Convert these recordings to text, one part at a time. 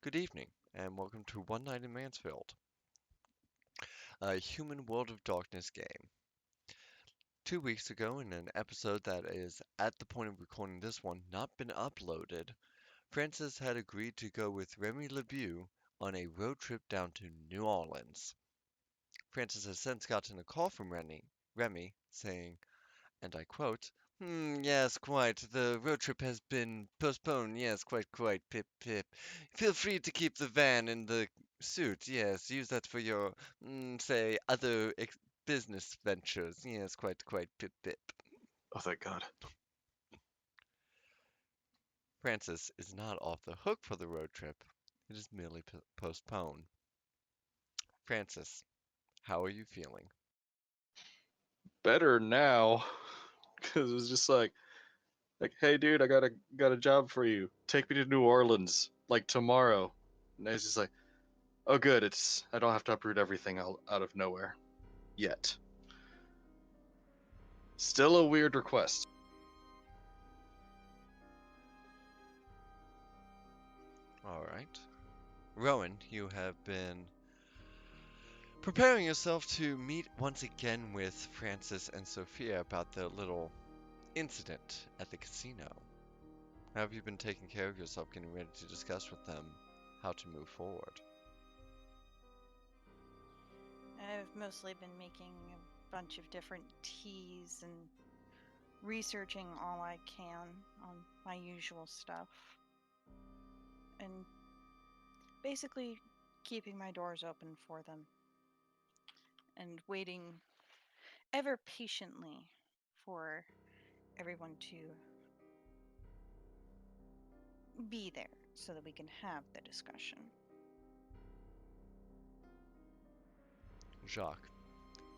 Good evening, and welcome to One Night in Mansfield, a human World of Darkness game. 2 weeks ago, in an episode that is, at the point of recording this one, not been uploaded, Francis had agreed to go with Remy LeBeau on a road trip down to New Orleans. Francis has since gotten a call from Remy saying, and I quote, yes, quite. The road trip has been postponed. Yes, quite. Pip, pip. Feel free to keep the van and the suit. Yes, use that for your, say, other business ventures. Yes, quite. Pip, pip. Oh, thank God. Francis is not off the hook for the road trip. It is merely postponed. Francis, how are you feeling? Better now, because it was just like, hey, dude, I got a job for you. Take me to New Orleans, like tomorrow. And I was just like, oh, good. I don't have to uproot everything out of nowhere, yet. Still a weird request. All right. Rowan, you have been preparing yourself to meet once again with Francis and Sophia about their little incident at the casino. How have you been taking care of yourself, getting ready to discuss with them how to move forward? I've mostly been making a bunch of different teas and researching all I can on my usual stuff. And basically keeping my doors open for them and waiting ever patiently for everyone to be there so that we can have the discussion. Jacques,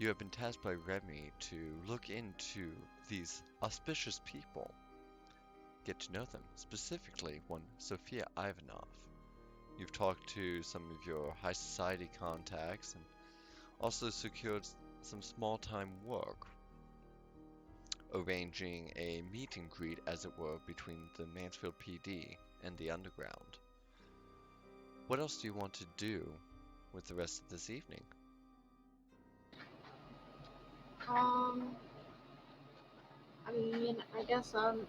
you have been tasked by Remy to look into these auspicious people, get to know them, specifically one Sophia Ivanov. You've talked to some of your high society contacts and also secured some small time work, arranging a meet and greet, as it were, between the Mansfield PD and the Underground. What else do you want to do with the rest of this evening? Um, I mean, I guess I'm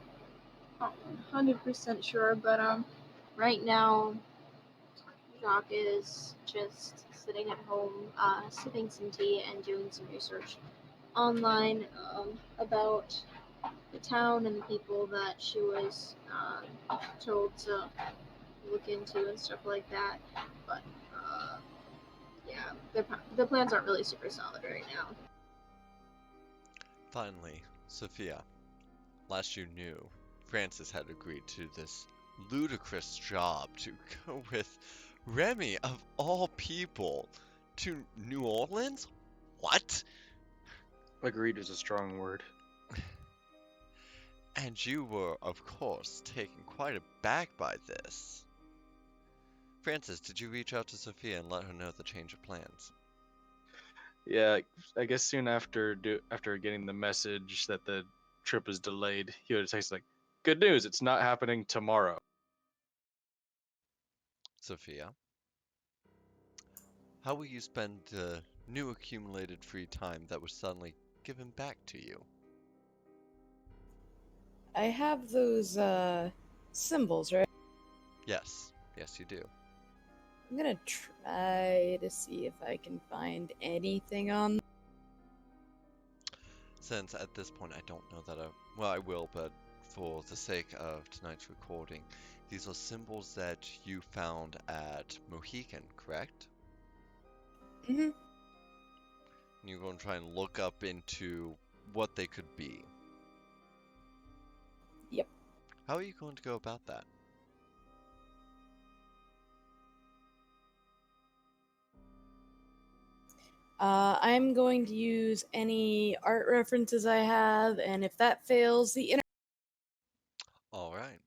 not 100% sure, but right now, Jacques is just sitting at home, sipping some tea and doing some research online about the town and the people that she was told to look into and stuff like that. But yeah, the plans aren't really super solid right now. Finally, Sophia, last you knew, Francis had agreed to this ludicrous job to go with Remy, of all people, to New Orleans? What? Agreed is a strong word. And you were, of course, taken quite aback by this. Francis, did you reach out to Sophia and let her know the change of plans? Yeah, I guess soon after getting the message that the trip was delayed, he would text like, good news, it's not happening tomorrow. Sophia, how will you spend the new accumulated free time that was suddenly given back to you? I have those symbols, right? Yes, you do. I'm gonna try to see if I can find anything on. Since at this point I don't know that well, I will, but for the sake of tonight's recording, these are symbols that you found at Mohican, correct? Mm-hmm. And you're going to try and look up into what they could be. Yep. How are you going to go about that? I'm going to use any art references I have, and if that fails, the All right.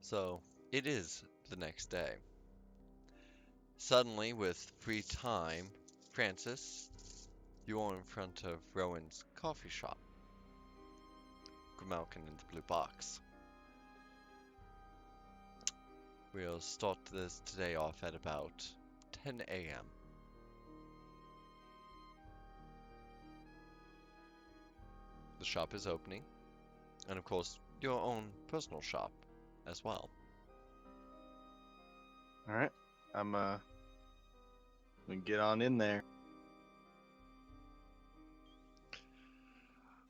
So it is the next day. Suddenly, with free time, Francis, you are in front of Rowan's coffee shop. Grimalkin in the blue box. We'll start this today off at about 10 a.m. The shop is opening, and of course, your own personal shop as well. All right, I'm gonna get on in there.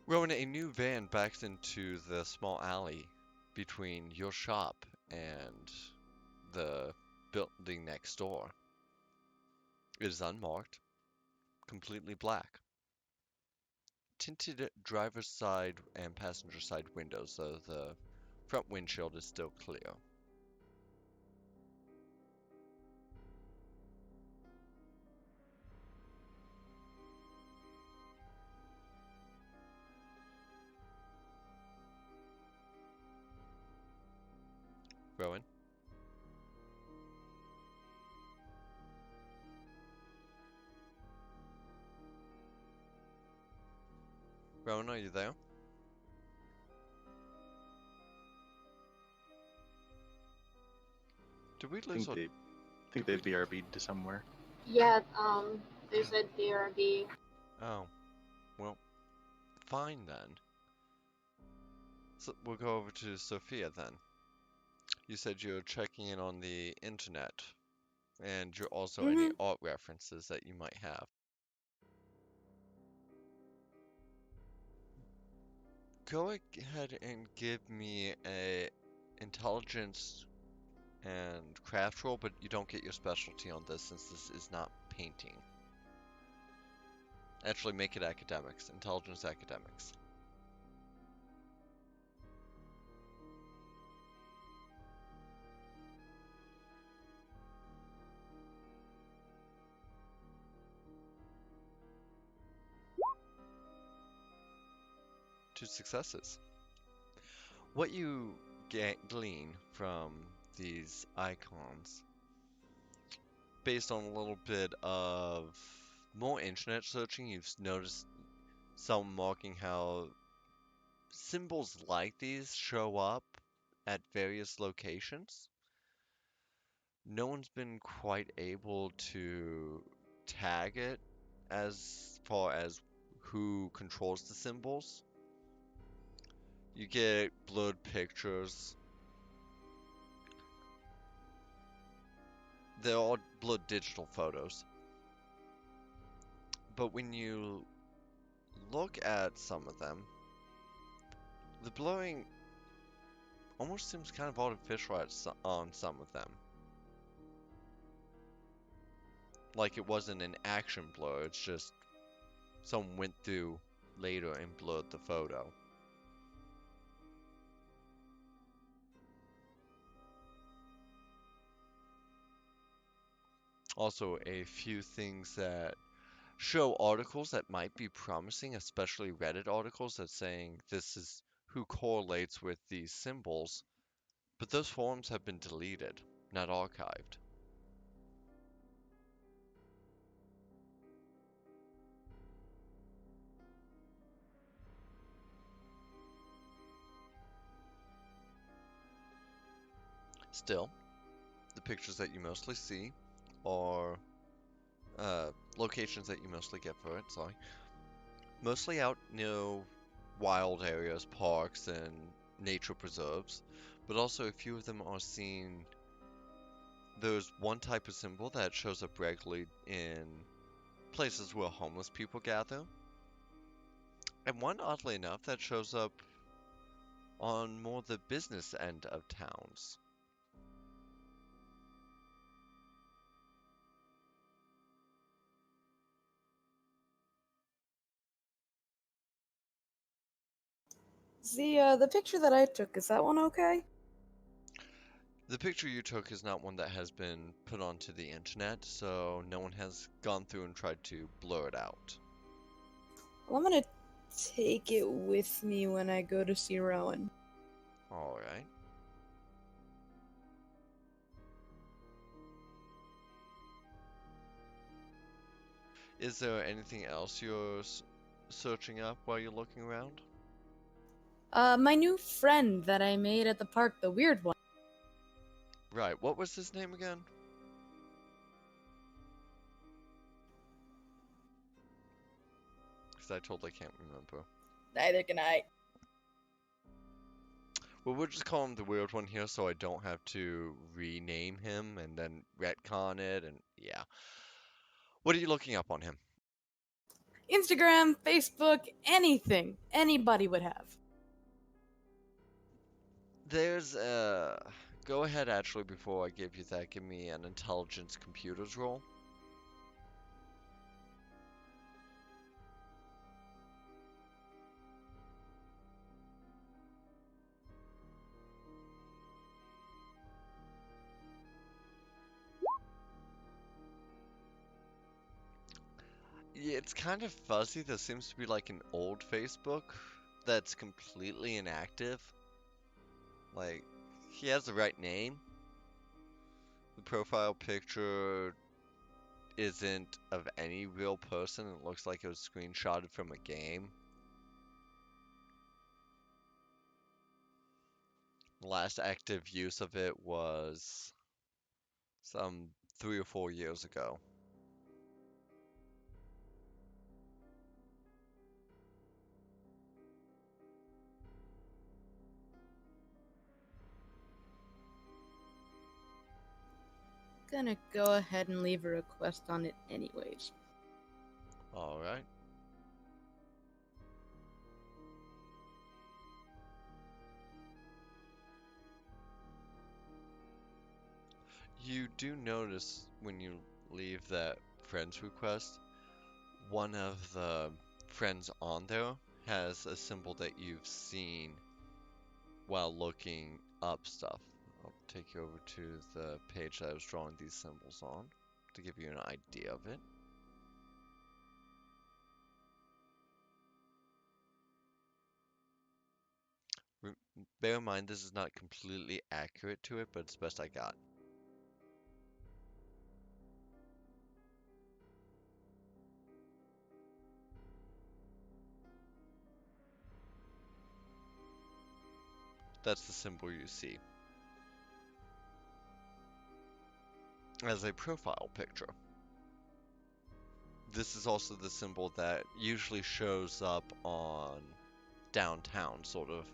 Rowan, a new van backs into the small alley between your shop and the building next door. It is unmarked, completely black. Tinted driver's side and passenger side windows, so the front windshield is still clear. Rowan? Rowan, are you there? Did we I lose think our... they BRB'd to somewhere. Yeah, they said BRB. Oh, well, fine then. So we'll go over to Sophia then. You said you're checking in on the internet, and you're also any art references that you might have. Go ahead and give me a intelligence and craft roll, but you don't get your specialty on this since this is not painting. Actually, make it academics. Intelligence academics. Two successes. What you glean from these icons, based on a little bit of more internet searching, you've noticed some marking how symbols like these show up at various locations. No one's been quite able to tag it as far as who controls the symbols. You get blurred pictures. They're all blurred digital photos. But when you look at some of them, the blurring almost seems kind of artificial on some of them. Like it wasn't an action blur, it's just someone went through later and blurred the photo. Also, a few things that show articles that might be promising, especially Reddit articles that saying this is who correlates with these symbols, but those forums have been deleted, not archived. Still, the pictures that you mostly see are locations that you mostly get for it, sorry. Mostly out near wild areas, parks, and nature preserves, but also a few of them are seen. There's one type of symbol that shows up regularly in places where homeless people gather, and one, oddly enough, that shows up on more the business end of towns. The picture that I took, is that one okay? The picture you took is not one that has been put onto the internet, so no one has gone through and tried to blur it out. Well, I'm gonna take it with me when I go to see Rowen. Alright. Is there anything else you're searching up while you're looking around? My new friend that I made at the park, the weird one. Right, what was his name again? Because I totally can't remember. Neither can I. Well, we'll just call him the weird one here so I don't have to rename him and then retcon it and yeah. What are you looking up on him? Instagram, Facebook, anything anybody would have. There's go ahead actually before I give you that, give me an intelligence computers roll. Yeah, it's kind of fuzzy. There seems to be like an old Facebook that's completely inactive. Like, he has the right name. The profile picture isn't of any real person. It looks like it was screenshotted from a game. The last active use of it was some 3 or 4 years ago. Gonna go ahead and leave a request on it anyways. Alright. You do notice when you leave that friend's request, one of the friends on there has a symbol that you've seen while looking up stuff. I'll take you over to the page that I was drawing these symbols on to give you an idea of it. Bear in mind this is not completely accurate to it, but it's the best I got. That's the symbol you see as a profile picture. This is also the symbol that usually shows up on downtown sort of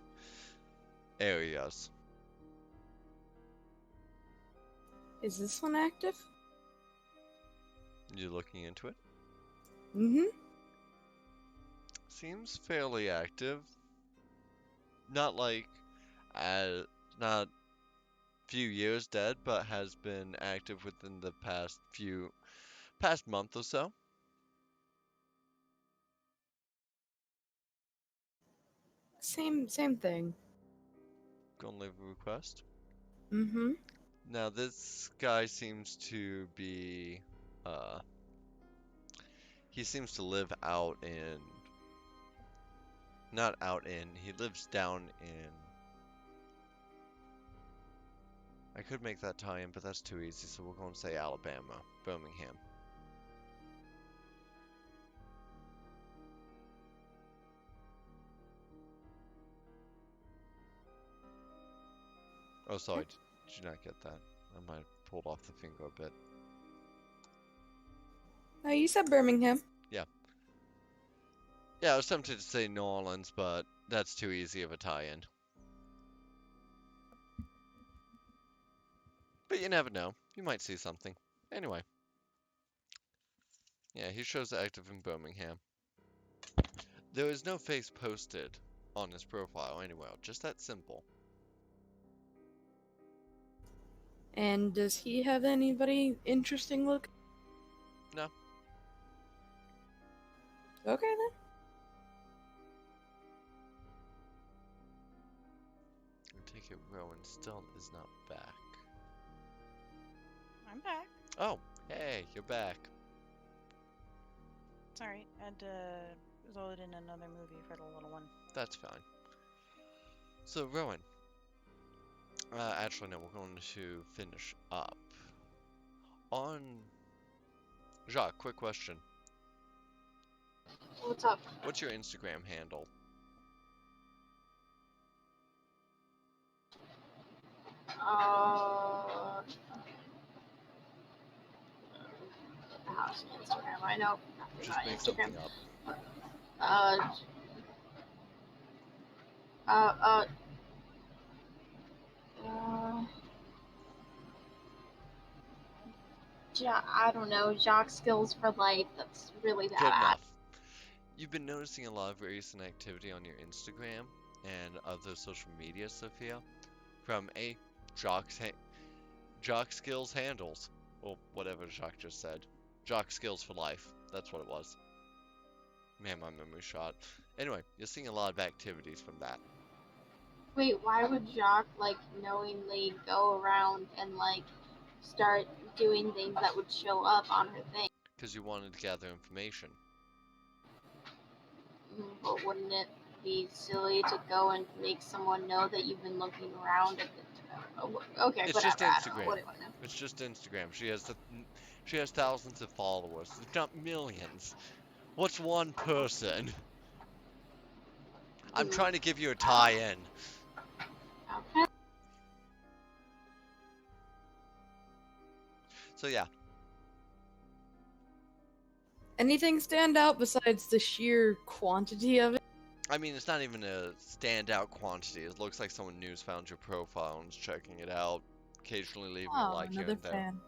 areas. Is this one active? You looking into it? Mm-hmm. Seems fairly active. Not like, not few years dead, but has been active within the past month or so. Same thing. Gonna leave a request. Mm-hmm. Now this guy seems to be, uh, he seems to live out in, not out in, he lives down in, I could make that tie-in, but that's too easy, so we're going to say Alabama, Birmingham. Oh, sorry, did you not get that? I might have pulled off the finger a bit. Oh, you said Birmingham. Yeah. Yeah, I was tempted to say New Orleans, but that's too easy of a tie-in. But you never know. You might see something. Anyway. Yeah, he shows active in Birmingham. There is no face posted on his profile anywhere, just that simple. And does he have anybody interesting look? No. Okay then. I take it Rowen still is not back. I'm back. Oh, hey, you're back. Sorry, I had to load in another movie for the little one. That's fine. So, Rowen. Actually, no, we're going to finish up. On... Jacques, quick question. What's up? What's your Instagram handle? I know nothing Just about make Instagram. something up. Uh, uh, uh, uh, I don't know, jock skills for life. That's really Good bad. enough. You've been noticing a lot of recent activity on your Instagram and other social media, Sophia, from a jock skills handles, or whatever Jacques just said. Jock skills for life. That's what it was. Man, my memory shot. Anyway, you're seeing a lot of activities from that. Wait, why would Jock like knowingly go around and like start doing things that would show up on her thing? Because you wanted to gather information. But wouldn't it be silly to go and make someone know that you've been looking around at the okay, It's just whatever. I don't know. Instagram. What do I know? It's just Instagram. She has thousands of followers, if not millions. What's one person? I'm trying to give you a tie-in. Okay. So yeah, Anything stand out besides the sheer quantity of it? I mean, it's not even a standout quantity. It looks like someone new's found your profile and is checking it out, occasionally leaving a Oh, like here another and there. fan.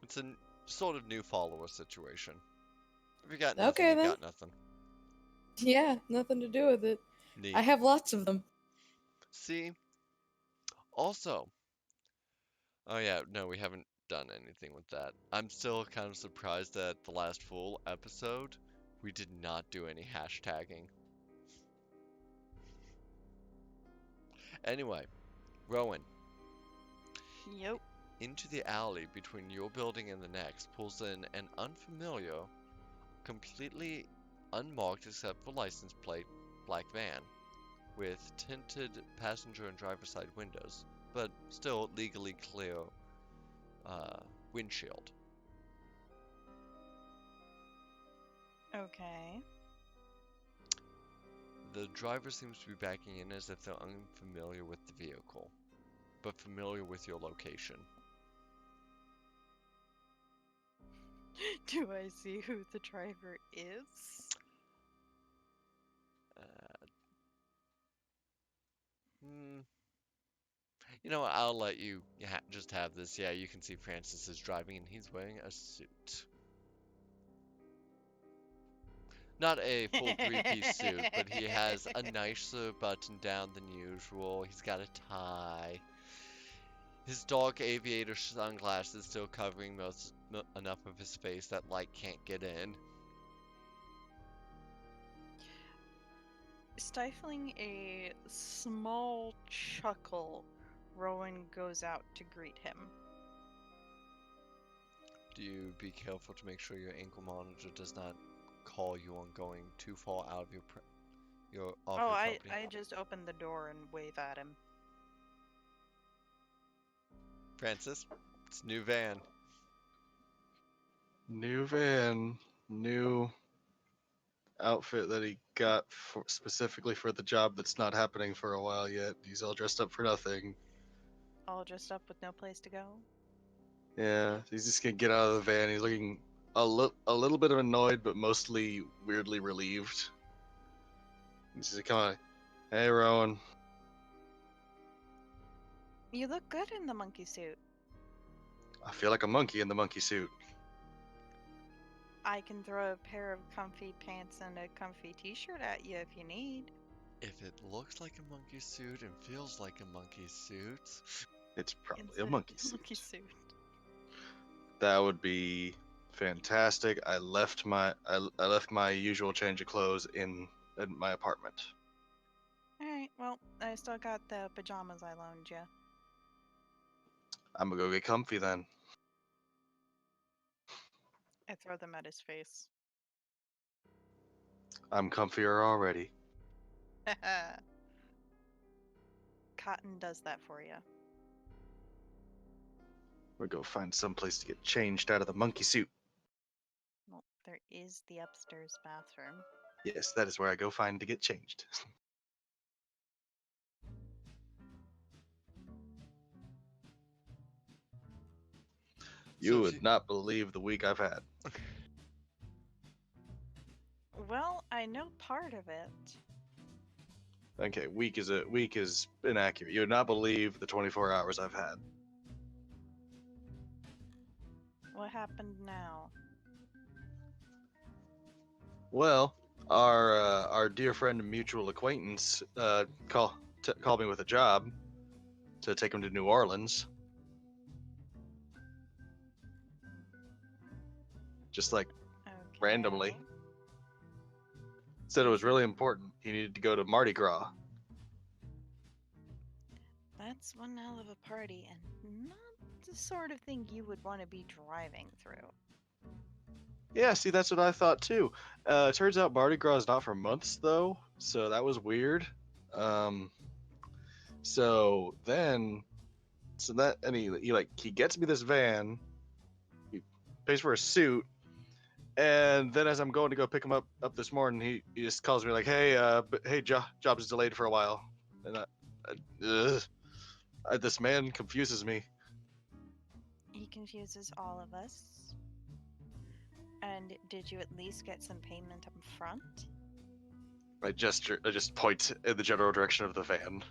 It's a sort of new follower situation. If you got nothing, Okay, you then. got nothing. Yeah, nothing to do with it. Neat. I have lots of them. See? Also, oh yeah, no, we haven't done anything with that. I'm still kind of surprised that the last full episode, we did not do any hashtagging. Anyway, Rowen, Yep. into the alley between your building and the next pulls in an unfamiliar, completely unmarked except for license plate, black van, with tinted passenger and driver side windows, but still legally clear windshield. Okay. The driver seems to be backing in as if they're unfamiliar with the vehicle, but familiar with your location. Do I see who the driver is? You know what? I'll let you just have this. Yeah, you can see Francis is driving and he's wearing a suit. Not a full three-piece suit, but he has a nicer button down than usual. He's got a tie. His dark aviator sunglasses still covering enough of his face that light can't get in. Stifling a small chuckle, Rowan goes out to greet him. Do you be careful to make sure your ankle monitor does not call you on going too far out of your property? I just opened the door and wave at him. Francis, it's a new van. New van, new outfit that he got specifically for the job that's not happening for a while yet. He's all dressed up for nothing. All dressed up with no place to go. Yeah, he's just gonna get out of the van. He's looking a little bit annoyed, but mostly weirdly relieved. He's just kind of, hey, Rowan. You look good in the monkey suit. I feel like a monkey in the monkey suit. I can throw a pair of comfy pants and a comfy t-shirt at you if you need. If it looks like a monkey suit and feels like a monkey suit, It's probably It's a monkey suit. Monkey suit. That would be fantastic. I left my usual change of clothes in my apartment. Alright, well, I still got the pajamas I loaned you. I'm gonna go get comfy then. I throw them at his face. I'm comfier already. Cotton does that for you. We'll go find some place to get changed out of the monkey suit. Well, there is the upstairs bathroom. Yes, that is where I go find to get changed. You So would not believe the week I've had. Well, I know part of it. Okay, week is inaccurate. You would not believe the 24 hours I've had. What happened now? Well, our dear friend and mutual acquaintance called me with a job to take him to New Orleans. Just like Okay. randomly. Said it was really important. He needed to go to Mardi Gras. That's one hell of a party, and not the sort of thing you would want to be driving through. Yeah, see, that's what I thought too. Turns out Mardi Gras is not for months though, so that was weird. Um, so then, and he gets me this van. He pays for a suit, and then as I'm going to go pick him up this morning, he just calls me like, "Hey, job is delayed for a while," and this man confuses me. He confuses all of us. And did you at least get some payment up front? I just point in the general direction of the van.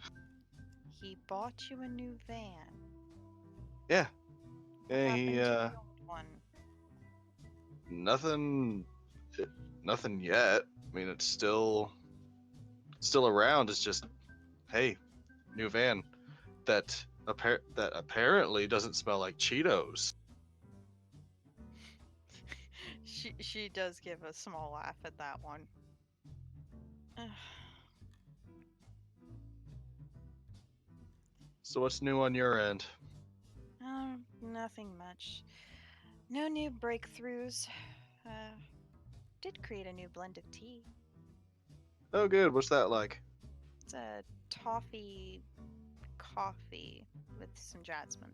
He bought you a new van. Yeah. What Yeah, happened he to the old one? nothing yet. I mean, it's still around. It's just, hey, new van that apparently doesn't smell like Cheetos. She does give a small laugh at that one. So what's new on your end? Nothing much. No new breakthroughs. Did create a new blend of tea. Oh, good. What's that like? It's a toffee coffee with some jasmine.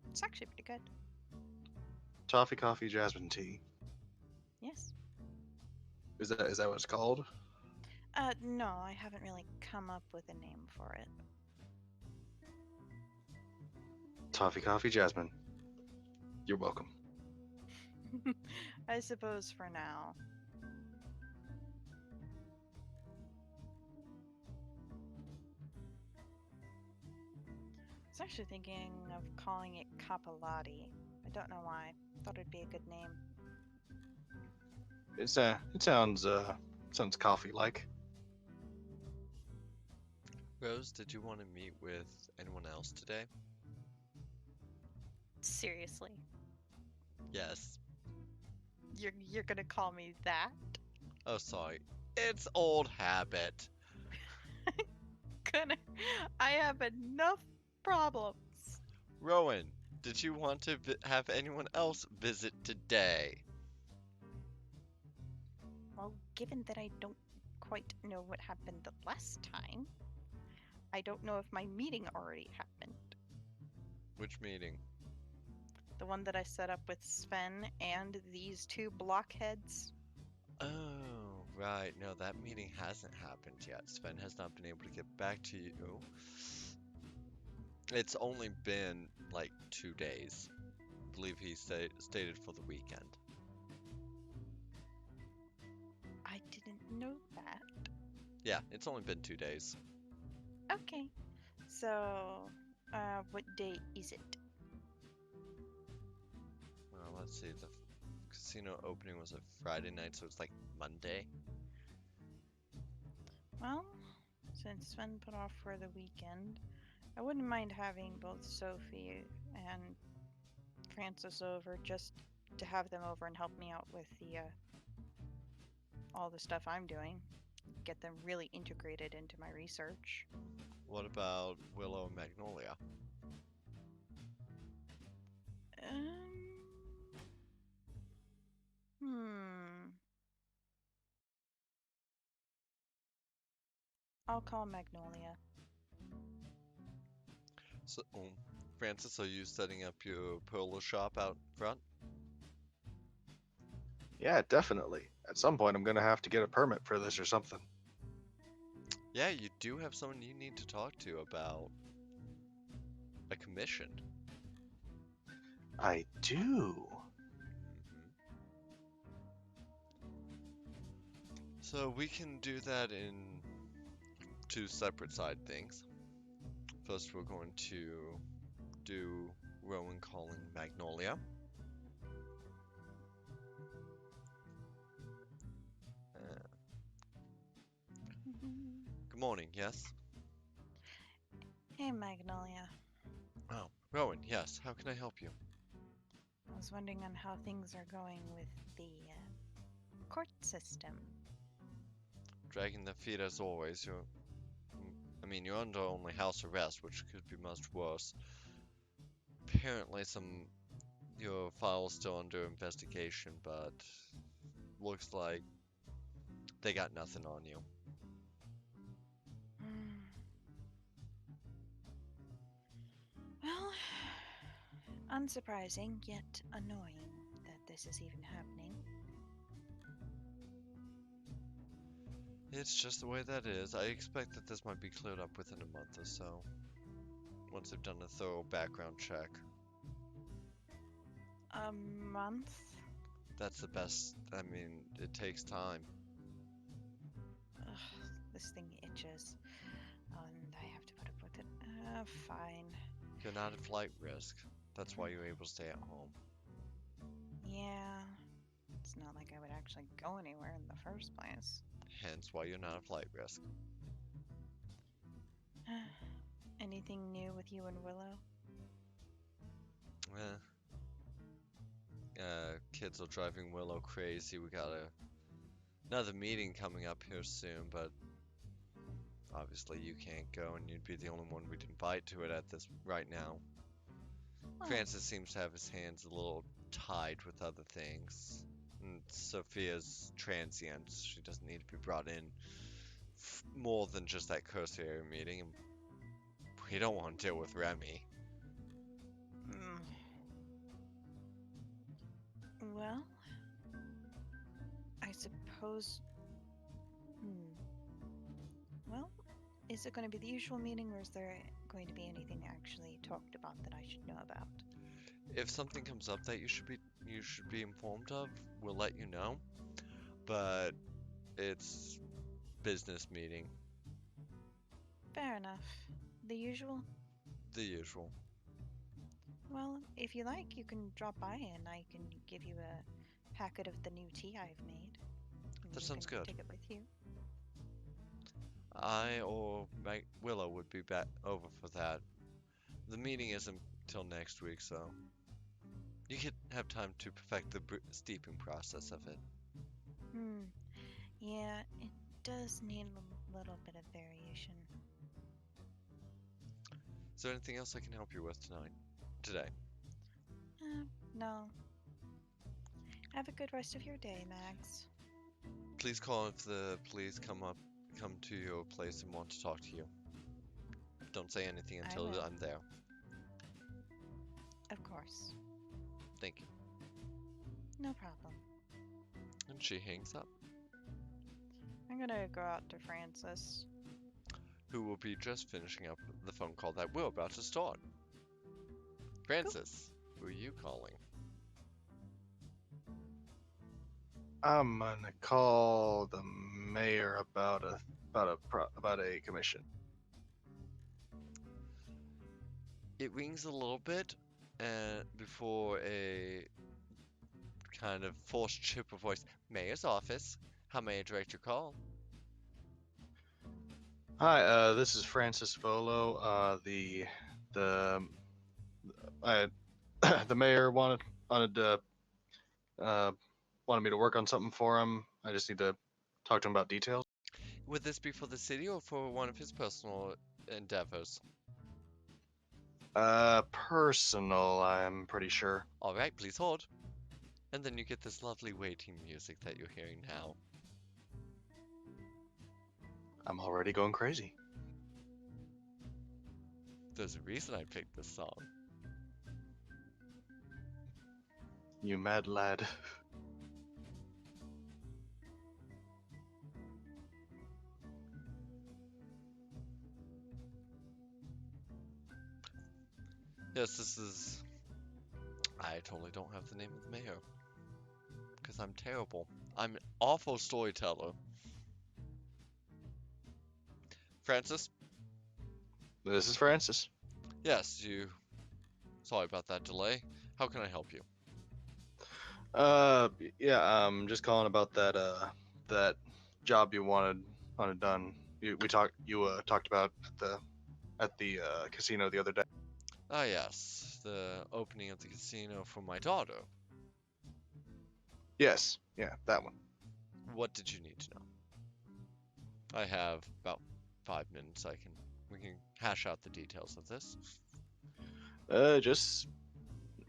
It's actually pretty good. Toffee coffee jasmine tea. Yes. Is that what it's called? No, I haven't really come up with a name for it. Toffee coffee jasmine. You're welcome. I suppose for now. I was actually thinking of calling it Capilati. I don't know why. Thought it'd be a good name. It sounds coffee like. Rose, did you want to meet with anyone else today? Seriously, Yes. you're gonna call me that? Oh, sorry. It's old habit. Gonna. I have enough problems. Rowen, did you want to have anyone else visit today? Well, given that I don't quite know what happened the last time, I don't know if my meeting already happened. Which meeting? The one that I set up with Sven and these two blockheads. Oh, right. No, that meeting hasn't happened yet. Sven has not been able to get back to you. It's only been like 2 days. I believe he stated for the weekend. I didn't know that. Yeah, it's only been 2 days. Okay. So, what day is it? Well, let's see. The casino opening was a Friday night, so it's like Monday. Well, since Sven put off for the weekend, I wouldn't mind having both Sophie and Francis over just to have them over and help me out with the all the stuff I'm doing. Get them really integrated into my research. What about Willow and Magnolia? I'll call Magnolia. So, Francis, are you setting up your polo shop out front? Yeah, definitely. At some point, I'm gonna have to get a permit for this or something. Yeah, you do have someone you need to talk to about a commission. I do. Mhm. So we can do that in two separate side things. First, we're going to do Rowan calling Magnolia. Uh, good morning, yes? Hey, Magnolia. Oh, Rowan, yes. How can I help you? I was wondering on how things are going with the court system. Dragging their feet as always. You're under only house arrest, which could be much worse. Apparently, your file's still under investigation, but looks like they got nothing on you. Hmm. Well, unsurprising yet annoying that this is even happening. It's just the way that is. I expect that this might be cleared up within a month or so, once they've done a thorough background check. A month? That's the best. It takes time. Ugh, this thing itches. And I have to put up with it. Fine. You're not at flight risk. That's why you're able to stay at home. Yeah. It's not like I would actually go anywhere in the first place. Hence why you're not at flight risk. Anything new with you and Willow? Kids are driving Willow crazy. We got another meeting coming up here soon, but obviously you can't go, and you'd be the only one we'd invite to it at this right now. Oh. Francis seems to have his hands a little tied with other things. And Sophia's transient. She doesn't need to be brought in more than just that cursory meeting. And we don't want to deal with Remy. Mm. Well, I suppose. Well, is it going to be the usual meeting, or is there going to be anything actually talked about that I should know about? If something comes up that you should be informed of, we'll let you know. But it's business meeting. Fair enough. The usual? The usual. Well, if you like, you can drop by and I can give you a packet of the new tea I've made. And That you sounds can good. take it with you. I or Willow would be back over for that. The meeting isn't till next week, so you could have time to perfect the steeping process of it. Yeah, it does need a little bit of variation. Is there anything else I can help you with today? No. Have a good rest of your day, Max. Please call if the police come to your place and want to talk to you. Don't say anything I until will. I'm there. Of course. Thank you. No problem. And she hangs up. I'm gonna go out to Francis. Who will be just finishing up the phone call that we're about to start. Francis, who are you calling? I'm gonna call the mayor about a commission. It rings a little bit, and before a kind of forced chip of voice, Mayor's office. How may I direct your call? Hi, this is Francis Volo. The I the mayor wanted me to work on something for him. I just need to talk to him about details. Would this be for the city or for one of his personal endeavors? Personal, I'm pretty sure. All right, please hold. And then you get this lovely waiting music that you're hearing now. I'm already going crazy. There's a reason I picked this song. You mad lad. Yes, this is... I totally don't have the name of the mayor. Because I'm terrible. I'm an awful storyteller. Francis? This is Francis. Yes, you. Sorry about that delay. How can I help you? Yeah, just calling about that job you wanted done. You talked about at the casino the other day. Ah, yes. The opening of the casino for my daughter. Yes, yeah, that one. What did you need to know? I have about 5 minutes. We can hash out the details of this. Just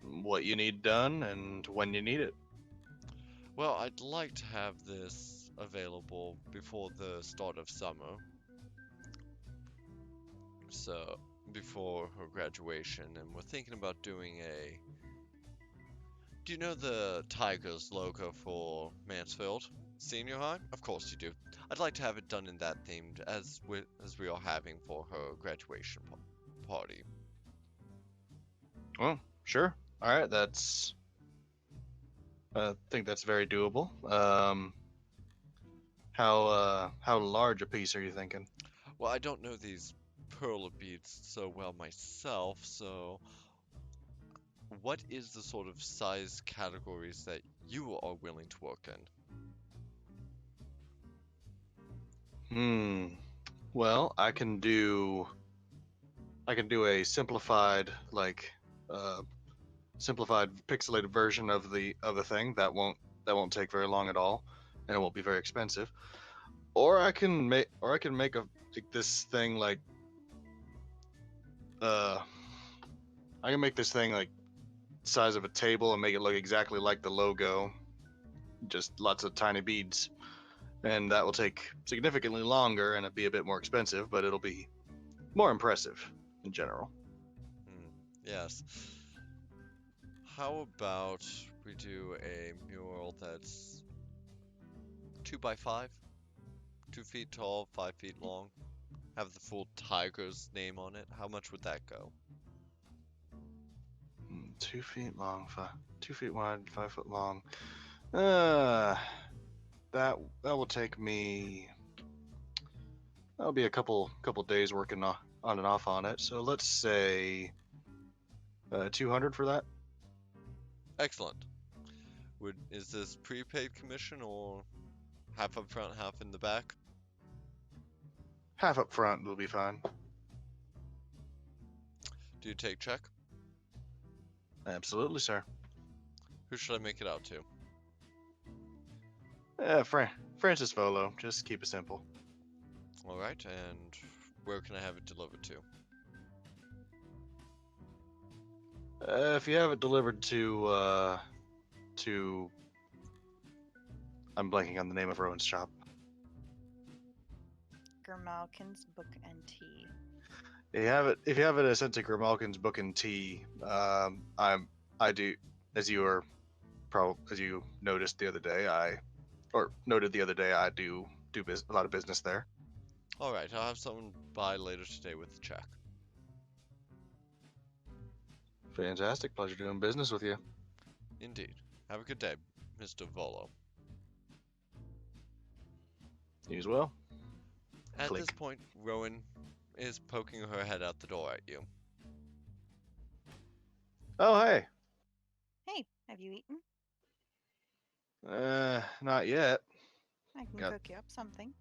what you need done and when you need it. Well, I'd like to have this available before the start of summer. So, before her graduation, and we're thinking about doing a. Do you know the Tigers logo for Mansfield Senior High? Of course you do. I'd like to have it done in that themed as we are having for her graduation party. Well, sure. All right, that's. I think that's very doable. How large a piece are you thinking? Well, I don't know these pearl beads so well myself, so what is the sort of size categories that you are willing to work in? Well, I can do a simplified simplified pixelated version of the thing that won't take very long at all, and it won't be very expensive. Or I can make this thing uh I can make this thing like size of a table and make it look exactly like the logo, just lots of tiny beads. And that will take significantly longer and it'll be a bit more expensive, but it'll be more impressive in general. Yes. How about we do a mural that's 2 by 5, 2 feet tall, 5 feet long, have the full tiger's name on it? How much would that go? 2 feet long, 2 feet wide, 5 foot long. Uh, that will take me. That'll be a couple days working on and off on it. So let's say 200 for that. Excellent. Is this prepaid commission or half up front, half in the back? Half up front will be fine. Do you take check? Absolutely, sir. Who should I make it out to? Francis Volo. Just keep it simple. Alright, and where can I have it delivered to? If you have it delivered to I'm blanking on the name of Rowen's shop. Grimalkin's Book and Tea. If you have it sent to Grimalkin's Book and Tea, I do, as you noticed the other day, noted the other day, I do a lot of business there. Alright, I'll have someone by later today with the check. Fantastic. Pleasure doing business with you. Indeed. Have a good day, Mr. Volo. You as well. At Click. this point, Rowen is poking her head out the door at you. Oh, hey. Hey, have you eaten? Not yet. I can Got- cook you up something.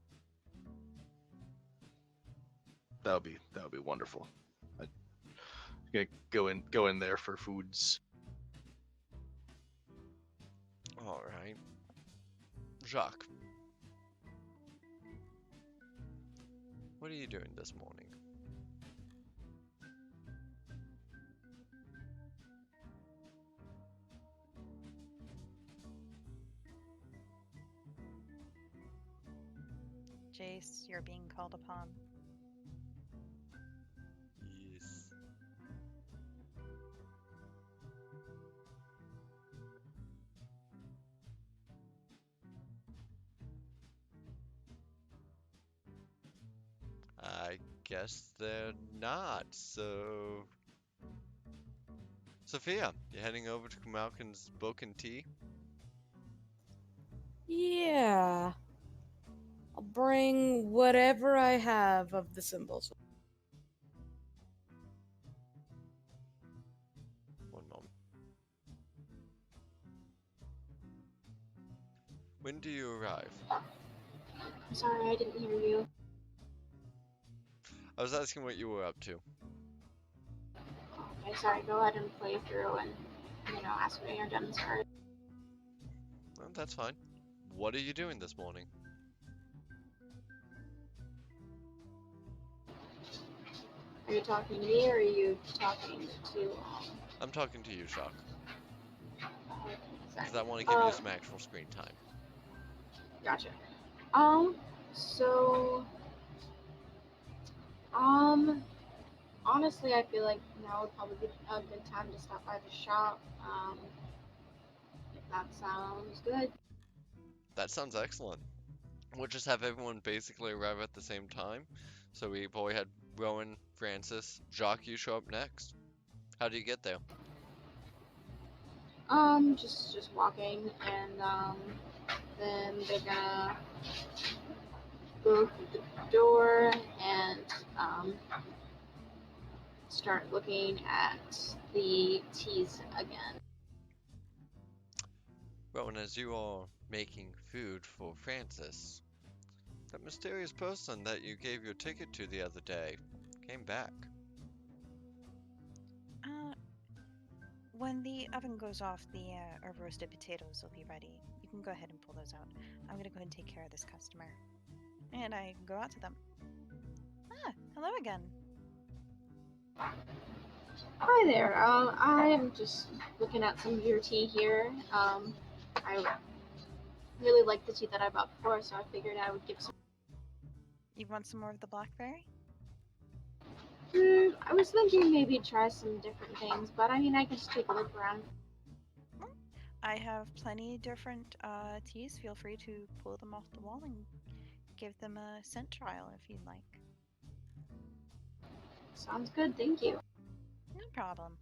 That would be wonderful. I'm gonna go in there for foods. Alright. Jacques. What are you doing this morning? Jace, you're being called upon. Yes. I guess they're not, so... Sophia, you heading over to Malkin's book and tea? Yeah. I'll bring whatever I have of the symbols. One moment. When do you arrive? I'm sorry, I didn't hear you. I was asking what you were up to. Okay, sorry, go ahead and play through and, ask when you're done, sorry. Well, that's fine. What are you doing this morning? Are you talking to me or are you talking to, I'm talking to you, Shock, sorry. because I want to give you some actual screen time. Gotcha. So, honestly, I feel like now would probably be a good time to stop by the shop. If that sounds good. That sounds excellent. We'll just have everyone basically arrive at the same time. So we probably had Rowan, Francis, Jacques, you show up next. How do you get there? Just walking, and then they're gonna go through the door and start looking at the teas again. Rowan, as you are making food for Francis, that mysterious person that you gave your ticket to the other day came back. When the oven goes off, the roasted potatoes will be ready. You can go ahead and pull those out. I'm gonna go ahead and take care of this customer. And I go out to them. Ah, hello again. Hi there. I am just looking at some of your tea here. I really like the tea that I bought before, so I figured I would give some. You want some more of the blackberry? I was thinking maybe try some different things, but I mean, I can just take a look around. I have plenty different teas. Feel free to pull them off the wall and give them a scent trial if you'd like. Sounds good, thank you. No problem.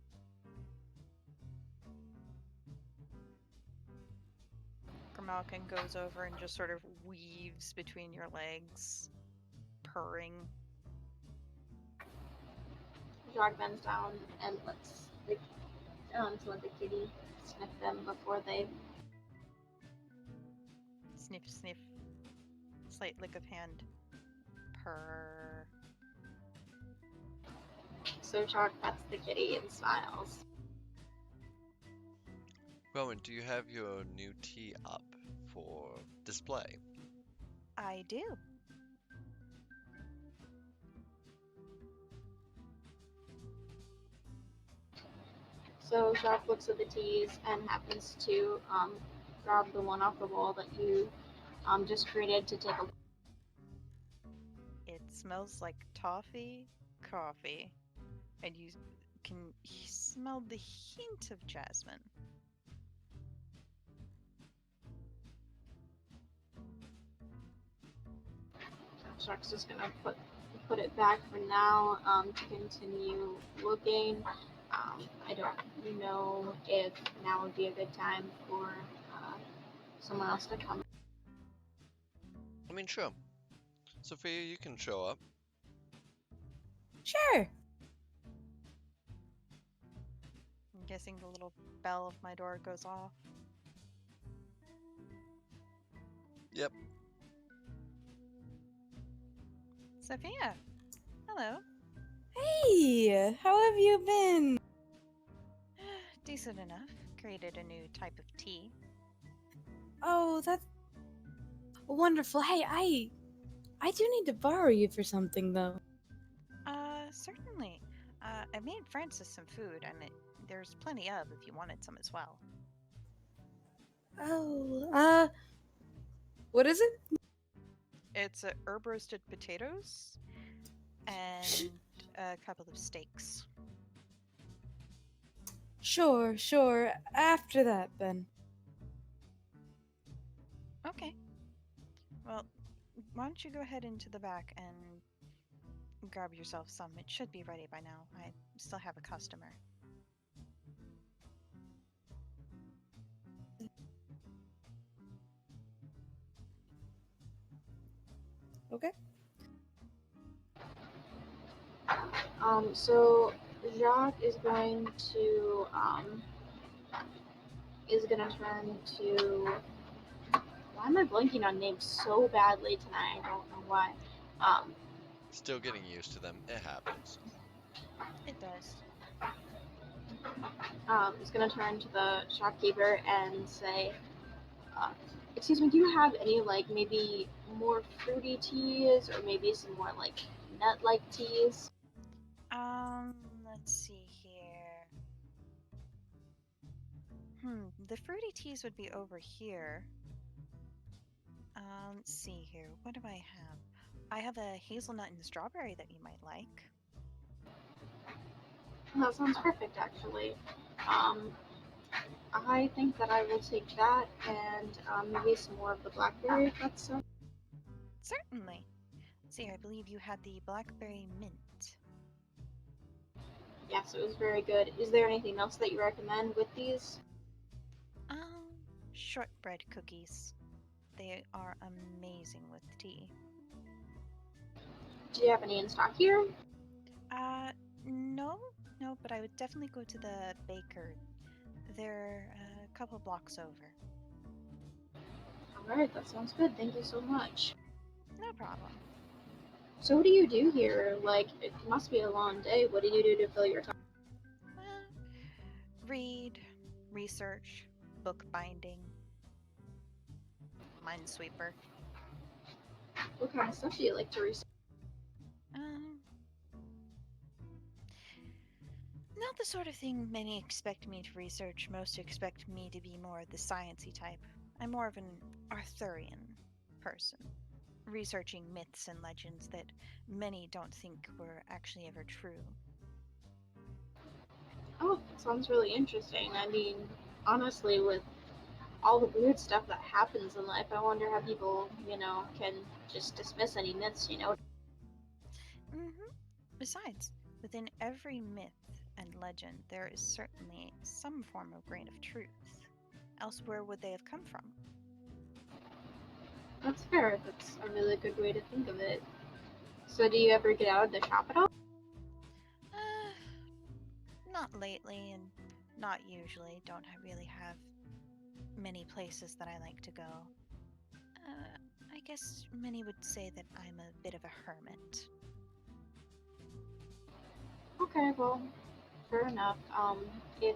Grimalkin goes over and just sort of weaves between your legs, purring. Jog bends down and lets to let the kitty sniff them before they. Sniff, sniff. Slight lick of hand. Purr. So Jog pets the kitty and smiles. Rowan, do you have your new tea up for display? I do. So Jacques looks at the teas and happens to grab the one off the wall that you just created to take a look. It smells like toffee coffee, and you can smell the hint of jasmine. Jacques just gonna put it back for now to continue looking. I don't know if now would be a good time for someone else to come. I mean, sure. Sophia, you can show up. Sure. I'm guessing the little bell of my door goes off. Yep. Sophia! Hello. Hey, how have you been? Decent enough. Created a new type of tea. Oh, that's wonderful. Hey, I do need to borrow you for something though. Certainly. I made Francis some food, and there's plenty of if you wanted some as well. Oh, what is it? It's herb roasted potatoes and a couple of steaks. Sure. After that, then. Okay. Well, why don't you go ahead into the back and grab yourself some? It should be ready by now. I still have a customer. Okay. So Jacques is gonna turn to. Why am I blanking on names so badly tonight? I don't know why. Um, Still getting used to them. It happens. It does. is gonna turn to the shopkeeper and say, uh, "Excuse me, do you have any like maybe more fruity teas or maybe some more like nut-like teas?" Let's see here. The fruity teas would be over here. Let's see here. What do I have? I have a hazelnut and strawberry that you might like. That sounds perfect, actually. Um, I think that I will take that and maybe some more of the blackberry. If that's Certainly. Let's see, I believe you had the blackberry mint. yes, it was very good. Is there anything else that you recommend with these? Shortbread cookies. They are amazing with tea. Do you have any in stock here? No, no, but I would definitely go to the baker. They're a couple blocks over. All right, that sounds good. Thank you so much. No problem. So, what do you do here? Like, it must be a long day. What do you do to fill your time? Read, research, bookbinding, minesweeper. What kind of stuff do you like to research? Um, Not the sort of thing many expect me to research. Most expect me to be more the sciencey type. I'm more of an Arthurian person, researching myths and legends that many don't think were actually ever true. Oh, that sounds really interesting. I mean, honestly, with all the weird stuff that happens in life, I wonder how people, can just dismiss any myths. Besides, within every myth and legend, there is certainly some form of grain of truth. Else, where would they have come from? That's fair. That's a really good way to think of it. So, do you ever get out of the shop at all? Uh, Not lately, and not usually. Don't really have many places that I like to go. I guess many would say that I'm a bit of a hermit. Okay, well, fair enough. If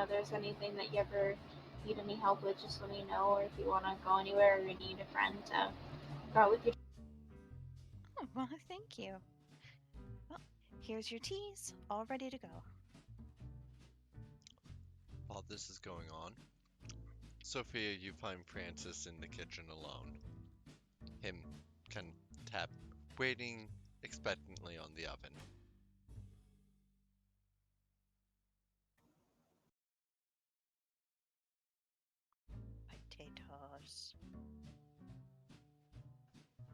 there's anything that you ever need any help with, just let me know. Or if you want to go anywhere or you need a friend to go out with you. Oh, well, thank you. Well, here's your teas, all ready to go. While this is going on, Sophia, you find Francis in the kitchen alone. Him kind of tap, waiting expectantly on the oven. Potatoes.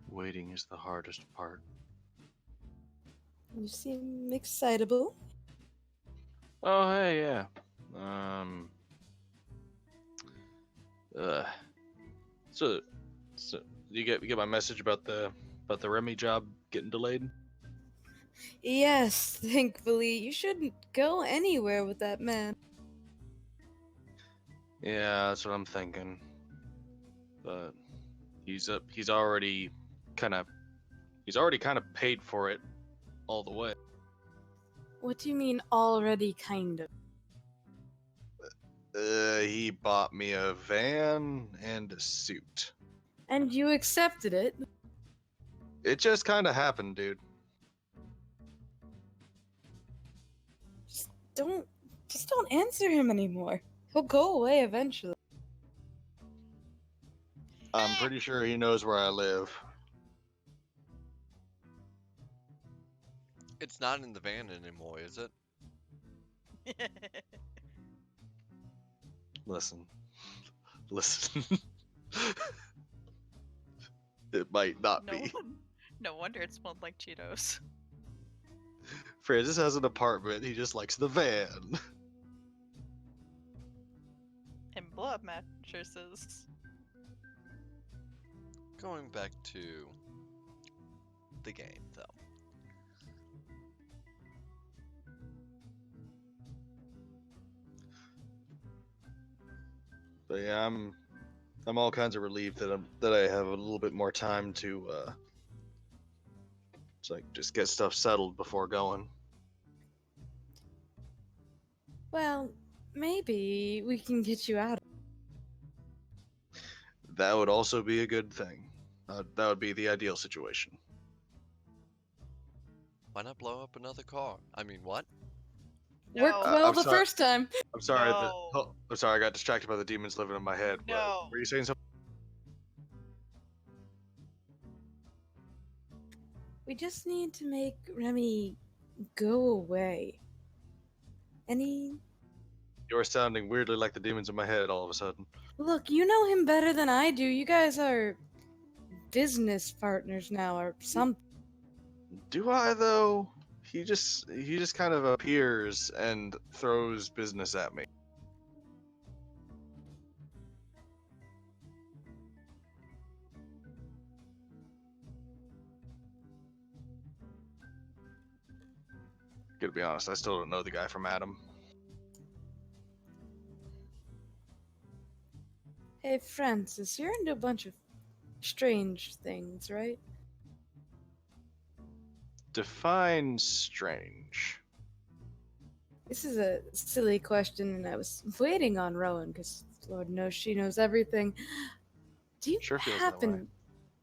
Waiting is the hardest part. You seem excitable. Oh, hey, yeah. Um. Uh. So, so you get my message about the Remy job getting delayed? Yes, thankfully. You shouldn't go anywhere with that man. Yeah, that's what I'm thinking. But he's already kind of paid for it all the way. What do you mean already, kind of? He bought me a van and a suit. And you accepted it? It just kind of happened, dude. Just don't answer him anymore. He'll go away eventually. I'm pretty sure he knows where I live. It's not in the van anymore, is it? Listen. It might not be. No wonder it smelled like Cheetos. Francis has an apartment. He just likes the van. And blow-up mattresses. Going back to the game, though. But yeah, I'm all kinds of relieved that I have a little bit more time to just get stuff settled before going. Well, maybe we can get you out. That would also be a good thing. That would be the ideal situation. Why not blow up another car? I mean, what? Worked No. well I'm the sorry. first time. I'm sorry. No. I'm sorry. I got distracted by the demons living in my head. No. Were you saying something? We just need to make Remy go away. Any You're sounding weirdly like the demons in my head all of a sudden. Look, you know him better than I do. You guys are business partners now or something. Do I though? He just kind of appears and throws business at me. Gotta be honest, I still don't know the guy from Adam. Hey, Francis, you're into a bunch of strange things, right? Define strange. This is a silly question, and I was waiting on Rowen, because Lord knows she knows everything. Do you Sure feels that way. happen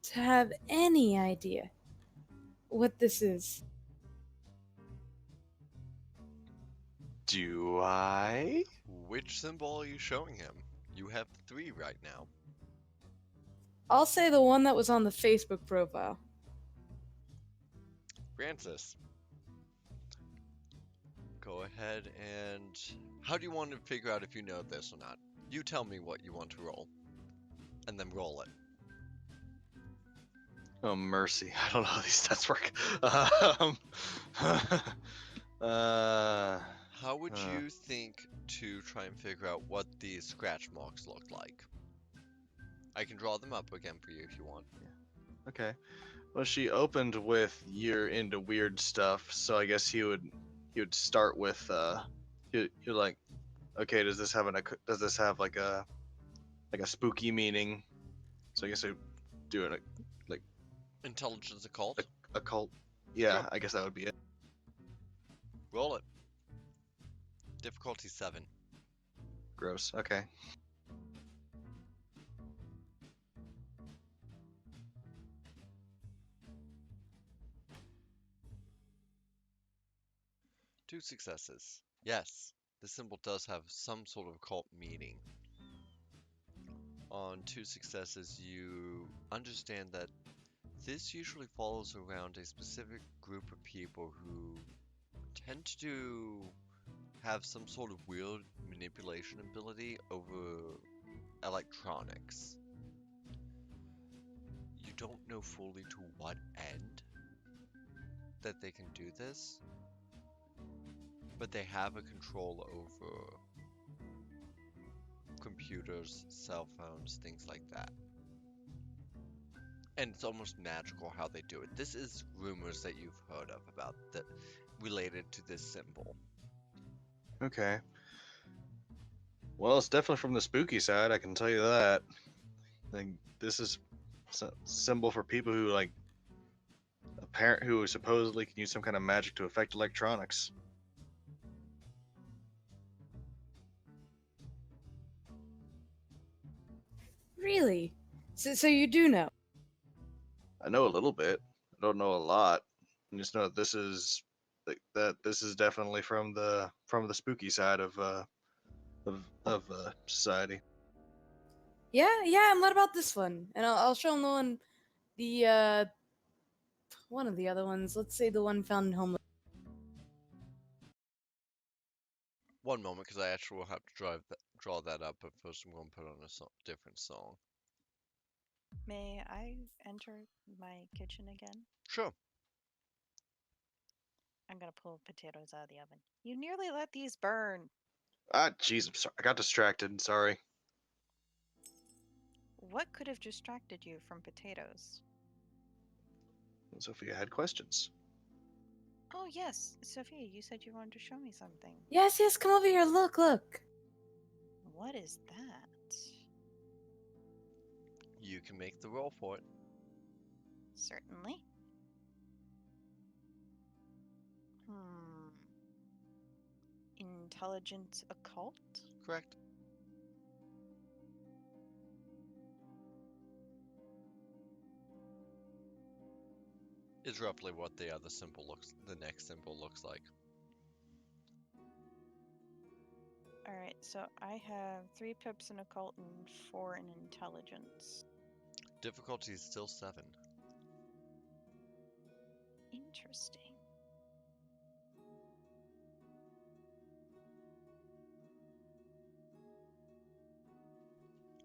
to have any idea what this is? Do I? Which symbol are you showing him? You have 3 right now. I'll say the one that was on the Facebook profile. Francis. Go ahead and... How do you want to figure out if you know this or not? You tell me what you want to roll. And then roll it. Oh mercy! I don't know how these stats work. How would you think to try and figure out what these scratch marks look like? I can draw them up again for you if you want. Okay. Well, she opened with "You're into weird stuff," so I guess he would start with you're like, okay, does this have like a spooky meaning? So I guess I do it like Intelligence occult? occult. Yeah, Sure. I guess that would be it. Roll it. Difficulty 7. Gross. Okay. Two successes. Yes, the symbol does have some sort of occult meaning. On 2 successes, you understand that this usually follows around a specific group of people who tend to have some sort of weird manipulation ability over electronics. You don't know fully to what end that they can do this, but they have a control over computers, cell phones, things like that. And it's almost magical how they do it. This is rumors that you've heard of about that related to this symbol. Okay. Well, it's definitely from the spooky side. I can tell you that. Like, this is a symbol for people who who supposedly can use some kind of magic to affect electronics. Really? So you do know? I know a little bit. I don't know a lot. I just know that this is this is definitely from the spooky side of society. Yeah, and what about this one? And I'll show him one of the other ones. Let's say the one found in homeless. One moment, because I actually will have to draw that up, but first I'm going to put on a different song. May I enter my kitchen again? Sure. I'm gonna pull potatoes out of the oven. You nearly let these burn. Ah, jeez, I'm sorry. I got distracted. Sorry. What could have distracted you from potatoes? And Sophia had questions. Oh, yes. Sophia, you said you wanted to show me something. Yes, yes, come over here. Look, look. What is that? You can make the roll for it. Certainly. Hmm. Intelligence occult? Correct. Is roughly what the next symbol looks like. Alright, so I have 3 pips in occult and 4 in intelligence. Difficulty is still 7. Interesting.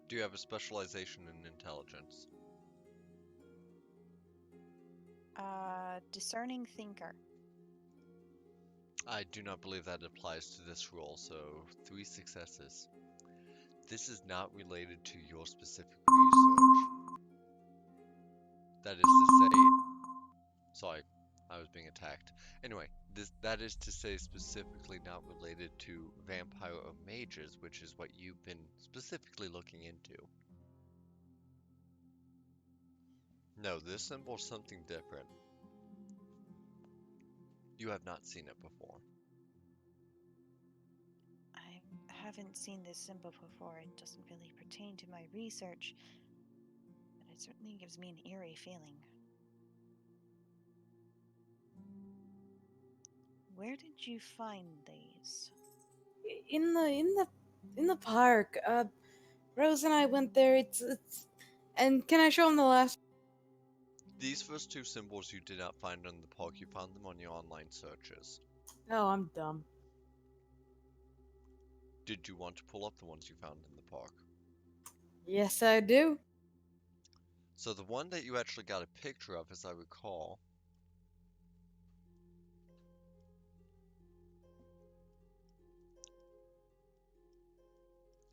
Do you have a specialization in intelligence? Discerning thinker. I do not believe that applies to this roll, so 3 successes. This is not related to your specific research. That is to say... Sorry, I was being attacked. Anyway, that is to say specifically not related to vampire or mages, which is what you've been specifically looking into. No, this symbol's something different. You have not seen it before. I haven't seen this symbol before. It doesn't really pertain to my research, but it certainly gives me an eerie feeling. Where did you find these? In the park. Rose and I went there. It's. And can I show him the last? These first 2 symbols you did not find in the park, you found them on your online searches. Oh, I'm dumb. Did you want to pull up the ones you found in the park? Yes, I do. So the one that you actually got a picture of, as I recall,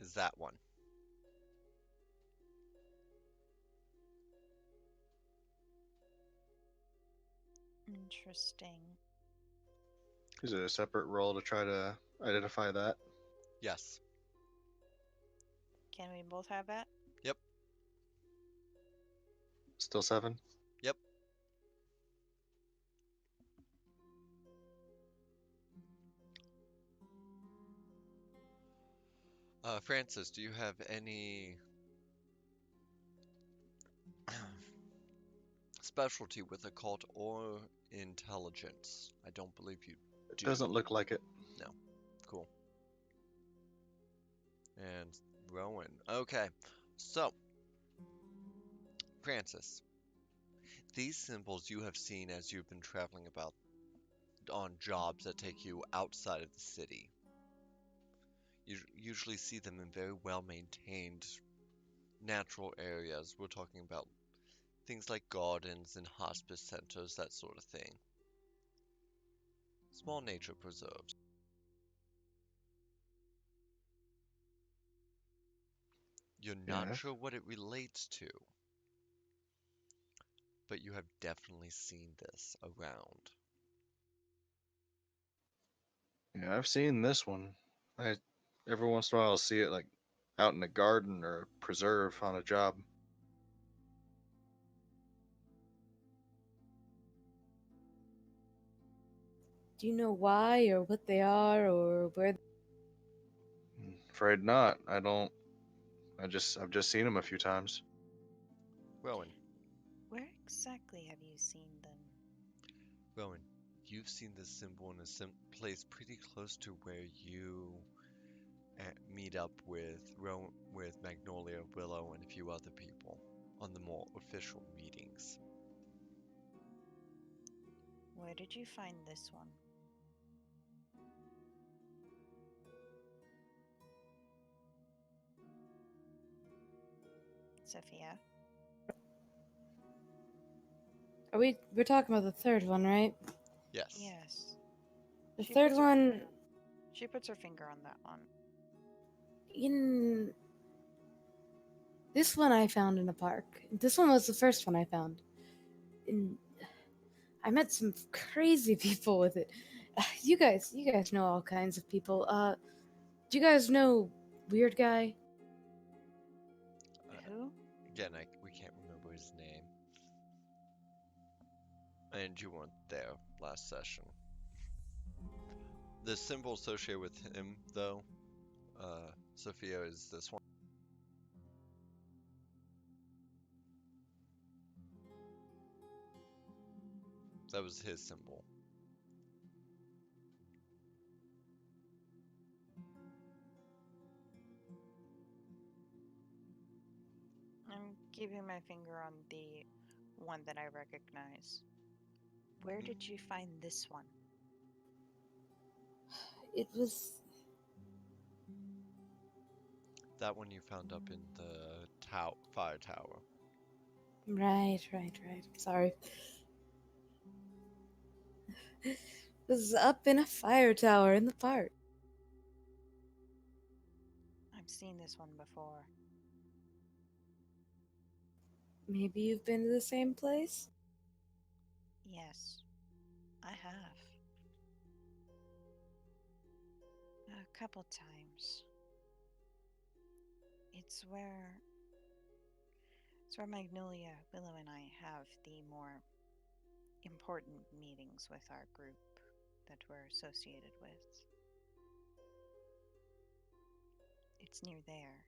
is that one. Interesting. Is it a separate roll to try to identify that? Yes. Can we both have that? Yep. Still 7? Yep. Francis, do you have any specialty with occult or intelligence? I don't believe you It do. doesn't look like it. No. Cool. And Rowan. Okay. So, Francis, these symbols you have seen as you've been traveling about on jobs that take you outside of the city. You usually see them in very well-maintained natural areas. We're talking about things like gardens and hospice centers, that sort of thing. Small nature preserves. You're not Yeah. sure what it relates to, but you have definitely seen this around. Yeah, I've seen this one. I every once in a while I'll see it like out in a garden or a preserve on a job. Do you know why or what they are or where? Afraid not. I don't. I've just seen them a few times. Rowan, Where exactly have you seen them? Rowan, you've seen this symbol in a place pretty close to where you meet up with Magnolia, Willow, and a few other people on the more official meetings. Where did you find this one? Sophia? We're talking about the third one, right? Yes. Yes. The She third puts her one finger- She puts her finger on that one. in this one I found in a park. This one was the first one I found. In I met some crazy people with it. You guys know all kinds of people. Do you guys know Weird Guy? Who? Again, we can't remember his name. And you weren't there last session. The symbol associated with him, though, Sophia, is this one. That was his symbol. I'm keeping my finger on the one that I recognize. Where did you find this one? It was. That one you found up in the fire tower. Right. Sorry. It was up in a fire tower in the park. I've seen this one before. Maybe you've been to the same place? Yes, I have. A couple times. It's where Magnolia, Willow, and I have the more important meetings with our group that we're associated with. It's near there.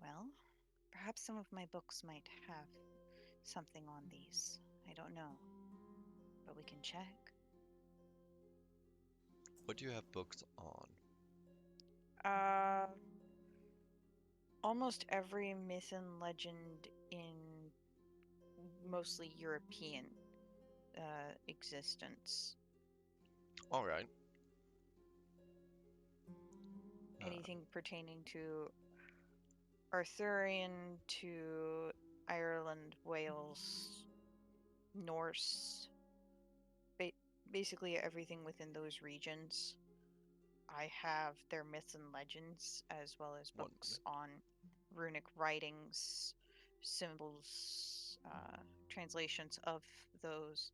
Well, perhaps some of my books might have something on these. I don't know. But we can check. What do you have books on? Almost every myth and legend in mostly European existence. All right. Anything pertaining to Arthurian to Ireland, Wales, Norse, basically everything within those regions. I have their myths and legends, as well as One books on runic writings, symbols, translations of those,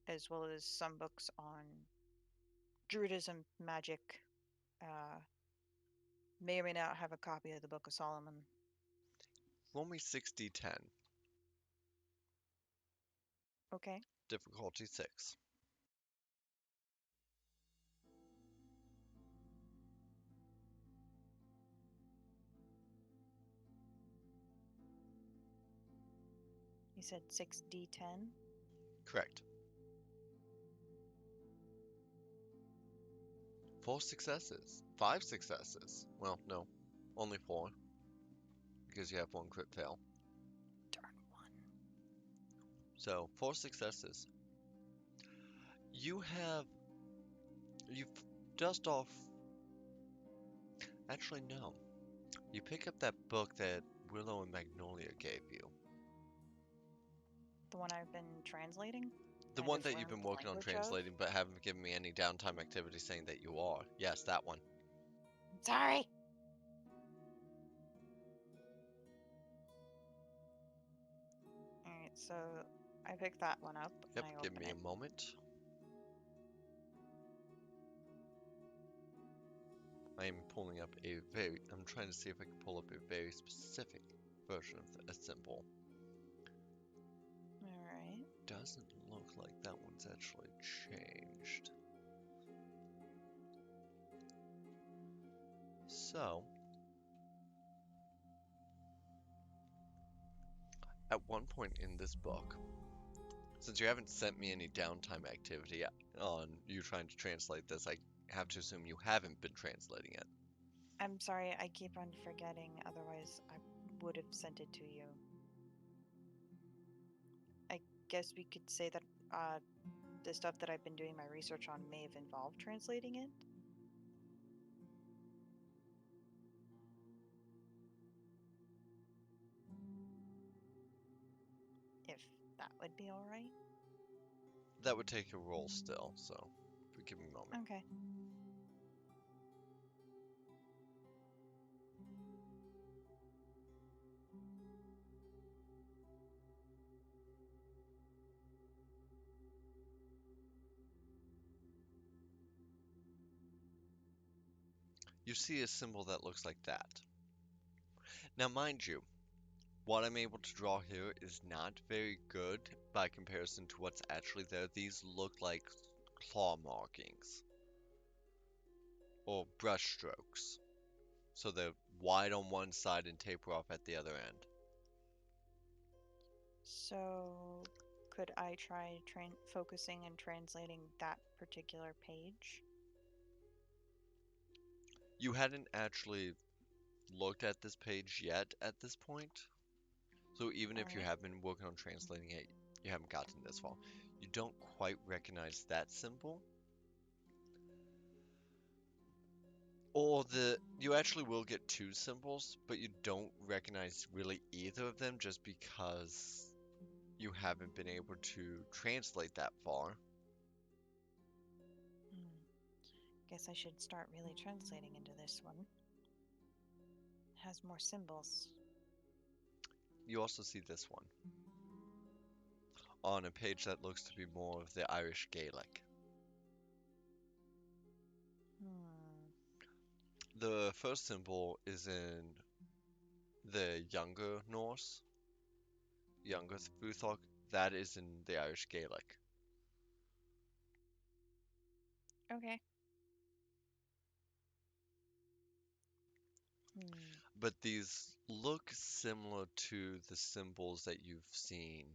as well as some books on Druidism, magic. May or may not have a copy of the Book of Solomon. Roll me 6d10. Okay. Difficulty 6. You said 6d10? Correct. 4 successes. 5 successes. Well, no. Only 4. Because you have 1 crit fail. Darn one. So, 4 successes. You've dust off. Actually, no. You pick up that book that Willow and Magnolia gave you. The one I've been translating? The And one have that you've learned been the working on language of? translating, but haven't given me any downtime activity saying that you are. Yes, that one. Sorry. Alright, so I picked that one up Yep, and I give open me it. a moment. I'm trying to see if I can pull up a very specific version of a symbol. Alright. Doesn't look like that one's actually changed. So, at one point in this book, since you haven't sent me any downtime activity on you trying to translate this, I have to assume you haven't been translating it. I'm sorry, I keep on forgetting, otherwise I would have sent it to you. I guess we could say that the stuff that I've been doing my research on may have involved translating it. If that would be alright. That would take a roll still, so give me a moment. Okay. you see a symbol that looks like that. Now, mind you, what I'm able to draw here is not very good by comparison to what's actually there. These look like claw markings or brush strokes. So they're wide on one side and taper off at the other end. So, could I try focusing and translating that particular page? You hadn't actually looked at this page yet at this point. So even if you Alright. have been working on translating it, you haven't gotten this far. You don't quite recognize that symbol. Or you actually will get two symbols, but you don't recognize really either of them just because you haven't been able to translate that far. Guess I should start really translating into this one. It has more symbols. You also see this one on a page that looks to be more of the Irish Gaelic. The first symbol is in the younger Norse, younger Futhok. That is in the Irish Gaelic. Okay. But these look similar to the symbols that you've seen,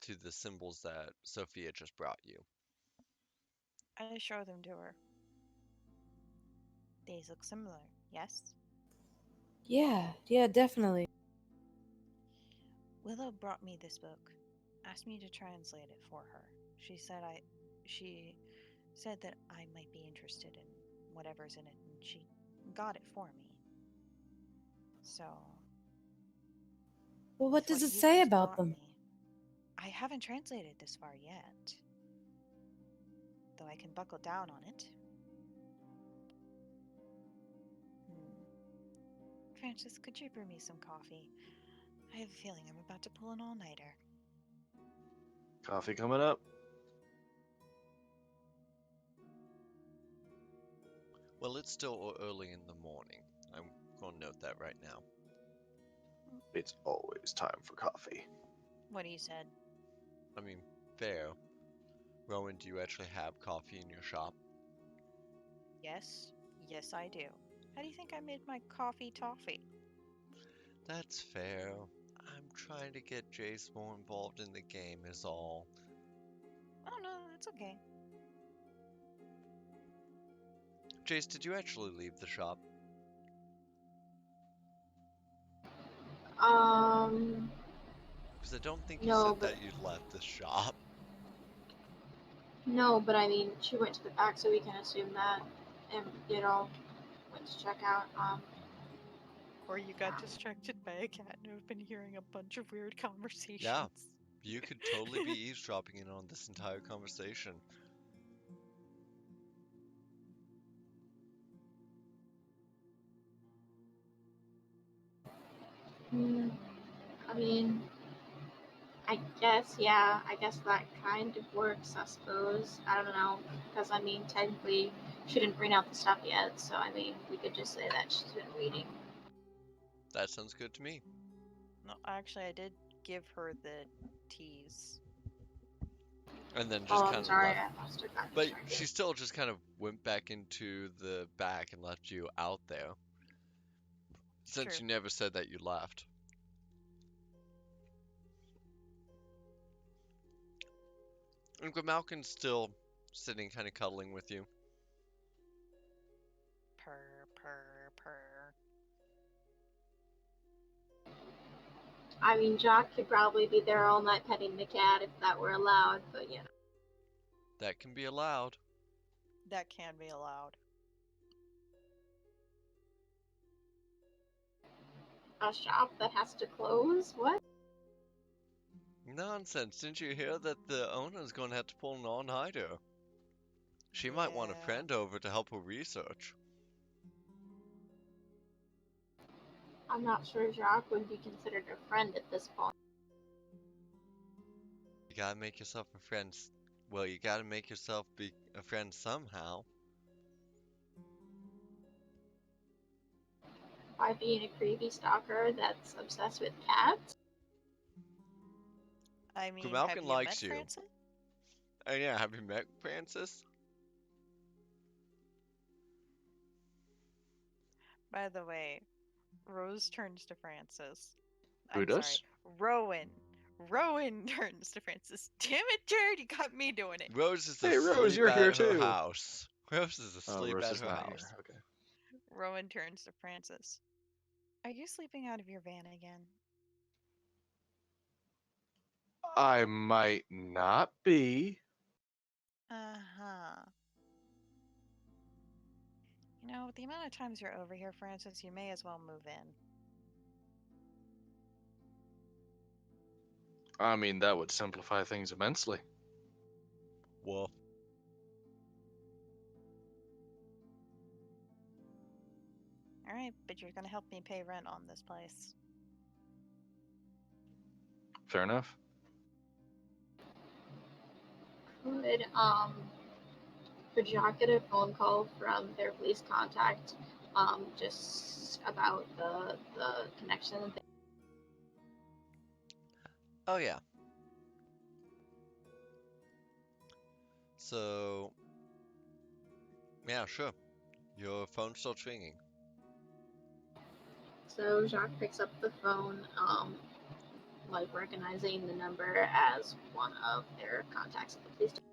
to the symbols that Sophia just brought you. I show them to her. These look similar, yes? Yeah, definitely. Willow brought me this book, asked me to translate it for her. She said that I might be interested in whatever's in it, and she got it for me. So, Well, what with does it you've say just about brought them? me, I haven't translated this far yet, though I can buckle down on it. Francis, could you brew me some coffee? I have a feeling I'm about to pull an all-nighter. Coffee coming up. Well, it's still early in the morning. I'm going to note that right now. It's always time for coffee. What he said. I mean, fair. Rowan, do you actually have coffee in your shop? Yes, I do. How do you think I made my coffee toffee? That's fair. I'm trying to get Jace more involved in the game is all. Oh no, that's okay. Jace, did you actually leave the shop? Because I don't think you No, said but that you left the shop. no, but I mean, she went to the back, so we can assume that, and went to check out. Or you got distracted by a cat and have been hearing a bunch of weird conversations. Yeah, you could totally be eavesdropping in on this entire conversation. I mean, I guess, yeah, I guess that kind of works, I suppose. I don't know, because I mean, technically, she didn't bring out the stuff yet, so I mean, we could just say that she's been reading. That sounds good to me. No, actually, I did give her the teas. And then Oh, just kind I'm of sorry, left. I must have gotten But distracted. she still just kind of went back into the back and left you out there. Since True. you never said that you left. And Grimalkin's still sitting kind of cuddling with you. Purr, purr, purr. I mean, Jock could probably be there all night petting the cat if that were allowed, but you know. That can be allowed. That can be allowed. A shop that has to close? What? Nonsense. Didn't you hear that the owner's going to have to pull an all-nighter? She might want a Yeah. friend over to help her research. I'm not sure Jock would be considered a friend at this point. You gotta make yourself a friend. Well, you gotta make yourself be a friend somehow. by being a creepy stalker that's obsessed with cats. I mean, have Malkin you met likes you. Francis? And yeah, have you met Francis? By the way, Rose turns to Francis. Who I'm sorry, does? Rowen. Rowen turns to Francis. Damn it, Jared, you got me doing it. Rose is Hey, Rose, asleep you're here at her too. house. Rose is Oh, asleep Rose at is her not house. here. Okay. Rowan turns to Francis. Are you sleeping out of your van again? I might not be. Uh-huh. You know, with the amount of times you're over here, Francis, you may as well move in. I mean, that would simplify things immensely. Woof. Alright, but you're gonna help me pay rent on this place. Fair enough. Could Jacques get a phone call from their police contact, just about the connection and thing? Oh yeah. So yeah, sure. Your phone's still ringing. So Jacques picks up the phone, like recognizing the number as one of their contacts at the police station.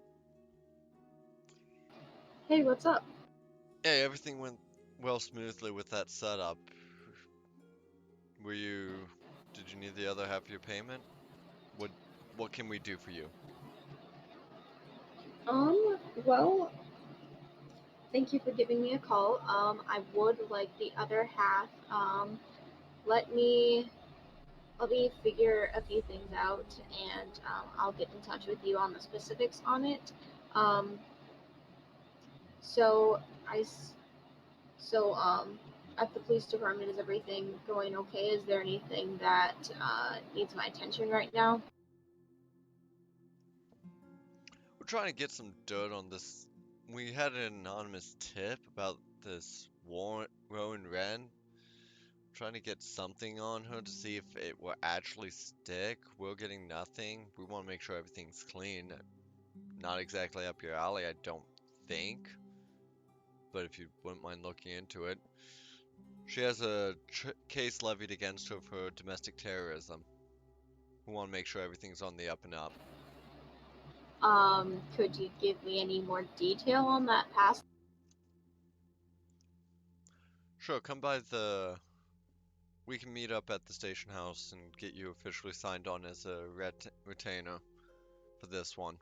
Hey, what's up? Hey, everything went well smoothly with that setup. Did you need the other half of your payment? What can we do for you? Well, thank you for giving me a call. I would like the other half. Let me figure a few things out, and I'll get in touch with you on the specifics on it. Um, so I, so at the police department, is everything going okay? Is there anything that needs my attention right now? We're trying to get some dirt on this. We had an anonymous tip about this Rowan Wren. Trying to get something on her to see if it will actually stick. We're getting nothing. We want to make sure everything's clean. Not exactly up your alley, I don't think. But if you wouldn't mind looking into it. She has a case levied against her for domestic terrorism. We want to make sure everything's on the up and up. Could you give me any more detail on that past? Sure, we can meet up at the station house and get you officially signed on as a retainer for this one.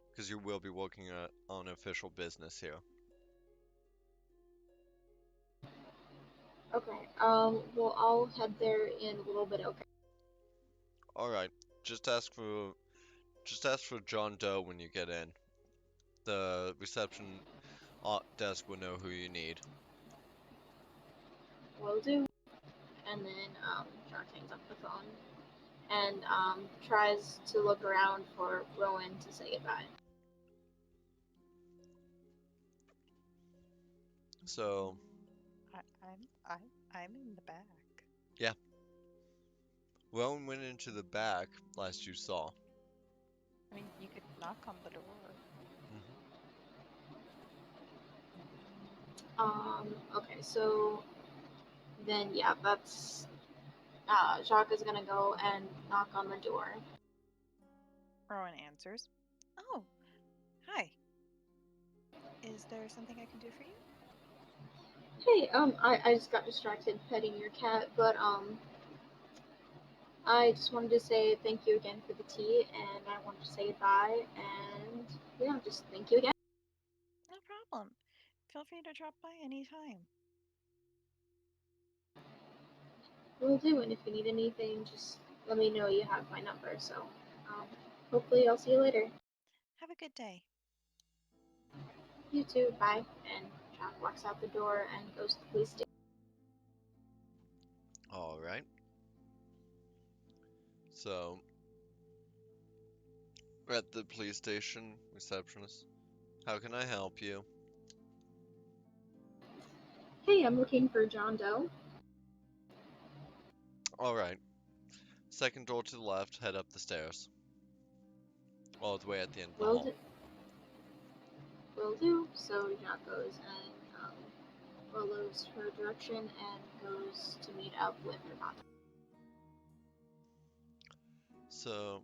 Because you will be working on official business here. Okay. Well, I'll head there in a little bit. Okay. Alright, just ask for John Doe when you get in. The reception desk will know who you need. Will do. And then Jacques hangs up the phone and tries to look around for Rowan to say goodbye. So, I'm in the back. yeah. Rowan went into the back last you saw. I mean, you could knock on the door. Okay, so then yeah, that's Jacques is gonna go and knock on the door. Rowan answers. Oh, hi. Is there something I can do for you? Hey, I just got distracted petting your cat, but I just wanted to say thank you again for the tea, and I wanted to say goodbye, and yeah, just thank you again. No problem. Feel free to drop by anytime. Will do, and if you need anything, just let me know. You have my number, so um, hopefully I'll see you later. Have a good day. You too, bye. And Jack walks out the door and goes to the police station. Alright. So, we're at the police station, receptionist. How can I help you? Hey, I'm looking for John Doe. Alright. Second door to the left, head up the stairs. All the way at the end of the Will hall. do. Will do. So Jack goes and follows her direction and goes to meet up with her contact. So,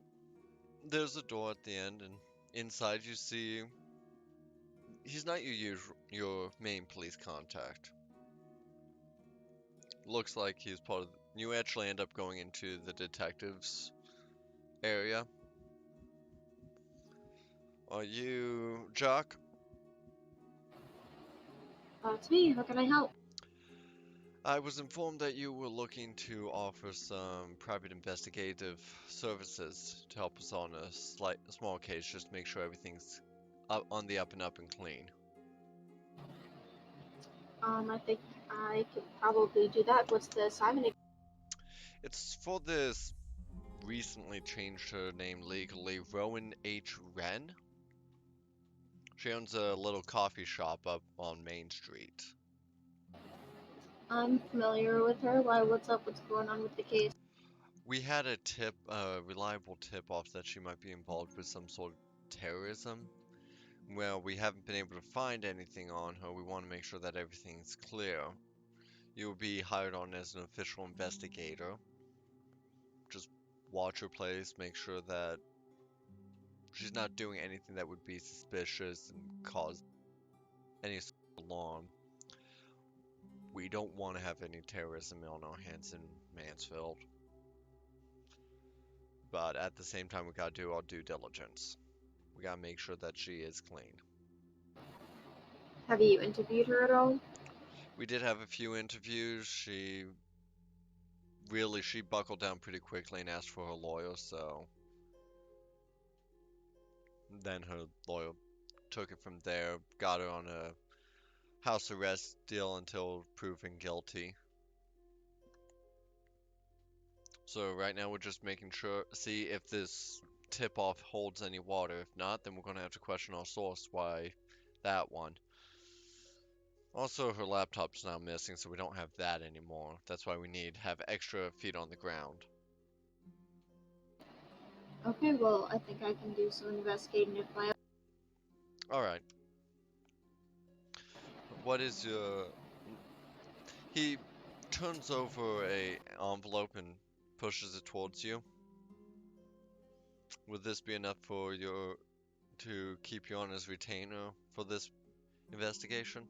there's a door at the end, and inside you see he's not your main police contact. Looks like he's part of. You actually end up going into the detectives area. Are you Jock? It's me. How can I help? I was informed that you were looking to offer some private investigative services to help us on a small case, just make sure everything's on the up and up and clean. I think I could probably do that. What's the assignment? It's for this recently changed her name legally, Rowen H. Wren. She owns a little coffee shop up on Main Street. I'm familiar with her. Why? What's up? What's going on with the case? We had a reliable tip-off that she might be involved with some sort of terrorism. Well, we haven't been able to find anything on her. We want to make sure that everything's clear. You'll be hired on as an official investigator. Just watch her place, make sure that she's not doing anything that would be suspicious and cause any sort of alarm. We don't want to have any terrorism on our hands in Mansfield. But at the same time, we gotta do our due diligence. We gotta make sure that she is clean. Have you interviewed her at all? We did have a few interviews. She buckled down pretty quickly and asked for her lawyer, so then her lawyer took it from there, got her on a house arrest deal until proven guilty. So right now we're just making sure, see if this tip-off holds any water. If not, then we're gonna have to question our source. Why that one? Also, her laptop's now missing, so we don't have that anymore. That's why we need to have extra feet on the ground. Okay, well, I think I can do some investigating if my. Alright. What is your... He turns over a envelope and pushes it towards you. Would this be enough for to keep you on as retainer for this investigation?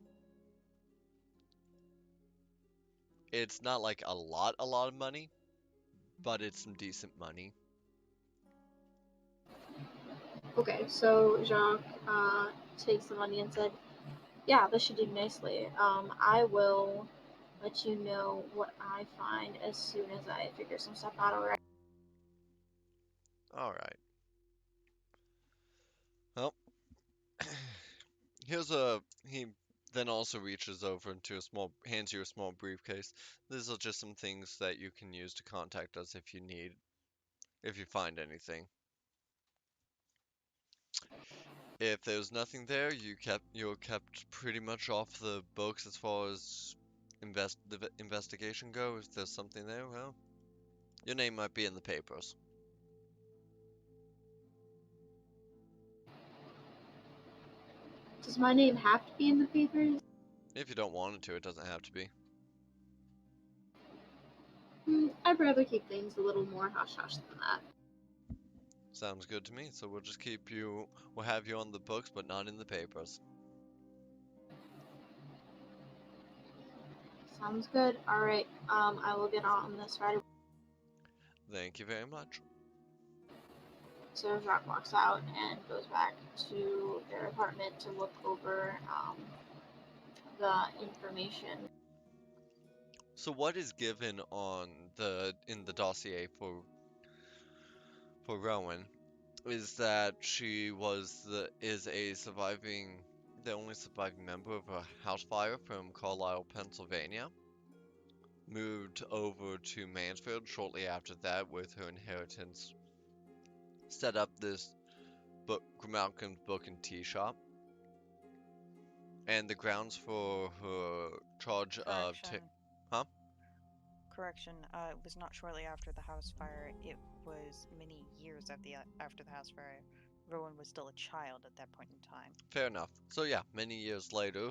It's not like a lot of money, but it's some decent money. Okay, so Jacques takes the money and said, "Yeah, this should do nicely. I will let you know what I find as soon as I figure some stuff out." Alright. Alright. Well, he then also reaches over into hands you a small briefcase. These are just some things that you can use to contact us if you find anything. If there's nothing there, you're kept pretty much off the books as far as the investigation goes. If there's something there, well, your name might be in the papers. Does my name have to be in the papers? If you don't want it to, it doesn't have to be. I'd rather keep things a little more hush-hush than that. Sounds good to me. So we'll have you on the books, but not in the papers. Sounds good. Alright, I will get on this right away. Thank you very much. So Jacques walks out and goes back to their apartment to look over the information. So what is given in the dossier for Rowan is that she is the only surviving member of a house fire from Carlisle, Pennsylvania. Moved over to Mansfield shortly after that with her inheritance. Set up this Malcolm's Book and Tea Shop. And the grounds for her charge of... correction. It was not shortly after the house fire. It was many years after the house fire. Rowen was still a child at that point in time. Fair enough. So yeah, many years later,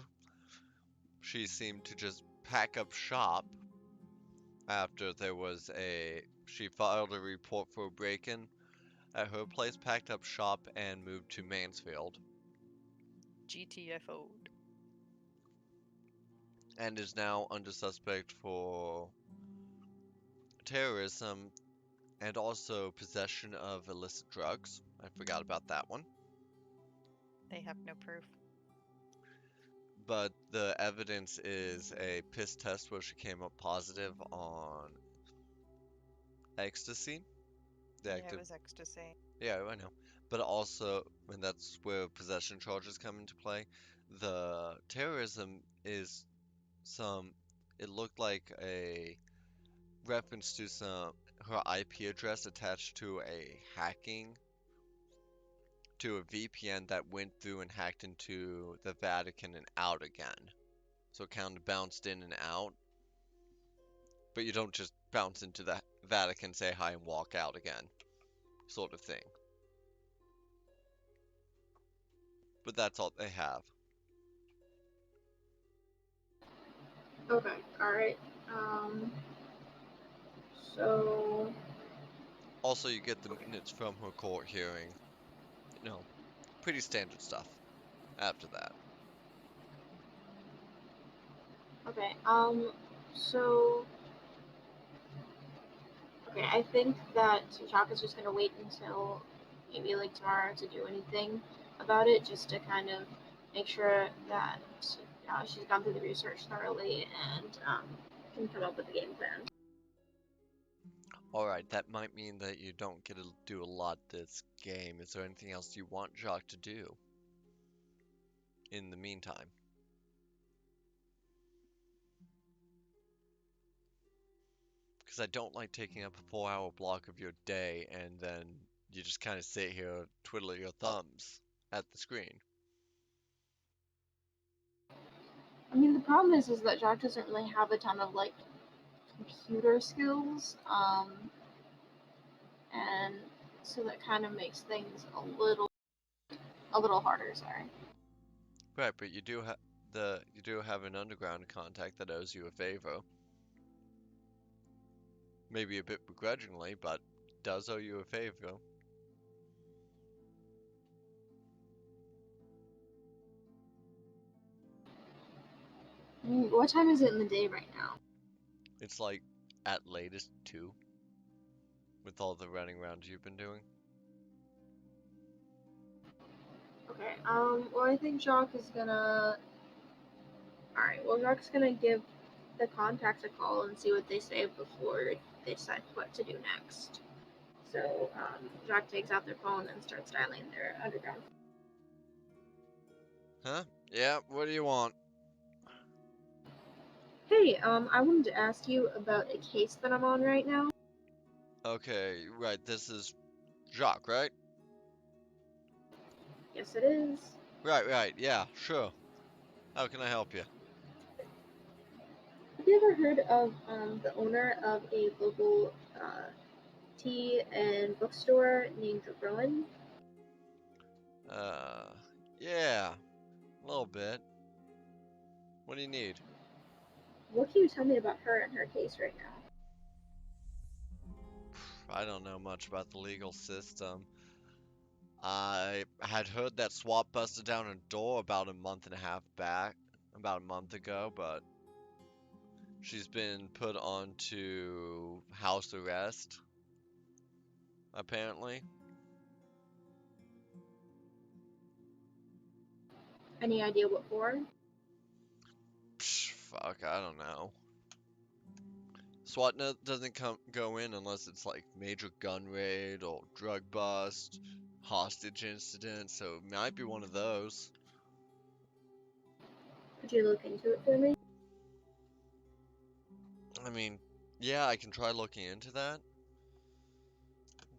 she seemed to just pack up shop after she filed a report for a break-in at her place, packed up shop, and moved to Mansfield, GTFO'd. and is now under suspect for terrorism and also possession of illicit drugs. I forgot about that one. They have no proof. But the evidence is a piss test where she came up positive on ecstasy. The Yeah, active, it was ecstasy. yeah, I know. But also, and that's where possession charges come into play. The terrorism is some. It looked like a reference to her IP address attached to a VPN that went through and hacked into the Vatican and out again. So it kind of bounced in and out. But you don't just bounce into the Vatican, say hi, and walk out again, sort of thing. But that's all they have. Okay, alright. So, Also, you get the minutes from her court hearing. You know, pretty standard stuff after that. okay, so, okay, I think that Jacques is just gonna wait until maybe like tomorrow to do anything about it, just to kind of make sure that she's gone through the research thoroughly and can come up with a game plan. Alright, that might mean that you don't get to do a lot this game. Is there anything else you want Jacques to do in the meantime? Because I don't like taking up a 4-hour block of your day and then you just kind of sit here twiddling your thumbs at the screen. I mean, the problem is that Jacques doesn't really have a ton of like computer skills, and so that kind of makes things a little harder. Sorry. Right, but you do have an underground contact that owes you a favor. Maybe a bit begrudgingly, but does owe you a favor. I mean, what time is it in the day right now? It's like at latest 2 with all the running around you've been doing. Okay. Well, I think Jacques is gonna. All right. Well, Jacques is gonna give the contacts a call and see what they say before they decide what to do next. So Jacques takes out their phone and starts dialing their underground. Huh? Yeah, what do you want? Hey, I wanted to ask you about a case that I'm on right now. Okay, right, this is Jacques, right? Yes, it is. Right, yeah, sure. How can I help you? Have you ever heard of the owner of a local tea and bookstore named Rowen? Uh, yeah, a little bit. What do you need? What can you tell me about her and her case right now? I don't know much about the legal system. I had heard that SWAT busted down a door about a month and a half back, about a month ago, but she's been put onto house arrest, apparently. Any idea what for? Fuck, I don't know. SWAT doesn't go in unless it's like major gun raid or drug bust, hostage incident, so it might be one of those. Could you look into it for me? I mean, yeah, I can try looking into that.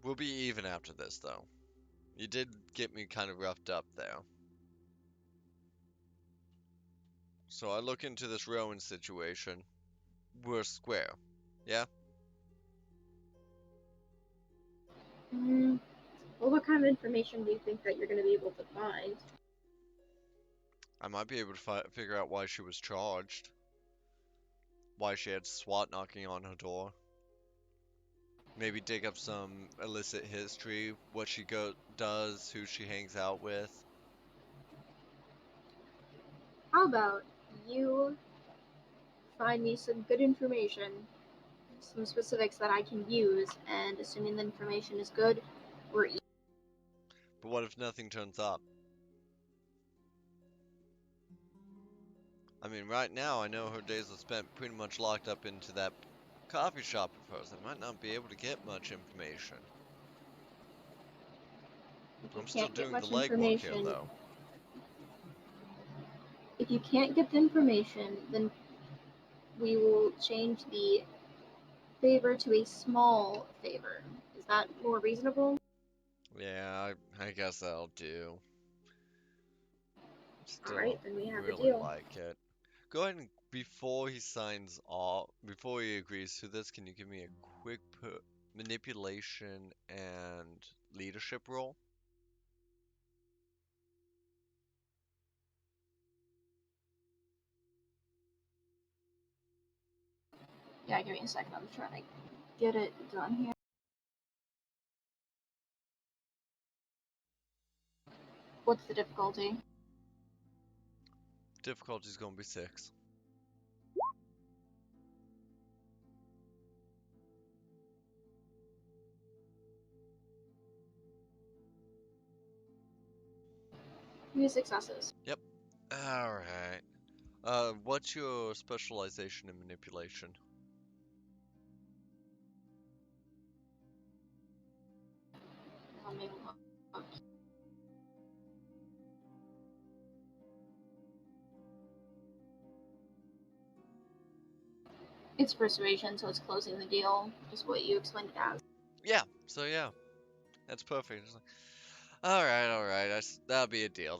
We'll be even after this, though. You did get me kind of roughed up there. So I look into this Rowan situation. We're square. Yeah, Mm, well, what kind of information do you think that you're going to be able to find? I might be able to figure out why she was charged, why she had SWAT knocking on her door. Maybe dig up some illicit history, what she does, who she hangs out with. How about you find me some good information, some specifics that I can use, and assuming the information is good, we're But what if nothing turns up? I mean, right now I know her days are spent pretty much locked up into that coffee shop of hers. I might not be able to get much information. if you I'm still can't get doing the much legwork here, information, though. if you can't get the information, then we will change the favor to a small favor. Is that more reasonable? Yeah, I guess that'll do. Alright, Still then we have a really deal. like it. Go ahead and before he signs off, before he agrees to this, can you give me a quick manipulation and leadership roll? Yeah, give me a second. I'm trying to get it done here. What's the difficulty? Difficulty's gonna be 6. Two successes. Yep. Alright. What's your specialization in manipulation? Let me look. It's persuasion, so it's closing the deal, is what you explained it as. Yeah, so yeah, that's perfect. Alright, that'll be a deal.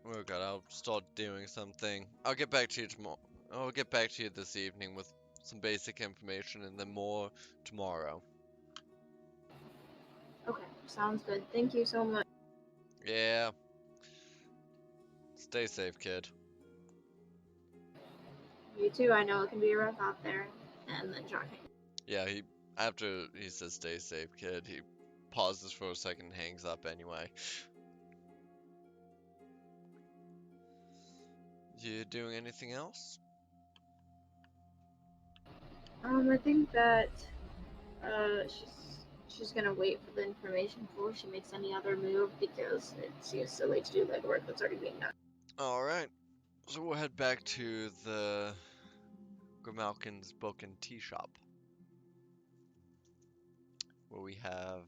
We're good. I'll start doing something. I'll get back to you tomorrow. I'll get back to you this evening with some basic information and then more tomorrow. Okay, sounds good. Thank you so much. Yeah. Stay safe, kid. You too, I know it can be rough out there. And then Jock. Yeah, after he says stay safe, kid, he pauses for a second and hangs up anyway. You doing anything else? I think that she's gonna wait for the information before she makes any other move because it seems silly to do legwork that's already being done. Alright. So we'll head back to the Grimalkin's Book and Tea Shop, where we have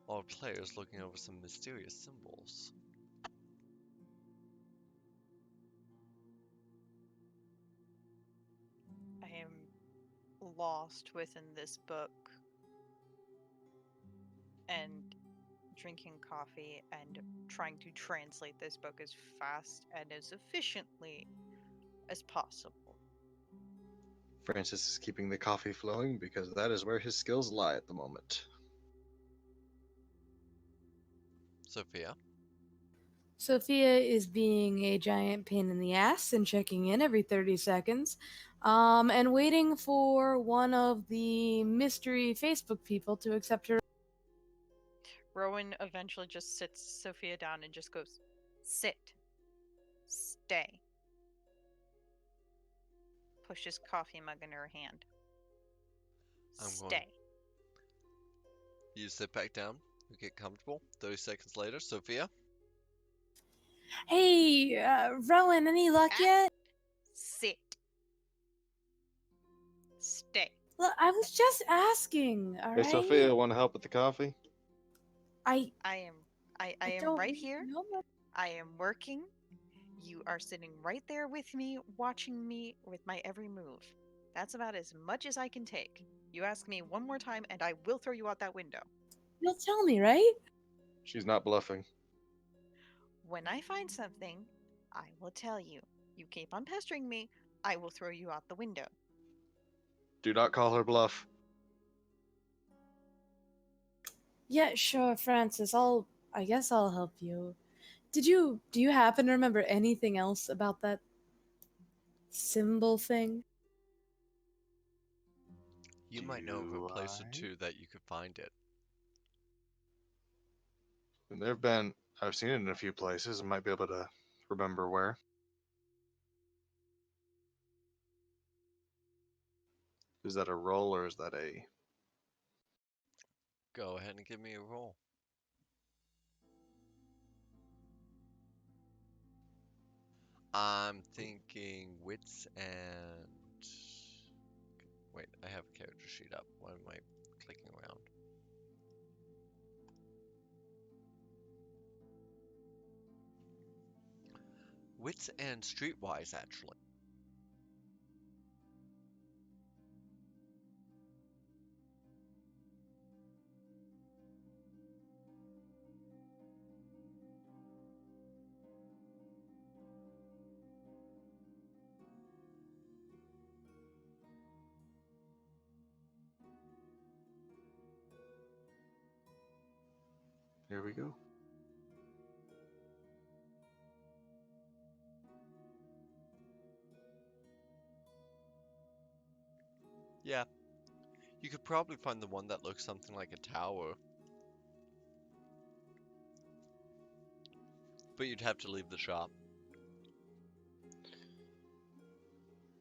all players looking over some mysterious symbols. I am lost within this book and drinking coffee and trying to translate this book as fast and as efficiently as possible. Francis is keeping the coffee flowing because that is where his skills lie at the moment. Sophia? Sophia is being a giant pain in the ass and checking in every 30 seconds, and waiting for one of the mystery Facebook people to accept her. Rowen eventually just sits Sophia down and just goes, "Sit. Stay." Pushes coffee mug in her hand. I'm going. Stay. You sit back down. You get comfortable. 30 seconds later, Sophia? Hey, Rowan, any luck yet? Sit. Stay. Look, I was just asking, Hey, alright? Sophia, want to help with the coffee? I am don't right here. know much. I am working. You are sitting right there with me, watching me with my every move. That's about as much as I can take. You ask me one more time, and I will throw you out that window. You'll tell me, right? She's not bluffing. When I find something, I will tell you. You keep on pestering me, I will throw you out the window. Do not call her bluff. Yeah, sure, Francis. I guess I'll help you. Do you happen to remember anything else about that symbol thing? You might know of a Do place or I? two that you could find it. And I've seen it in a few places. I might be able to remember where. Is that a roll or is that a? Go ahead and give me a roll. I'm thinking wits and... Wait, I have a character sheet up. Why am I clicking around? Wits and streetwise, actually. Here we go. Yeah, you could probably find the one that looks something like a tower. But you'd have to leave the shop.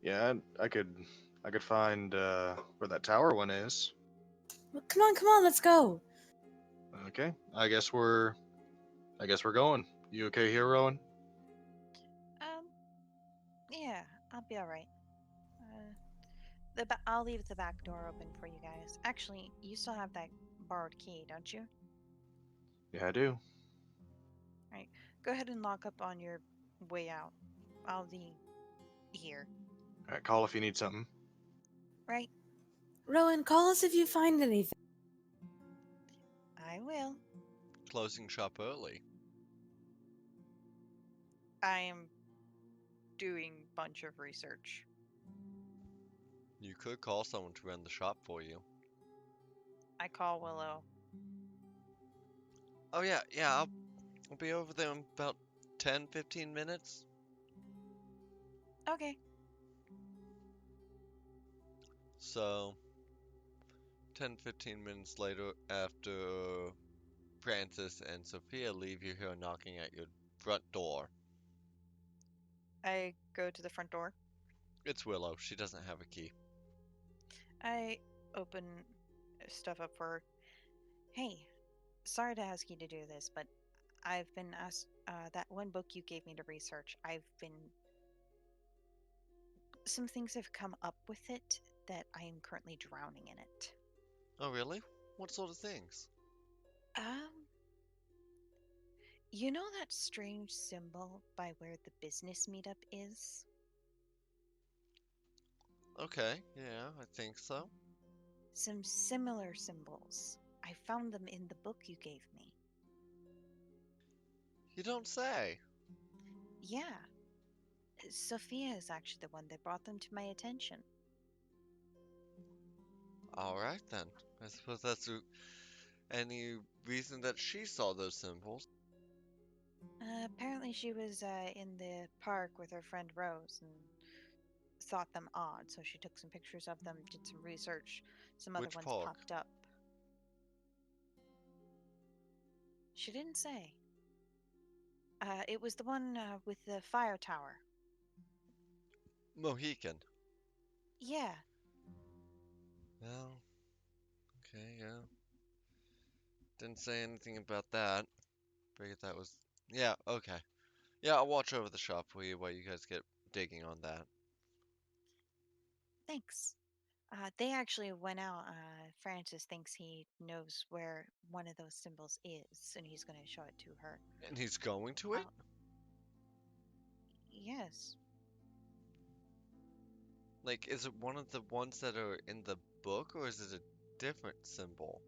Yeah, I could find where that tower one is. Well, come on, let's go. Okay, I guess we're going. You okay here, Rowan? Um, yeah, I'll be all right. I'll leave the back door open for you guys. Actually, you still have that borrowed key, don't you? Yeah, I do. Right. Go ahead and lock up on your way out. I'll be here. All right, call if you need something. Right? Rowan, call us if you find anything. I will. Closing shop early. I am doing bunch of research. You could call someone to run the shop for you. I call Willow. Oh yeah, I'll be over there in about 10, 15 minutes. Okay. So, 10, 15 minutes later, after Francis and Sophia leave, you hear knocking at your front door. I go to the front door. It's Willow. She doesn't have a key. I open stuff up for her. Hey, sorry to ask you to do this, but I've been asked that one book you gave me to research. Some things have come up with it that I am currently drowning in it. Oh really? What sort of things? Um, you know that strange symbol by where the business meetup is? Okay, yeah, I think so. Some similar symbols. I found them in the book you gave me. You don't say. Yeah, Sophia is actually the one that brought them to my attention. Alright then. I suppose that's any reason that she saw those symbols. Apparently, she was in the park with her friend Rose and thought them odd, so she took some pictures of them, did some research. Some other Which ones park? popped up. She didn't say. It was the one with the fire tower. Mohican. Yeah, Well, okay, yeah. Didn't say anything about that. Figured that was... Yeah, okay. Yeah, I'll watch over the shop for you while you guys get digging on that. thanks. They actually went out. Francis thinks he knows where one of those symbols is, and he's going to show it to her. And he's going to it? Yes. Like, is it one of the ones that are in the book, or is it a different symbol?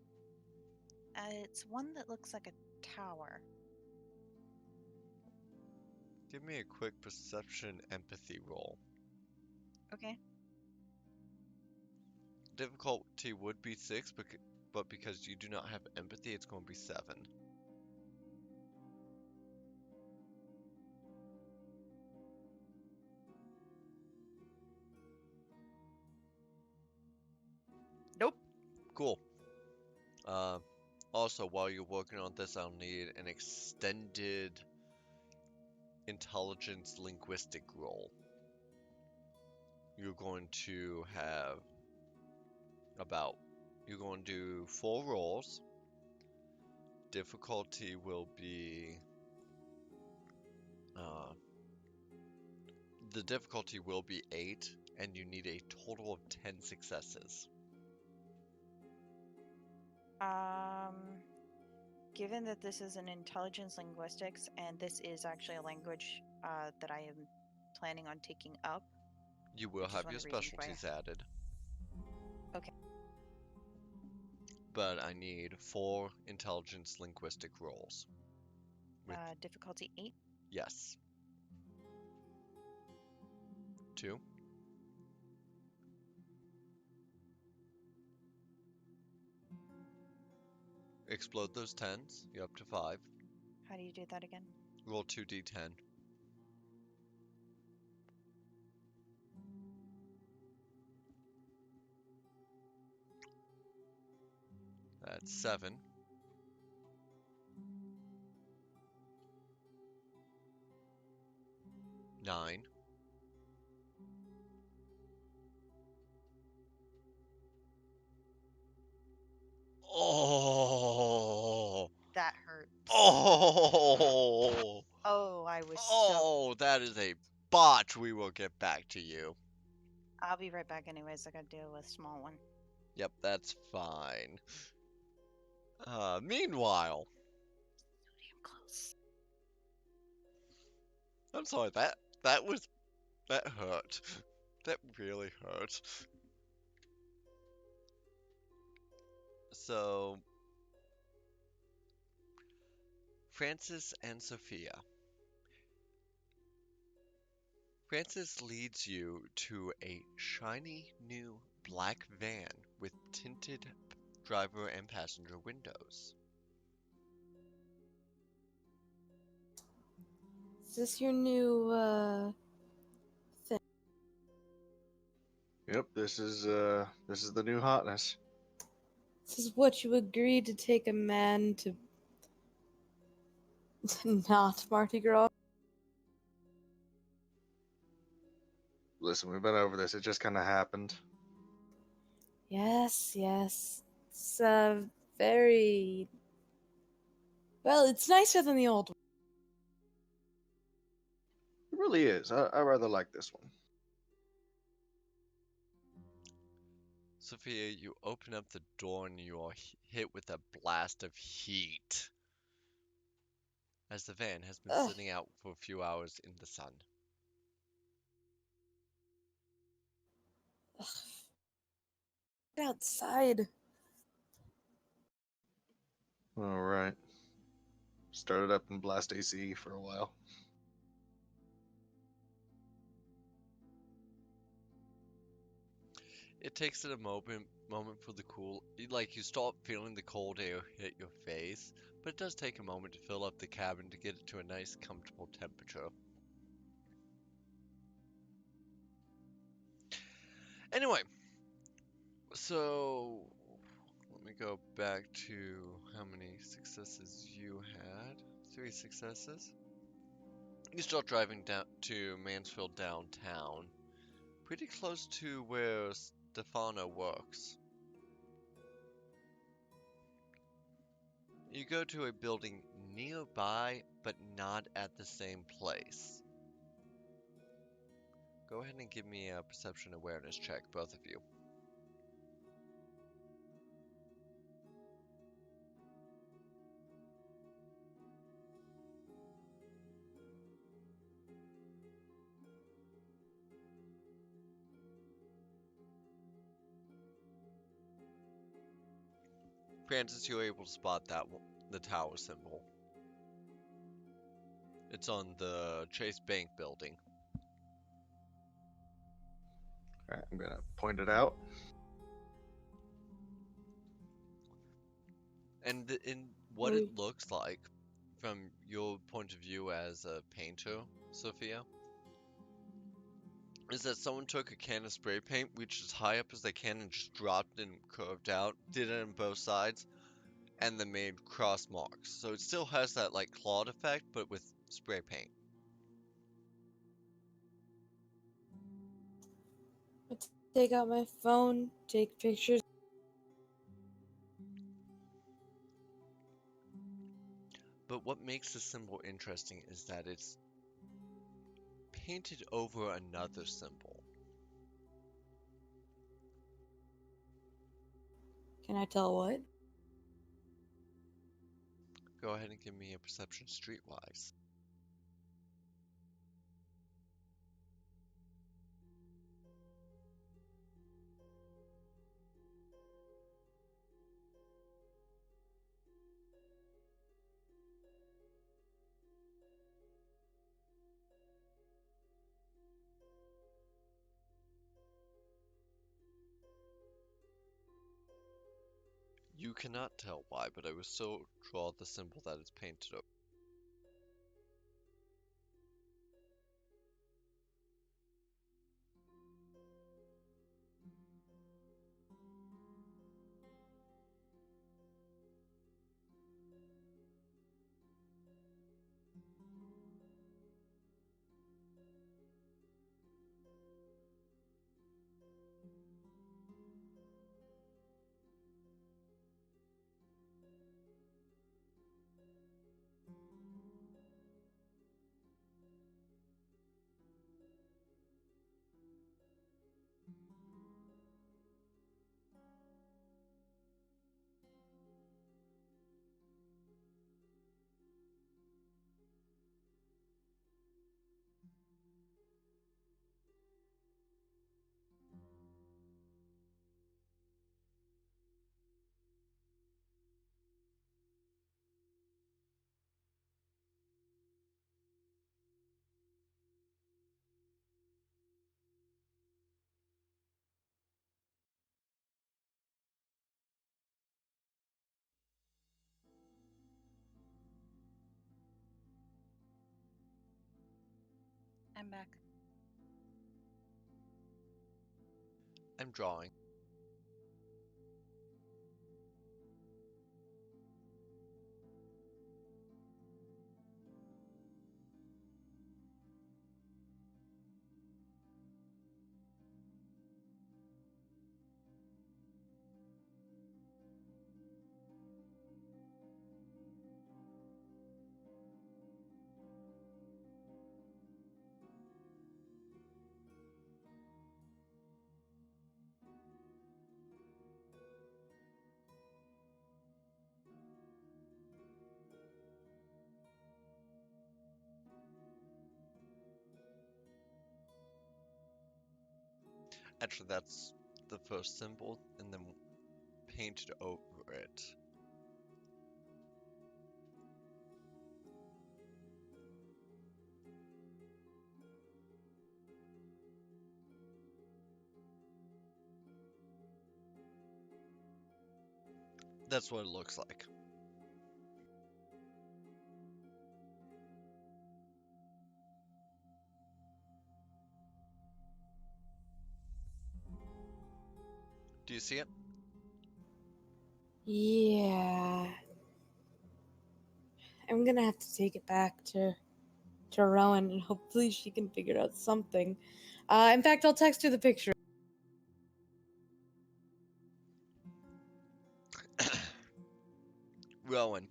It's one that looks like a tower. Give me a quick perception empathy roll. Okay. difficulty would be 6, but because you do not have empathy, it's going to be 7. Nope. Cool. Also, while you're working on this, I'll need an extended intelligence linguistic roll. You're going to have you're going to do 4 rolls. Difficulty will be, the difficulty will be 8, and you need a total of 10 successes. Given that this is an intelligence linguistics, and this is actually a language that I am planning on taking up. You will Which is have one your of the reasons why specialties added. Okay. But I need 4 intelligence linguistic rolls. With Difficulty 8. yes. 2. Explode those 10s. You're up to 5. How do you do that again? Roll 2d10. That's 7. 9. Oh! That hurts. Oh! Oh, I was so. Oh, that is a botch. We will get back to you. I'll be right back anyways. I gotta deal with a small one. Yep, that's fine. Meanwhile, Damn close. I'm sorry, that hurt. That really hurt. So, Francis and Sophia. Francis leads you to a shiny new black van with tinted driver and passenger windows. Is this your new thing? Yep, this is the new hotness. This is what you agreed to take a man to not Mardi Gras? Listen, we've been over this. It just kind of happened. Yes. It's very well. It's nicer than the old one. It really is. I rather like this one. Sophia, you open up the door and you are hit with a blast of heat as the van has been Ugh. sitting out for a few hours in the sun. Get outside. All right. Start it up and blast AC for a while. It takes it a moment for the cool, you start feeling the cold air hit your face, but it does take a moment to fill up the cabin to get it to a nice, comfortable temperature. Anyway, so let me go back to how many successes you had. 3 successes. You start driving down to Mansfield downtown, pretty close to where Stefano works. You go to a building nearby, but not at the same place. Go ahead and give me a perception awareness check, both of you. Francis, you're able to spot the tower symbol. It's on the Chase Bank building. All right, I'm gonna point it out. And in what it looks like from your point of view as a painter, Sophia, is that someone took a can of spray paint, reached as high up as they can, and just dropped it and curved out, did it on both sides, and then made cross marks. So it still has that like clawed effect, but with spray paint. Take out my phone, take pictures. But what makes the symbol interesting is that it's painted over another symbol. Can I tell what? Go ahead and give me a perception streetwise. You cannot tell why, but I will still draw the symbol that is painted over. I'm back. I'm drawing. Actually, that's the first symbol, and then painted over it. That's what it looks like. Do you see it? Yeah. I'm gonna have to take it back to Rowan, and hopefully she can figure out something. In fact, I'll text her the picture. Rowan,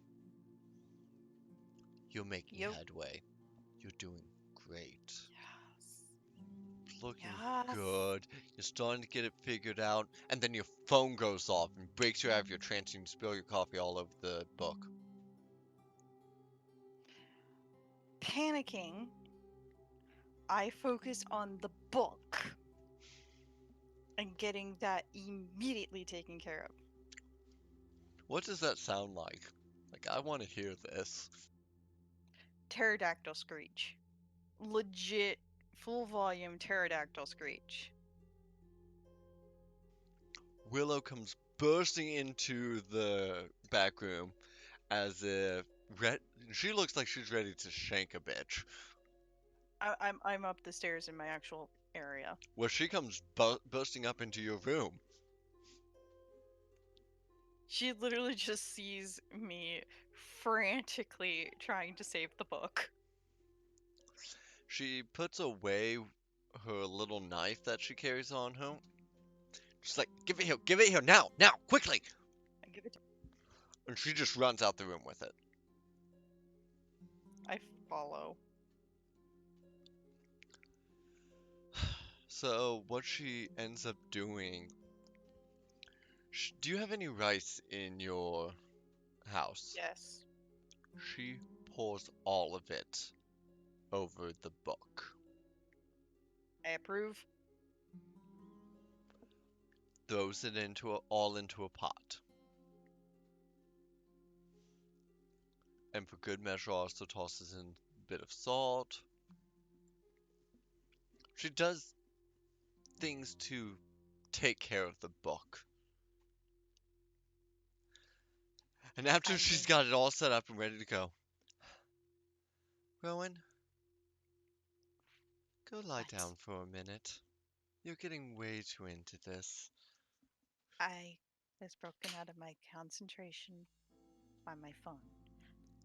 you're making Yo. headway. You're doing great. Yes. Looking Yes. good. You're starting to get it figured out, and then your phone goes off and breaks you out of your trance and you spill your coffee all over the book. Panicking, I focus on the book and getting that immediately taken care of. What does that sound like? Like, I want to hear this. Pterodactyl screech. Legit, full volume pterodactyl screech. Willow comes bursting into the back room as if she looks like she's ready to shank a bitch. I'm up the stairs in my actual area. Well, she comes bursting up into your room. She literally just sees me frantically trying to save the book. She puts away her little knife that she carries on her. She's like, give it here, now, quickly! I give it to And she just runs out the room with it. I follow. So, what she ends up doing. Do you have any rice in your house? Yes. She pours all of it over the book. I approve. Throws it all into a pot. And for good measure also tosses in a bit of salt. She does things to take care of the book. And after she's got it all set up and ready to go, Rowen, go lie down for a minute. You're getting way too into this. I was broken out of my concentration by my phone.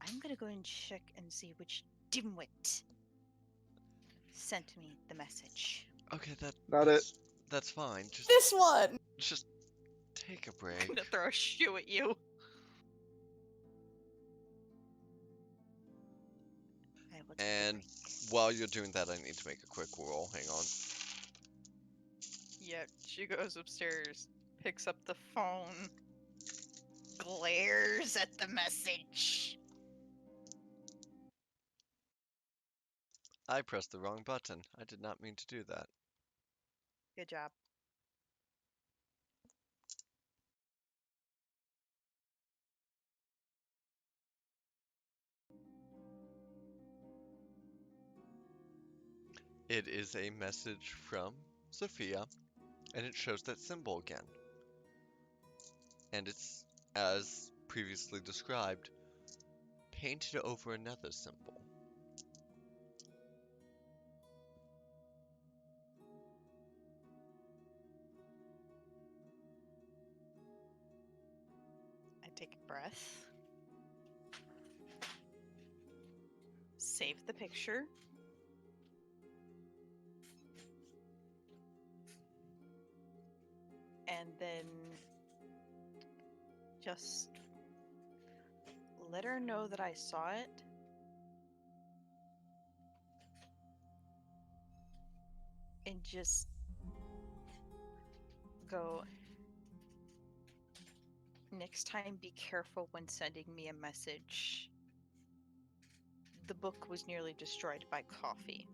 I'm gonna go and check and see which dimwit sent me the message. Okay, Not it. that's fine. This one! Just take a I'm break. gonna throw a shoe at you. I will take a And break. while you're doing that, I need to make a quick roll. Hang on. Yeah, she goes upstairs, picks up the phone, glares at the message. I pressed the wrong button. I did not mean to do that. Good job. It is a message from Sophia, and it shows that symbol again. And it's, as previously described, painted over another symbol. I take a breath. Save the picture. And then just let her know that I saw it. And just go, next time be careful when sending me a message. The book was nearly destroyed by coffee.